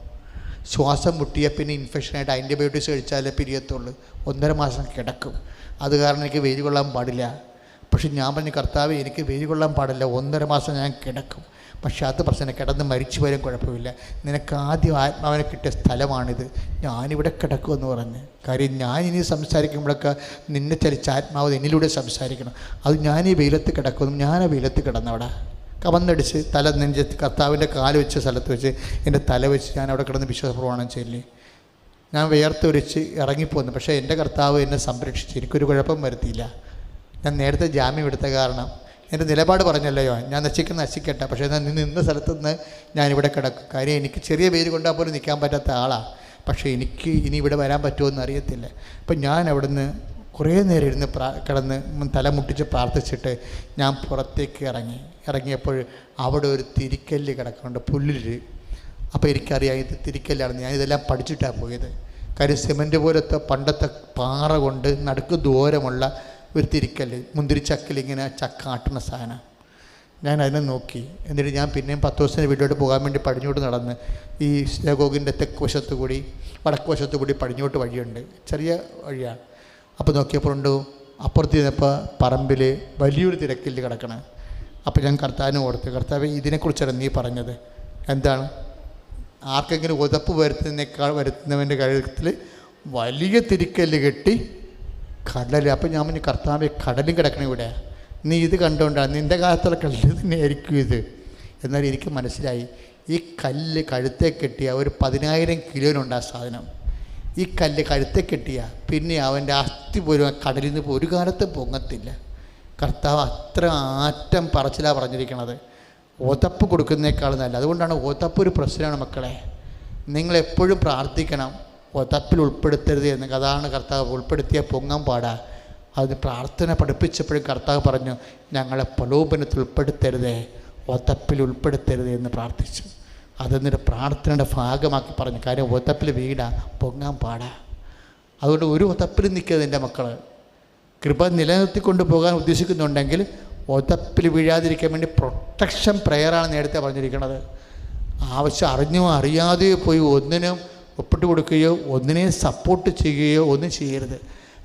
ശ്വാസം മുട്ടിയ പിന്നെ ഇൻഫെക്ഷനായിട്ട് ആൻറ്റിബയോട്ടിക്സ് കഴിച്ചാലേ പിരിയത്തുള്ളൂ, 1.5 മാസം കിടക്കും. അത് കാരണം എനിക്ക് വെയിൽ കൊള്ളാൻ പാടില്ല. പക്ഷെ ഞാൻ പറഞ്ഞു കർത്താവ് എനിക്ക് വെയിൽ കൊള്ളാൻ പാടില്ല, 1.5 മാസം ഞാൻ കിടക്കും. പക്ഷെ അത് പ്രശ്നം, കിടന്ന് മരിച്ചു വരും കുഴപ്പമില്ല, നിനക്ക് ആദ്യം ആത്മാവിനെ കിട്ടിയ സ്ഥലമാണിത്, ഞാനിവിടെ കിടക്കുമെന്ന് പറഞ്ഞ്. കാര്യം ഞാൻ ഇനി സംസാരിക്കുമ്പോഴൊക്കെ നിന്നെ ചലിച്ച ആത്മാവ് എന്നിലൂടെ സംസാരിക്കണം. അത് ഞാൻ ഈ വെയിലത്ത് കിടക്കുന്നു. ഞാൻ ആ വെയിലത്ത് കിടന്നവിടെ കവന്നടിച്ച് തല നെഞ്ചത്ത് കർത്താവിൻ്റെ കാല് വെച്ച സ്ഥലത്ത് വെച്ച് എൻ്റെ തല വെച്ച് ഞാൻ അവിടെ കിടന്ന് വിശ്വാസ പ്രമാണം ചൊല്ലി ഞാൻ വേർത്തൊരിച്ച് ഇറങ്ങിപ്പോന്നു. പക്ഷേ എൻ്റെ കർത്താവ് എന്നെ സംരക്ഷിച്ച് എനിക്കൊരു കുഴപ്പം വരുത്തിയില്ല. ഞാൻ നേരത്തെ ജാമ്യം എടുത്ത കാരണം എൻ്റെ നിലപാട് പറഞ്ഞല്ലയോ, ഞാൻ നശിക്കട്ടെ, പക്ഷേ ഞാൻ നിന്ന സ്ഥലത്ത് നിന്ന് ഞാനിവിടെ കിടക്കും. കാര്യം എനിക്ക് ചെറിയ പേര് കൊണ്ടാൽ പോലും നിൽക്കാൻ പറ്റാത്ത ആളാണ്. പക്ഷേ എനിക്ക് ഇനി ഇവിടെ വരാൻ പറ്റുമോ അറിയത്തില്ല. അപ്പം ഞാൻ അവിടുന്ന് കുറേ നേരം ഇരുന്ന് കിടന്ന് തല മുട്ടിച്ച് പ്രാർത്ഥിച്ചിട്ട് ഞാൻ പുറത്തേക്ക് ഇറങ്ങിയപ്പോൾ അവിടെ ഒരു തിരിക്കല്ല് കിടക്കുന്നുണ്ട്, പുല്ലിൽ. അപ്പോൾ എനിക്കറിയാം ഇത് തിരിക്കല്ലാണെന്ന്. ഞാൻ ഇതെല്ലാം പഠിച്ചിട്ടാണ് പോയത്. കാര്യം സിമൻറ്റ് പോലത്തെ പണ്ടത്തെ പാറ കൊണ്ട് നടുക്ക് ദൂരമുള്ള ഒരു തിരിക്കല്ല്, മുന്തിരിച്ചക്കിലിങ്ങനെ ചക്ക ആട്ടുന്ന സാധനം. ഞാൻ അതിനെ നോക്കി. എന്നിട്ട് ഞാൻ പിന്നെയും 10 ദിവസത്തിന് വീട്ടിലോട്ട് പോകാൻ വേണ്ടി പടിഞ്ഞോട്ട് നടന്ന് ഈ സിനഗോഗിൻ്റെ തെക്ക് വശത്ത് കൂടി വടക്ക് വശത്ത് കൂടി പടിഞ്ഞോട്ട് വഴിയുണ്ട്, ചെറിയ വഴിയാണ്. അപ്പോൾ നോക്കിയപ്പോൾ ഉണ്ട് അപ്പുറത്ത് ചെന്നപ്പോൾ പറമ്പിൽ വലിയൊരു തിരക്കിൽ കിടക്കണം. അപ്പോൾ ഞാൻ കർത്താവിനെ ഓർത്ത്, കർത്താവ് ഇതിനെക്കുറിച്ചാണ് നീ പറഞ്ഞത്. എന്താണ്? ആർക്കെങ്കിലും ഉതപ്പ് വരുത്തുന്നവൻ്റെ കഴുത്തിൽ വലിയ തിരിക്കല്ല് കെട്ടി കടൽ. അപ്പം ഞാൻ പറഞ്ഞു, കർത്താവ് കടലും കിടക്കണം ഇവിടെ, നീ ഇത് കണ്ടുകൊണ്ടാണ്, നിൻ്റെ കാലത്തുള്ള കല്ല് തന്നെയായിരിക്കും ഇത്. എന്നാൽ എനിക്ക് മനസ്സിലായി, ഈ കല്ല് കഴുത്തെ കെട്ടിയ ഒരു 10,000 കിലോനുണ്ട് ആ സാധനം. ഈ കല്ല് കഴുത്തെ കെട്ടിയ പിന്നെ അവൻ്റെ അസ്ഥി പോലും ആ കടലിൽ നിന്ന് ഒരു കാലത്ത് പൊങ്ങത്തില്ല. കർത്താവ് അത്ര ആറ്റം പറച്ചിലാണ് പറഞ്ഞിരിക്കണത്. ഓതപ്പ് കൊടുക്കുന്നേക്കാൾ നല്ല. അതുകൊണ്ടാണ് ഓതപ്പ് ഒരു പ്രശ്നമാണ് മക്കളെ. നിങ്ങളെപ്പോഴും പ്രാർത്ഥിക്കണം, ഓതപ്പിൽ ഉൾപ്പെടുത്തരുത് എന്ന്. അതാണ് കർത്താവ് ഉൾപ്പെടുത്തിയ പൊങ്ങാൻ പാടാ. അത് പ്രാർത്ഥന പഠിപ്പിച്ചപ്പോഴും കർത്താവ് പറഞ്ഞു, ഞങ്ങളെ പ്രലോഭനത്തിൽ ഉൾപ്പെടുത്തരുതേ, ഓതപ്പിൽ ഉൾപ്പെടുത്തരുത് എന്ന് പ്രാർത്ഥിച്ചു. അതെന്നൊരു പ്രാർത്ഥനയുടെ ഭാഗമാക്കി പറഞ്ഞു. കാര്യം ഓതപ്പിൽ വീടാ, പൊങ്ങാൻ പാടാ. അതുകൊണ്ട് ഒരു ഓതപ്പിൽ നിൽക്കരുത് എൻ്റെ മക്കൾ. കൃപ നിലനിർത്തിക്കൊണ്ട് പോകാൻ ഉദ്ദേശിക്കുന്നുണ്ടെങ്കിൽ ഓതപ്പിൽ വീഴാതിരിക്കാൻ വേണ്ടി പ്രൊട്ടക്ഷൻ പ്രെയറാണ് നേരത്തെ പറഞ്ഞിരിക്കുന്നത്. ആവശ്യം അറിഞ്ഞോ അറിയാതെയോ പോയി ഒന്നിനും ഒപ്പിട്ട് കൊടുക്കുകയോ ഒന്നിനെയും സപ്പോർട്ട് ചെയ്യുകയോ ഒന്നും ചെയ്യരുത്.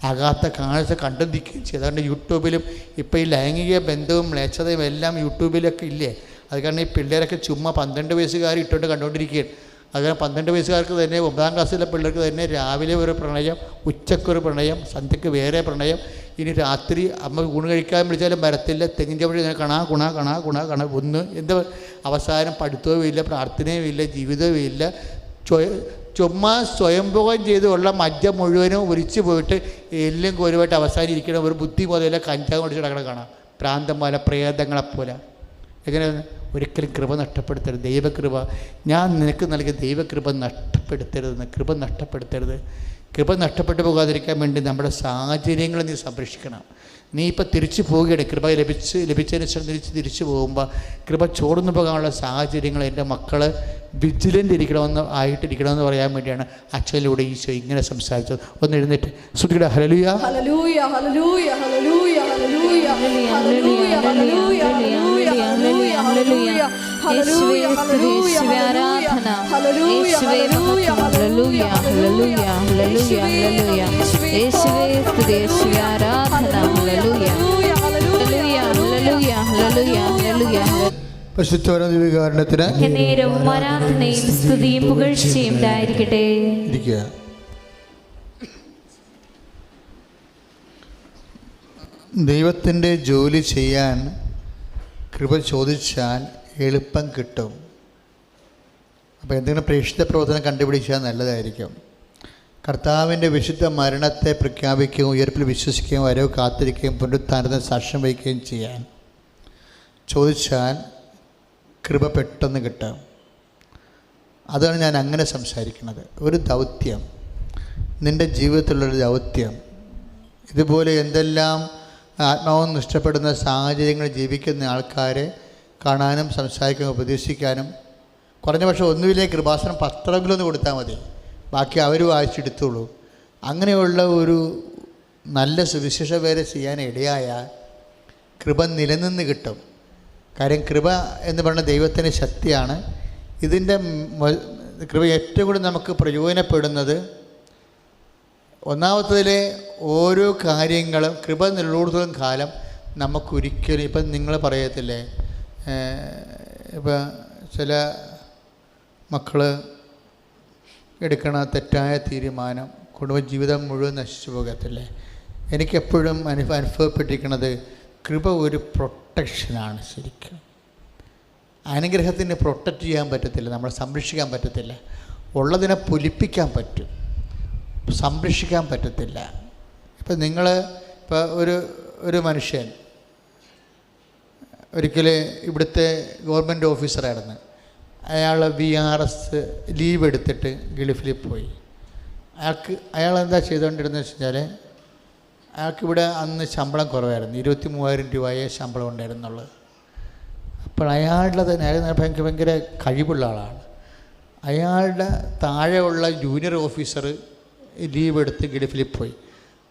ആകാത്ത കാഴ്ച കണ്ടെത്തിക്കുകയും ചെയ്യും. അതുകൊണ്ട് യൂട്യൂബിലും ഇപ്പോൾ ഈ ലൈംഗിക ബന്ധവും മ്ലേച്ഛതയും എല്ലാം യൂട്യൂബിലൊക്കെ ഇല്ലേ. അത് കാരണം ഈ പിള്ളേരൊക്കെ ചുമ്മാ 12 വയസ്സുകാർ ഇട്ടുകൊണ്ട് കണ്ടുകൊണ്ടിരിക്കുകയാണ്. അതുകാരണം 12 വയസ്സുകാർക്ക് തന്നെ, 9ാം ക്ലാസ്സിലെ പിള്ളേർക്ക് തന്നെ രാവിലെ ഒരു പ്രണയം, ഉച്ചക്കൊരു പ്രണയം, സന്ധ്യയ്ക്ക് വേറെ പ്രണയം. ഇനി രാത്രി അമ്മ ഊണ് കഴിക്കാൻ വിളിച്ചാലും വരത്തില്ല, തെങ്ങിൻ ചവിട്ടി കണാ കുണാ കണാ കുണാ കണ ഒന്ന്. എന്താ അവസാനം പഠിത്തവും ഇല്ല, പ്രാർത്ഥനയും ഇല്ല, ജീവിതവും ഇല്ല. ചുമ്മാ സ്വയംഭോഗം ചെയ്തുള്ള മജ്ജ മുഴുവനും ഒലിച്ചു പോയിട്ട് എല്ലാം കോരുമായിട്ട് അവസാനിരിക്കണം. ഒരു ബുദ്ധി മുതലേ കഞ്ചാവ് കുടിച്ച് കിടക്കണം കാണാം, പ്രാന്തന്മാരെ പ്രേതങ്ങളെപ്പോലെ. എങ്ങനെയാണ്? ഒരിക്കലും കൃപ നഷ്ടപ്പെടുത്തരുത്. ദൈവകൃപ, ഞാൻ നിനക്ക് നൽകിയ ദൈവകൃപ നഷ്ടപ്പെടുത്തരുതെന്ന്. കൃപ നഷ്ടപ്പെടുത്തരുത്. കൃപ നഷ്ടപ്പെട്ടു പോകാതിരിക്കാൻ വേണ്ടി നമ്മുടെ സാഹചര്യങ്ങൾ നീ സംരക്ഷിക്കണം. നീ ഇപ്പോൾ തിരിച്ചു പോവുകയാണ്. കൃപ ലഭിച്ചതിന് ശേഷം തിരിച്ചു പോകുമ്പോൾ കൃപ ചോർന്നു പോകാനുള്ള സാഹചര്യങ്ങൾ എൻ്റെ മക്കൾ വിജിലൻ്റ് ആയിട്ടിരിക്കണമെന്ന് പറയാൻ വേണ്ടിയാണ് അച്ഛനിലൂടെ ഈശോ ഇങ്ങനെ സംസാരിച്ചത്. ഒന്ന് എഴുന്നേറ്റ് ശ്രുതിയുടെ ഹല്ലേലൂയ ഹല്ലേലൂയ ഹല്ലേലൂയ ഹല്ലേലൂയ ഹല്ലേലൂയ ഹല്ലേലൂയ ഹല്ലേലൂയ ഹല്ലേലൂയ ഹല്ലേലൂയ യേശുവേ സ്തുതി, യേശുവേ ആരാധന, യേശുവേ ഹല്ലേലൂയ ഹല്ലേലൂയ ഹല്ലേലൂയ ഹല്ലേലൂയ യേശുവേ സ്തുതി, യേശുവേ ആരാധന, ഹല്ലേലൂയ ഹല്ലേലൂയ ഹല്ലേലൂയ ഹല്ലേലൂയ ഹല്ലേലൂയ. പരിശുദ്ധ ദിവ്യകാരുണ്യത്തിന് നേരവും ആരാധനയും സ്തുതിയും പുകഴ്ചയും ഉണ്ടായിരിക്കട്ടെ. ഇരിക്കുക. ദൈവത്തിൻ്റെ ജോലി ചെയ്യാൻ കൃപ ചോദിച്ചാൽ എളുപ്പം കിട്ടും. അപ്പോൾ എന്തെങ്കിലും പ്രേക്ഷിത പ്രവർത്തനം കണ്ടുപിടിച്ചാൽ നല്ലതായിരിക്കും. കർത്താവിൻ്റെ വിശുദ്ധ മരണത്തെ പ്രഖ്യാപിക്കുകയും ഉയർപ്പിൽ വിശ്വസിക്കുകയും വരവ് കാത്തിരിക്കുകയും പുനരുത്ഥാനത്തിന് സാക്ഷ്യം വഹിക്കുകയും ചെയ്യാൻ ചോദിച്ചാൽ കൃപ പെട്ടെന്ന് കിട്ടും. അതാണ് ഞാൻ അങ്ങനെ സംസാരിക്കുന്നത്. ഒരു ദൗത്യം, നിൻ്റെ ജീവിതത്തിലുള്ളൊരു ദൗത്യം. ഇതുപോലെ എന്തെല്ലാം ആത്മാവും നഷ്ടപ്പെടുന്ന സാഹചര്യങ്ങൾ ജീവിക്കുന്ന ആൾക്കാരെ കാണാനും സംസാരിക്കാനും ഉപദേശിക്കാനും കുറഞ്ഞ പക്ഷേ ഒന്നുമില്ലേ കൃപാസനം പത്രമെങ്കിലും ഒന്ന് കൊടുത്താൽ മതി, ബാക്കി അവർ വായിച്ചെടുത്തോളൂ. അങ്ങനെയുള്ള ഒരു നല്ല സുവിശേഷ വേല ചെയ്യാൻ ഇടയായാൽ കൃപ നിലനിന്ന് കിട്ടും. കാര്യം കൃപ എന്ന് പറയുന്ന ദൈവത്തിൻ്റെ ശക്തിയാണ്. ഇതിൻ്റെ കൃപ ഏറ്റവും കൂടുതൽ നമുക്ക് പ്രയോജനപ്പെടുന്നത് ഒന്നാമത്തതിലെ ഓരോ കാര്യങ്ങളും കൃപ നിലനിർത്തുന്ന കാലം നമുക്കൊരിക്കലും, ഇപ്പം നിങ്ങൾ പറയത്തില്ലേ, ഇപ്പം ചില മക്കൾ എടുക്കണ തെറ്റായ തീരുമാനം കുടുംബജീവിതം മുഴുവൻ നശിച്ചു പോകത്തില്ലേ. എനിക്കെപ്പോഴും അനുഭവപ്പെട്ടിരിക്കുന്നത് കൃപ ഒരു പ്രൊട്ടക്ഷനാണ്. ശരിക്കും അനുഗ്രഹത്തിന് പ്രൊട്ടക്റ്റ് ചെയ്യാൻ പറ്റത്തില്ല, നമ്മളെ സംരക്ഷിക്കാൻ പറ്റത്തില്ല. ഉള്ളതിനെ പൊലിപ്പിക്കാൻ പറ്റും, സംരക്ഷിക്കാൻ പറ്റത്തില്ല. ഇപ്പം നിങ്ങൾ ഇപ്പോൾ ഒരു മനുഷ്യൻ ഒരിക്കൽ ഇവിടുത്തെ ഗവൺമെൻറ് ഓഫീസറായിരുന്നു. അയാൾ VRS ലീവ് എടുത്തിട്ട് ഗൾഫിൽ പോയി. അയാളെന്താ ചെയ്തുകൊണ്ടിരുന്നത് വെച്ച് കഴിഞ്ഞാൽ, അയാൾക്കിവിടെ അന്ന് ശമ്പളം കുറവായിരുന്നു, 23,000 രൂപയെ ശമ്പളം ഉണ്ടായിരുന്നുള്ളത്. അപ്പോൾ അയാളുടെ തന്നെ അയാൾ ഭയങ്കര കഴിവുള്ള ആളാണ്. അയാളുടെ താഴെയുള്ള ജൂനിയർ ഓഫീസർ ലീവ് എടുത്ത് ഗൾഫിൽ പോയി.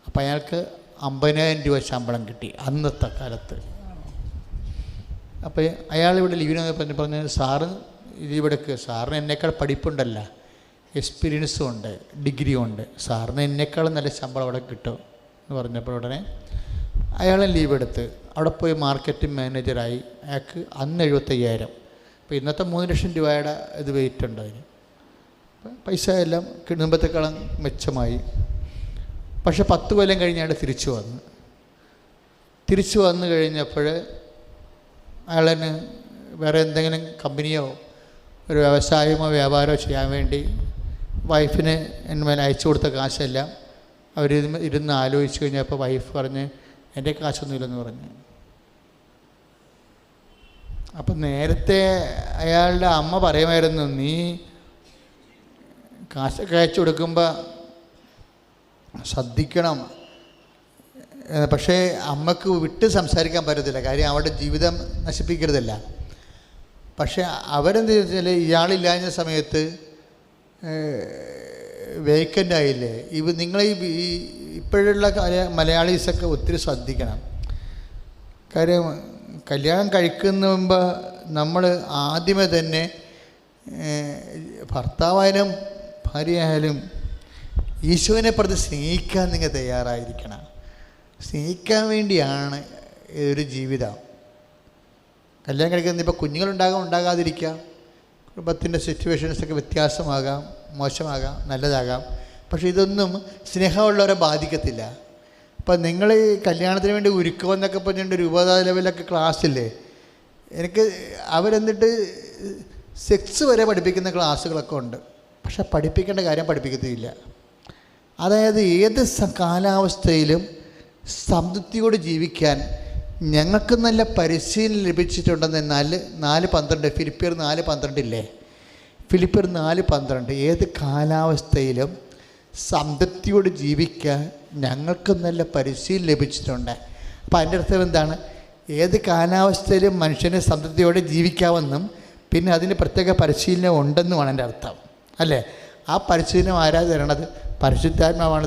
അപ്പോൾ അയാൾക്ക് 50,000 രൂപ ശമ്പളം കിട്ടി അന്നത്തെ കാലത്ത്. അപ്പോൾ അയാളിവിടെ ലീവിന് പറഞ്ഞു, സാറ് ലീവ് എടുക്കുക, സാറിന് എന്നേക്കാൾ പഠിപ്പുണ്ടല്ല, എക്സ്പീരിയൻസും ഉണ്ട്, ഡിഗ്രിയും ഉണ്ട്. സാറിന് എന്നെക്കാളും നല്ല ശമ്പളം അവിടെ കിട്ടും എന്ന് പറഞ്ഞപ്പോൾ ഉടനെ അയാൾ ലീവ് എടുത്ത് അവിടെ പോയി മാർക്കറ്റിംഗ് മാനേജറായി. അയാൾക്ക് അന്ന് 75,000. അപ്പോൾ ഇന്നത്തെ 3 ലക്ഷം രൂപയുടെ ഇത് വെയിറ്റ് ഉണ്ട് അതിന്. പൈസ എല്ലാം മുമ്പത്തെക്കാളും മെച്ചമായി. പക്ഷെ 10 കൊല്ലം കഴിഞ്ഞ് അയാൾ തിരിച്ചു വന്നു കഴിഞ്ഞപ്പോൾ അയാളിന് വേറെ എന്തെങ്കിലും കമ്പനിയോ ഒരു വ്യവസായമോ വ്യാപാരമോ ചെയ്യാൻ വേണ്ടി വൈഫിന് എന്മേൽ അയച്ചു കൊടുത്ത കാശെല്ലാം ഇരുന്ന് ആലോചിച്ച് കഴിഞ്ഞപ്പോൾ വൈഫ് പറഞ്ഞ് എൻ്റെ കാശൊന്നുമില്ലെന്ന് പറഞ്ഞു. അപ്പം നേരത്തെ അയാളുടെ അമ്മ പറയുമായിരുന്നു, നീ കാശൊക്കെ അയച്ചു കൊടുക്കുമ്പോൾ ശ്രദ്ധിക്കണം. പക്ഷേ അമ്മക്ക് വിട്ട് സംസാരിക്കാൻ പറ്റത്തില്ല, കാര്യം അവരുടെ ജീവിതം നശിപ്പിക്കരുതല്ല. പക്ഷേ അവരെന്ത് വെച്ചാൽ ഇയാളില്ലാഞ്ഞ സമയത്ത് വേക്കൻ്റ് ആയില്ലേ. നിങ്ങൾ ഈ ഇപ്പോഴുള്ള മലയാളീസൊക്കെ ഒത്തിരി ശ്രദ്ധിക്കണം. കാര്യം കല്യാണം കഴിക്കുന്ന മുമ്പ് നമ്മൾ ആദ്യമേ തന്നെ ഭർത്താവായാലും ഭാര്യയായാലും ഈശോനെ പ്രതി സ്നേഹിക്കാൻ നിങ്ങൾ തയ്യാറായിരിക്കണം. സ്നേഹിക്കാൻ വേണ്ടിയാണ് ഒരു ജീവിതം. കല്യാണം കഴിക്കുന്നത് ഇപ്പോൾ കുഞ്ഞുങ്ങളുണ്ടാകാം, ഉണ്ടാകാതിരിക്കാം, കുടുംബത്തിൻ്റെ സിറ്റുവേഷൻസൊക്കെ വ്യത്യാസമാകാം, മോശമാകാം, നല്ലതാകാം. പക്ഷേ ഇതൊന്നും സ്നേഹമുള്ളവരെ ബാധിക്കത്തില്ല. അപ്പം നിങ്ങൾ ഈ കല്യാണത്തിന് വേണ്ടി ഒരുക്കുമെന്നൊക്കെ പറഞ്ഞിട്ട് ഒരു ഉപതാ ലെവലൊക്കെ ക്ലാസ്സില്ലേ, എനിക്ക് അവരെന്നിട്ട് സെക്സ് വരെ പഠിപ്പിക്കുന്ന ക്ലാസ്സുകളൊക്കെ ഉണ്ട്. പക്ഷെ പഠിപ്പിക്കേണ്ട കാര്യം പഠിപ്പിക്കത്തില്ല. അതായത് ഏത് കാലാവസ്ഥയിലും സംതൃപ്തിയോട് ജീവിക്കാൻ ഞങ്ങൾക്ക് നല്ല പരിശീലനം ലഭിച്ചിട്ടുണ്ടെന്ന് 4:12 ഫിലിപ്പിയർ 4:12 ഇല്ലേ, ഫിലിപ്പിയർ 4:12 ഏത് കാലാവസ്ഥയിലും സംതൃപ്തിയോട് ജീവിക്കാൻ ഞങ്ങൾക്ക് നല്ല പരിശീലനം ലഭിച്ചിട്ടുണ്ട്. അപ്പോൾ അതിൻ്റെ അർത്ഥം എന്താണ്? ഏത് കാലാവസ്ഥയിലും മനുഷ്യന് സംതൃപ്തിയോടെ ജീവിക്കാമെന്നും പിന്നെ അതിന് പ്രത്യേക പരിശീലനം ഉണ്ടെന്നുമാണ് എൻ്റെ അർത്ഥം, അല്ലേ? ആ പരിശീലനം ആരാ തരണത്? പരിശുദ്ധാത്മാവാണ്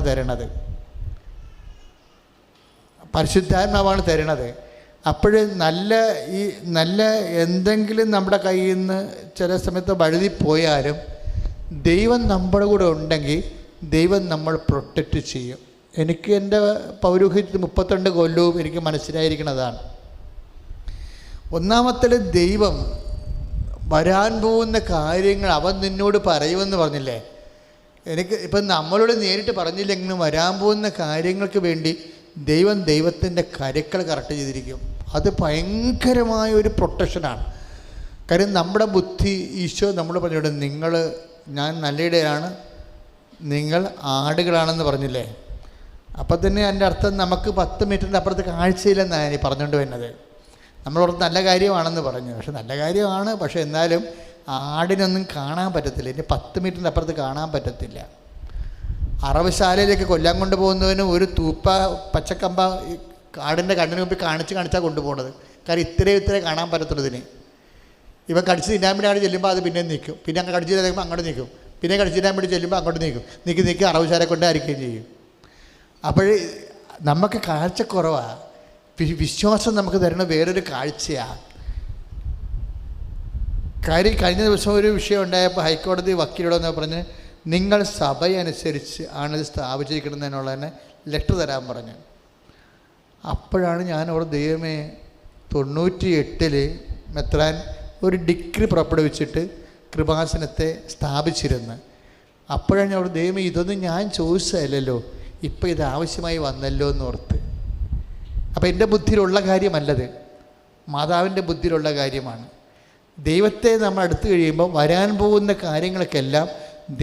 തരണത്. അപ്പോൾ നല്ല എന്തെങ്കിലും നമ്മുടെ കയ്യിൽ നിന്ന് ചില സമയത്ത് വഴുതിപ്പോയാലും ദൈവം നമ്മുടെ കൂടെ ഉണ്ടെങ്കിൽ ദൈവം നമ്മൾ പ്രൊട്ടക്റ്റ് ചെയ്യും. എനിക്ക് എൻ്റെ പൗരോഹിത്യത്തിൽ 32 കൊല്ലവും എനിക്ക് മനസ്സിലായിരിക്കുന്നതാണ്. ഒന്നാമത്തെ ദൈവം വരാൻ പോകുന്ന കാര്യങ്ങൾ അവൻ നിന്നോട് പറയുമെന്ന് പറഞ്ഞില്ലേ. എനിക്ക് ഇപ്പം നമ്മളോട് നേരിട്ട് പറഞ്ഞില്ലെങ്കിലും വരാൻ പോകുന്ന കാര്യങ്ങൾക്ക് വേണ്ടി ദൈവത്തിൻ്റെ കരുക്കൾ കറക്റ്റ് ചെയ്തിരിക്കും. അത് ഭയങ്കരമായ ഒരു പ്രൊട്ടക്ഷനാണ്. കാര്യം നമ്മുടെ ബുദ്ധി ഈശോ നമ്മൾ പറഞ്ഞിട്ട് ഞാൻ നല്ല ഇടയാണ്, നിങ്ങൾ ആടുകളാണെന്ന് പറഞ്ഞില്ലേ. അപ്പം തന്നെ എൻ്റെ അർത്ഥം നമുക്ക് 10 മീറ്ററിൻ്റെ അപ്പുറത്ത് കാഴ്ചയില്ലെന്നാണ് ഞാൻ പറഞ്ഞുകൊണ്ട് വരുന്നത്. നമ്മളോർത്ത് നല്ല കാര്യമാണെന്ന് പറഞ്ഞു, പക്ഷെ നല്ല കാര്യമാണ്, പക്ഷെ എന്നാലും ആടിനൊന്നും കാണാൻ പറ്റത്തില്ല. ഇനി 10 മീറ്ററിൻ്റെ അപ്പുറത്ത് കാണാൻ പറ്റത്തില്ല. അറവശാലയിലേക്ക് കൊല്ലാൻ കൊണ്ടുപോകുന്നതിന് ഒരു പച്ചക്കമ്പ ആടിൻ്റെ കണ്ണിന് മുമ്പിൽ കാണിച്ചാൽ കൊണ്ടുപോകുന്നത്. കാരണം ഇത്രയും കാണാൻ പറ്റത്തുള്ളൂ ഇതിന്. ഇവൻ കടിച്ച് തിന്നാൻ വേണ്ടി അവിടെ ചെല്ലുമ്പോൾ അത് പിന്നെ നിൽക്കും, പിന്നെ അങ്ങ് കടിച്ച് തരുമ്പോൾ അങ്ങോട്ട് നിൽക്കും, പിന്നെ കടിച്ച് തിന്നാൻ വേണ്ടി ചെല്ലുമ്പോൾ അങ്ങോട്ട് നീക്കി അറവശാല കൊണ്ട് അരിക്കുകയും ചെയ്യും. അപ്പോൾ നമുക്ക് കാഴ്ചക്കുറവാണ്. വിശ്വാസം നമുക്ക് തരുന്ന വേറൊരു കാഴ്ചയാണ്. കാര്യം കഴിഞ്ഞ ദിവസം ഒരു വിഷയം ഉണ്ടായപ്പോൾ ഹൈക്കോടതി വക്കീലോടെന്ന് പറഞ്ഞ് നിങ്ങൾ സഭയനുസരിച്ച് ആണിത് സ്ഥാപിച്ചിരിക്കുന്നതിനുള്ളതിന് ലെറ്റർ തരാൻ പറഞ്ഞു. അപ്പോഴാണ് ഞാൻ അവിടെ ദൈവമേ 98 മെത്രാൻ ഒരു ഡിഗ്രി പുറപ്പെടുവിച്ചിട്ട് കൃപാസനത്തെ സ്ഥാപിച്ചിരുന്നു. അപ്പോഴാണ് ഞാൻ അവിടെ ദൈവമേ ഇതൊന്നും ഞാൻ ചോദിച്ചതല്ലല്ലോ, ഇപ്പോൾ ഇത് ആവശ്യമായി വന്നല്ലോ എന്നോർത്ത്. അപ്പോൾ എൻ്റെ ബുദ്ധിയിലുള്ള കാര്യമല്ലത്, മാതാവിൻ്റെ ബുദ്ധിയിലുള്ള കാര്യമാണ്. ദൈവത്തെ നമ്മൾ അടുത്ത് കഴിയുമ്പോൾ വരാൻ പോകുന്ന കാര്യങ്ങൾക്കെല്ലാം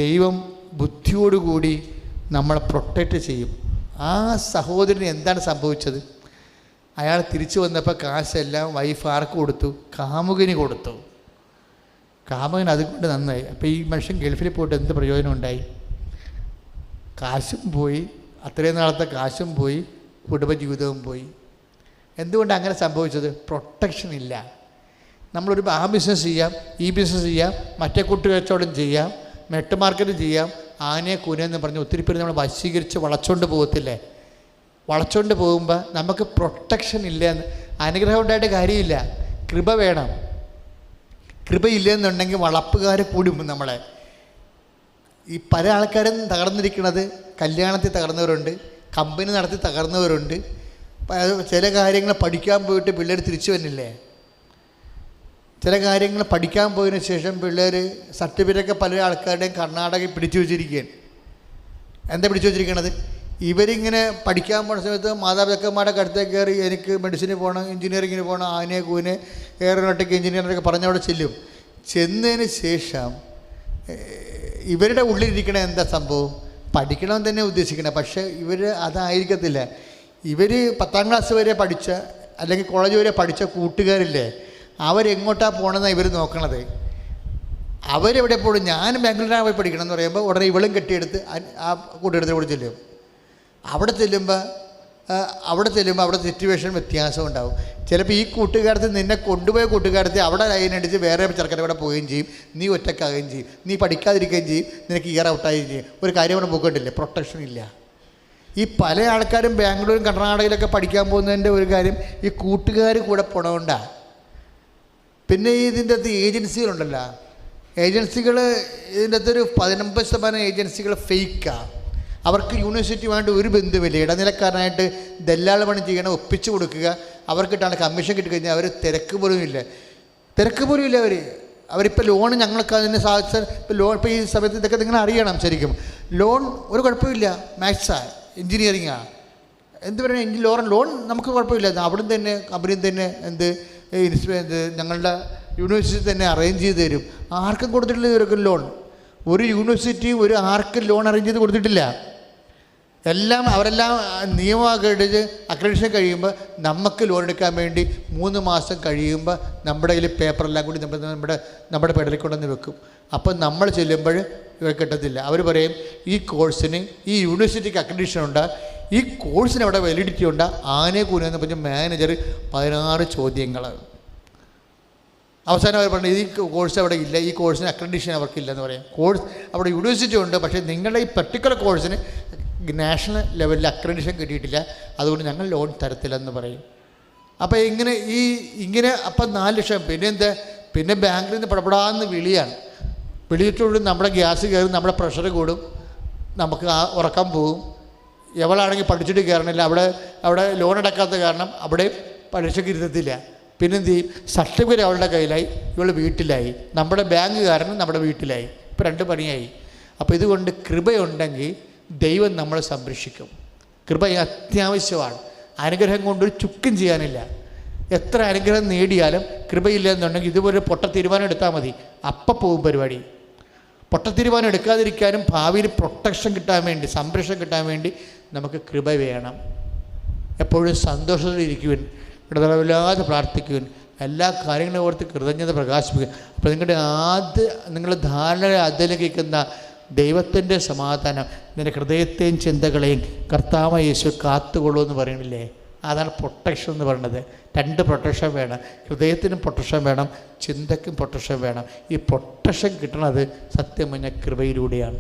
ദൈവം ബുദ്ധിയോടുകൂടി നമ്മളെ പ്രൊട്ടക്റ്റ് ചെയ്യും. ആ സഹോദരന് എന്താണ് സംഭവിച്ചത്? അയാൾ തിരിച്ചു വന്നപ്പോൾ കാശെല്ലാം വൈഫ് ആർക്ക് കൊടുത്തു? കാമുകന് കൊടുത്തു. കാമുകൻ അതുകൊണ്ട് നന്നായി. അപ്പോൾ ഈ മനുഷ്യൻ ഗൾഫിൽ പോയിട്ട് എന്ത് പ്രയോജനം ഉണ്ടായി? കാശും പോയി, അത്രയും നാളത്തെ കാശും പോയി, കുടുംബജീവിതവും പോയി. എന്തുകൊണ്ടാണ് അങ്ങനെ സംഭവിച്ചത്? പ്രൊട്ടക്ഷൻ ഇല്ല. നമ്മളൊരു ആ ബിസിനസ് ചെയ്യാം, ഈ ബിസിനസ് ചെയ്യാം, മറ്റേ കൂട്ടുകച്ചവടം ചെയ്യാം, നെറ്റ് മാർക്കറ്റ് ചെയ്യാം, ആനയെ കൂനെന്ന് പറഞ്ഞ് ഒത്തിരി പേര് നമ്മൾ വശീകരിച്ച് വളച്ചുകൊണ്ട് പോകത്തില്ലേ? വളച്ചുകൊണ്ട് പോകുമ്പോൾ നമുക്ക് പ്രൊട്ടക്ഷൻ ഇല്ല. അനുഗ്രഹം ഉണ്ടായിട്ട് കാര്യമില്ല, കൃപ വേണം. കൃപയില്ലെന്നുണ്ടെങ്കിൽ വളപ്പുകാരെ കൂടും നമ്മളെ. ഈ പല ആൾക്കാരും തകർന്നിരിക്കുന്നത് കല്യാണത്തിൽ തകർന്നവരുണ്ട്, കമ്പനി നടത്തി തകർന്നവരുണ്ട്, ചില കാര്യങ്ങൾ പഠിക്കാൻ പോയിട്ട് പിള്ളേർ തിരിച്ചു വരുന്നില്ലേ. ചില കാര്യങ്ങൾ പഠിക്കാൻ പോയതിനു ശേഷം പിള്ളേർ സർട്ടിഫിക്കറ്റൊക്കെ പല ആൾക്കാരുടെയും കർണാടകയിൽ പിടിച്ചു വെച്ചിരിക്കുകയാണ്. എന്താ പിടിച്ചു വെച്ചിരിക്കണത്? ഇവരിങ്ങനെ പഠിക്കാൻ പോകുന്ന സമയത്ത് മാതാപിതാക്കന്മാരുടെ അടുത്തേക്ക് കയറി എനിക്ക് മെഡിസിന് പോകണം, എഞ്ചിനീയറിങ്ങിന് പോകണം, ആനെ കൂനെ എയറോനോട്ടിക് എഞ്ചിനീയറിനൊക്കെ പറഞ്ഞവിടെ ചെല്ലും. ചെന്നതിന് ശേഷം ഇവരുടെ ഉള്ളിലിരിക്കണ എന്താ സംഭവം? പഠിക്കണമെന്ന് തന്നെ ഉദ്ദേശിക്കണം. പക്ഷേ ഇവർ അതായിരിക്കത്തില്ല. ഇവർ 10ാം ക്ലാസ് വരെ പഠിച്ച അല്ലെങ്കിൽ കോളേജ് വരെ പഠിച്ച കൂട്ടുകാരില്ലേ, അവരെങ്ങോട്ടാണ് പോകണമെന്നാണ് ഇവർ നോക്കണത്. അവരെവിടെ പോകണം? ഞാൻ ബാംഗ്ലൂരിലാണ് പോയി പഠിക്കണം എന്ന് പറയുമ്പോൾ ഉടനെ ഇവളും കെട്ടിയെടുത്ത് ആ കൂട്ടുകാരത്തിൻ്റെ കൂടെ ചെല്ലും. അവിടെ ചെല്ലുമ്പോൾ അവിടെ സിറ്റുവേഷൻ വ്യത്യാസം ഉണ്ടാവും. ചിലപ്പോൾ ഈ കൂട്ടുകാരത്തിൽ നിന്നെ കൊണ്ടുപോയ കൂട്ടുകാരത്തിൽ അവിടെ ലൈനടിച്ച് വേറെ ചെറുക്കൻ്റെ കൂടെ പോവുകയും ചെയ്യും, നീ ഒറ്റക്കാകുകയും ചെയ്യും, നീ പഠിക്കാതിരിക്കുകയും ചെയ്യും, നിനക്ക് ഇയർ ഔട്ടാവുകയും ചെയ്യും. ഒരു കാര്യം അവിടെ പോകണ്ടില്ലേ, പ്രൊട്ടക്ഷൻ ഇല്ല. ഈ പല ആൾക്കാരും ബാംഗ്ലൂരും കർണാടകയിലൊക്കെ പഠിക്കാൻ പോകുന്നതിൻ്റെ ഒരു കാര്യം ഈ കൂട്ടുകാർ കൂടെ പോണതുകൊണ്ടാണ്. പിന്നെ ഇതിൻ്റെ അകത്ത് ഏജൻസികളുണ്ടല്ലോ, ഏജൻസികൾ ഇതിൻ്റെ അകത്തൊരു 19% ഏജൻസികൾ ഫേക്കാണ്. അവർക്ക് യൂണിവേഴ്സിറ്റിയുമായിട്ട് ഒരു ബന്ധുമില്ല. ഇടനിലക്കാരനായിട്ട് ദല്ലാൾ പണി ചെയ്യണം, ഒപ്പിച്ചു കൊടുക്കുക, അവർക്കിട്ടാണ് കമ്മീഷൻ കിട്ടിക്കഴിഞ്ഞാൽ അവർ തിരക്ക് പോലും ഇല്ല. അവരിപ്പോൾ ലോൺ ഞങ്ങൾക്ക് അതിന് സാധിച്ച ഇപ്പോൾ ലോൺ ഇപ്പോൾ ഈ സമയത്ത് ഇതൊക്കെ നിങ്ങൾ അറിയണം. ശരിക്കും ലോൺ ഒരു കുഴപ്പമില്ല, മാത്സാണ്, എൻജിനീയറിങ്ങാണ്, എന്ത് പറയുക, ലോൺ നമുക്ക് കുഴപ്പമില്ല. അവിടുന്ന് തന്നെ കമ്പനിയിൽ തന്നെ ഞങ്ങളുടെ യൂണിവേഴ്സിറ്റി തന്നെ അറേഞ്ച് ചെയ്ത് തരും. ആർക്കും കൊടുത്തിട്ടില്ല ഇവർക്ക് ലോൺ. ഒരു യൂണിവേഴ്സിറ്റിയും ഒരു ആർക്കും ലോൺ അറേഞ്ച് ചെയ്ത് കൊടുത്തിട്ടില്ല. അവരെല്ലാം നിയമമൊക്കെ എടുത്ത് അക്രഡിറ്റേഷൻ കഴിയുമ്പോൾ നമുക്ക് ലോൺ എടുക്കാൻ വേണ്ടി 3 മാസം കഴിയുമ്പോൾ നമ്മുടെ കയ്യിൽ പേപ്പറെല്ലാം കൂടി നമ്മുടെ പെടലിൽ കൊണ്ടുവന്ന് വെക്കും. അപ്പം നമ്മൾ ചെല്ലുമ്പോൾ ഇവർ കിട്ടത്തില്ല. അവർ പറയും ഈ കോഴ്സിന് ഈ യൂണിവേഴ്സിറ്റിക്ക് അക്രഡിറ്റേഷൻ ഉണ്ട്, ഈ കോഴ്സിന് അവിടെ വാലിഡിറ്റി ഉണ്ട്, ആനെ കൂനെന്ന് പറഞ്ഞ് മാനേജർ 16 ചോദ്യങ്ങൾ. അവസാനം അവർ പറഞ്ഞു ഈ കോഴ്സ് അവിടെ ഇല്ല, ഈ കോഴ്സിന് അക്രഡിറ്റേഷൻ അവർക്കില്ലെന്ന് പറയും. കോഴ്സ് അവിടെ യൂണിവേഴ്സിറ്റി ഉണ്ട്, പക്ഷേ നിങ്ങളുടെ ഈ പർട്ടിക്കുലർ കോഴ്സിന് നാഷണൽ ലെവലിൽ അക്രഡിറ്റേഷൻ കിട്ടിയിട്ടില്ല, അതുകൊണ്ട് ഞങ്ങൾ ലോൺ തരത്തില്ലെന്ന് പറയും. അപ്പോൾ ഇങ്ങനെ അപ്പം 4 ലക്ഷം. പിന്നെ ബാങ്കിൽ നിന്ന് പടപടാന്ന് വിളിയിട്ടുള്ള നമ്മുടെ ഗ്യാസ് കയറും, നമ്മുടെ പ്രഷർ കൂടും, നമുക്ക് ഉറക്കം പോകും. എവളാണെങ്കിൽ പഠിച്ചിട്ട് കയറണില്ല, അവിടെ ലോൺ അടക്കാത്ത കാരണം അവിടെ പരീക്ഷയ്ക്ക് ഇരുത്തത്തില്ല. പിന്നെന്ത് ചെയ്യും? സർട്ടിഫിക്കറ്റ് അവളുടെ കയ്യിലായി, ഇവൾ വീട്ടിലായി, നമ്മുടെ ബാങ്ക് കാരണം നമ്മുടെ വീട്ടിലായി. ഇപ്പോൾ 2 പണിയായി. അപ്പോൾ ഇതുകൊണ്ട് കൃപയുണ്ടെങ്കിൽ ദൈവം നമ്മളെ സംരക്ഷിക്കും. കൃപ അത്യാവശ്യമാണ്. അനുഗ്രഹം കൊണ്ടൊരു ചുക്കും ചെയ്യാനില്ല. എത്ര അനുഗ്രഹം നേടിയാലും കൃപയില്ലെന്നുണ്ടെങ്കിൽ ഇതുപോലെ പൊട്ട തീരുമാനം എടുത്താൽ മതി, അപ്പം പോകും പരിപാടി. പൊട്ട തീരുമാനം എടുക്കാതിരിക്കാനും ഭാവിയിൽ പ്രൊട്ടക്ഷൻ കിട്ടാൻ വേണ്ടി, സംരക്ഷണം കിട്ടാൻ വേണ്ടി നമുക്ക് കൃപ വേണം. എപ്പോഴും സന്തോഷത്തിലിരിക്കുവാൻ, ഇടതടവില്ലാതെ പ്രാർത്ഥിക്കുവാൻ, എല്ലാ കാര്യങ്ങളെ ഓർത്ത് കൃതജ്ഞത പ്രകാശിപ്പിക്കുക. അപ്പോൾ നിങ്ങളുടെ ധാരണ അതിലേക്കുന്ന ദൈവത്തിൻ്റെ സമാധാനം നിൻ്റെ ഹൃദയത്തെയും ചിന്തകളെയും കർത്താവായ യേശു കാത്തുകൊള്ളൂ എന്ന് പറയണില്ലേ? അതാണ് പ്രൊട്ടക്ഷൻ എന്ന് പറയുന്നത്. 2 പ്രൊട്ടക്ഷൻ വേണം. ഹൃദയത്തിനും പ്രൊട്ടക്ഷൻ വേണം, ചിന്തയ്ക്കും പ്രൊട്ടക്ഷൻ വേണം. ഈ പ്രൊട്ടക്ഷൻ കിട്ടണത് സത്യം പറഞ്ഞ കൃപയിലൂടെയാണ്.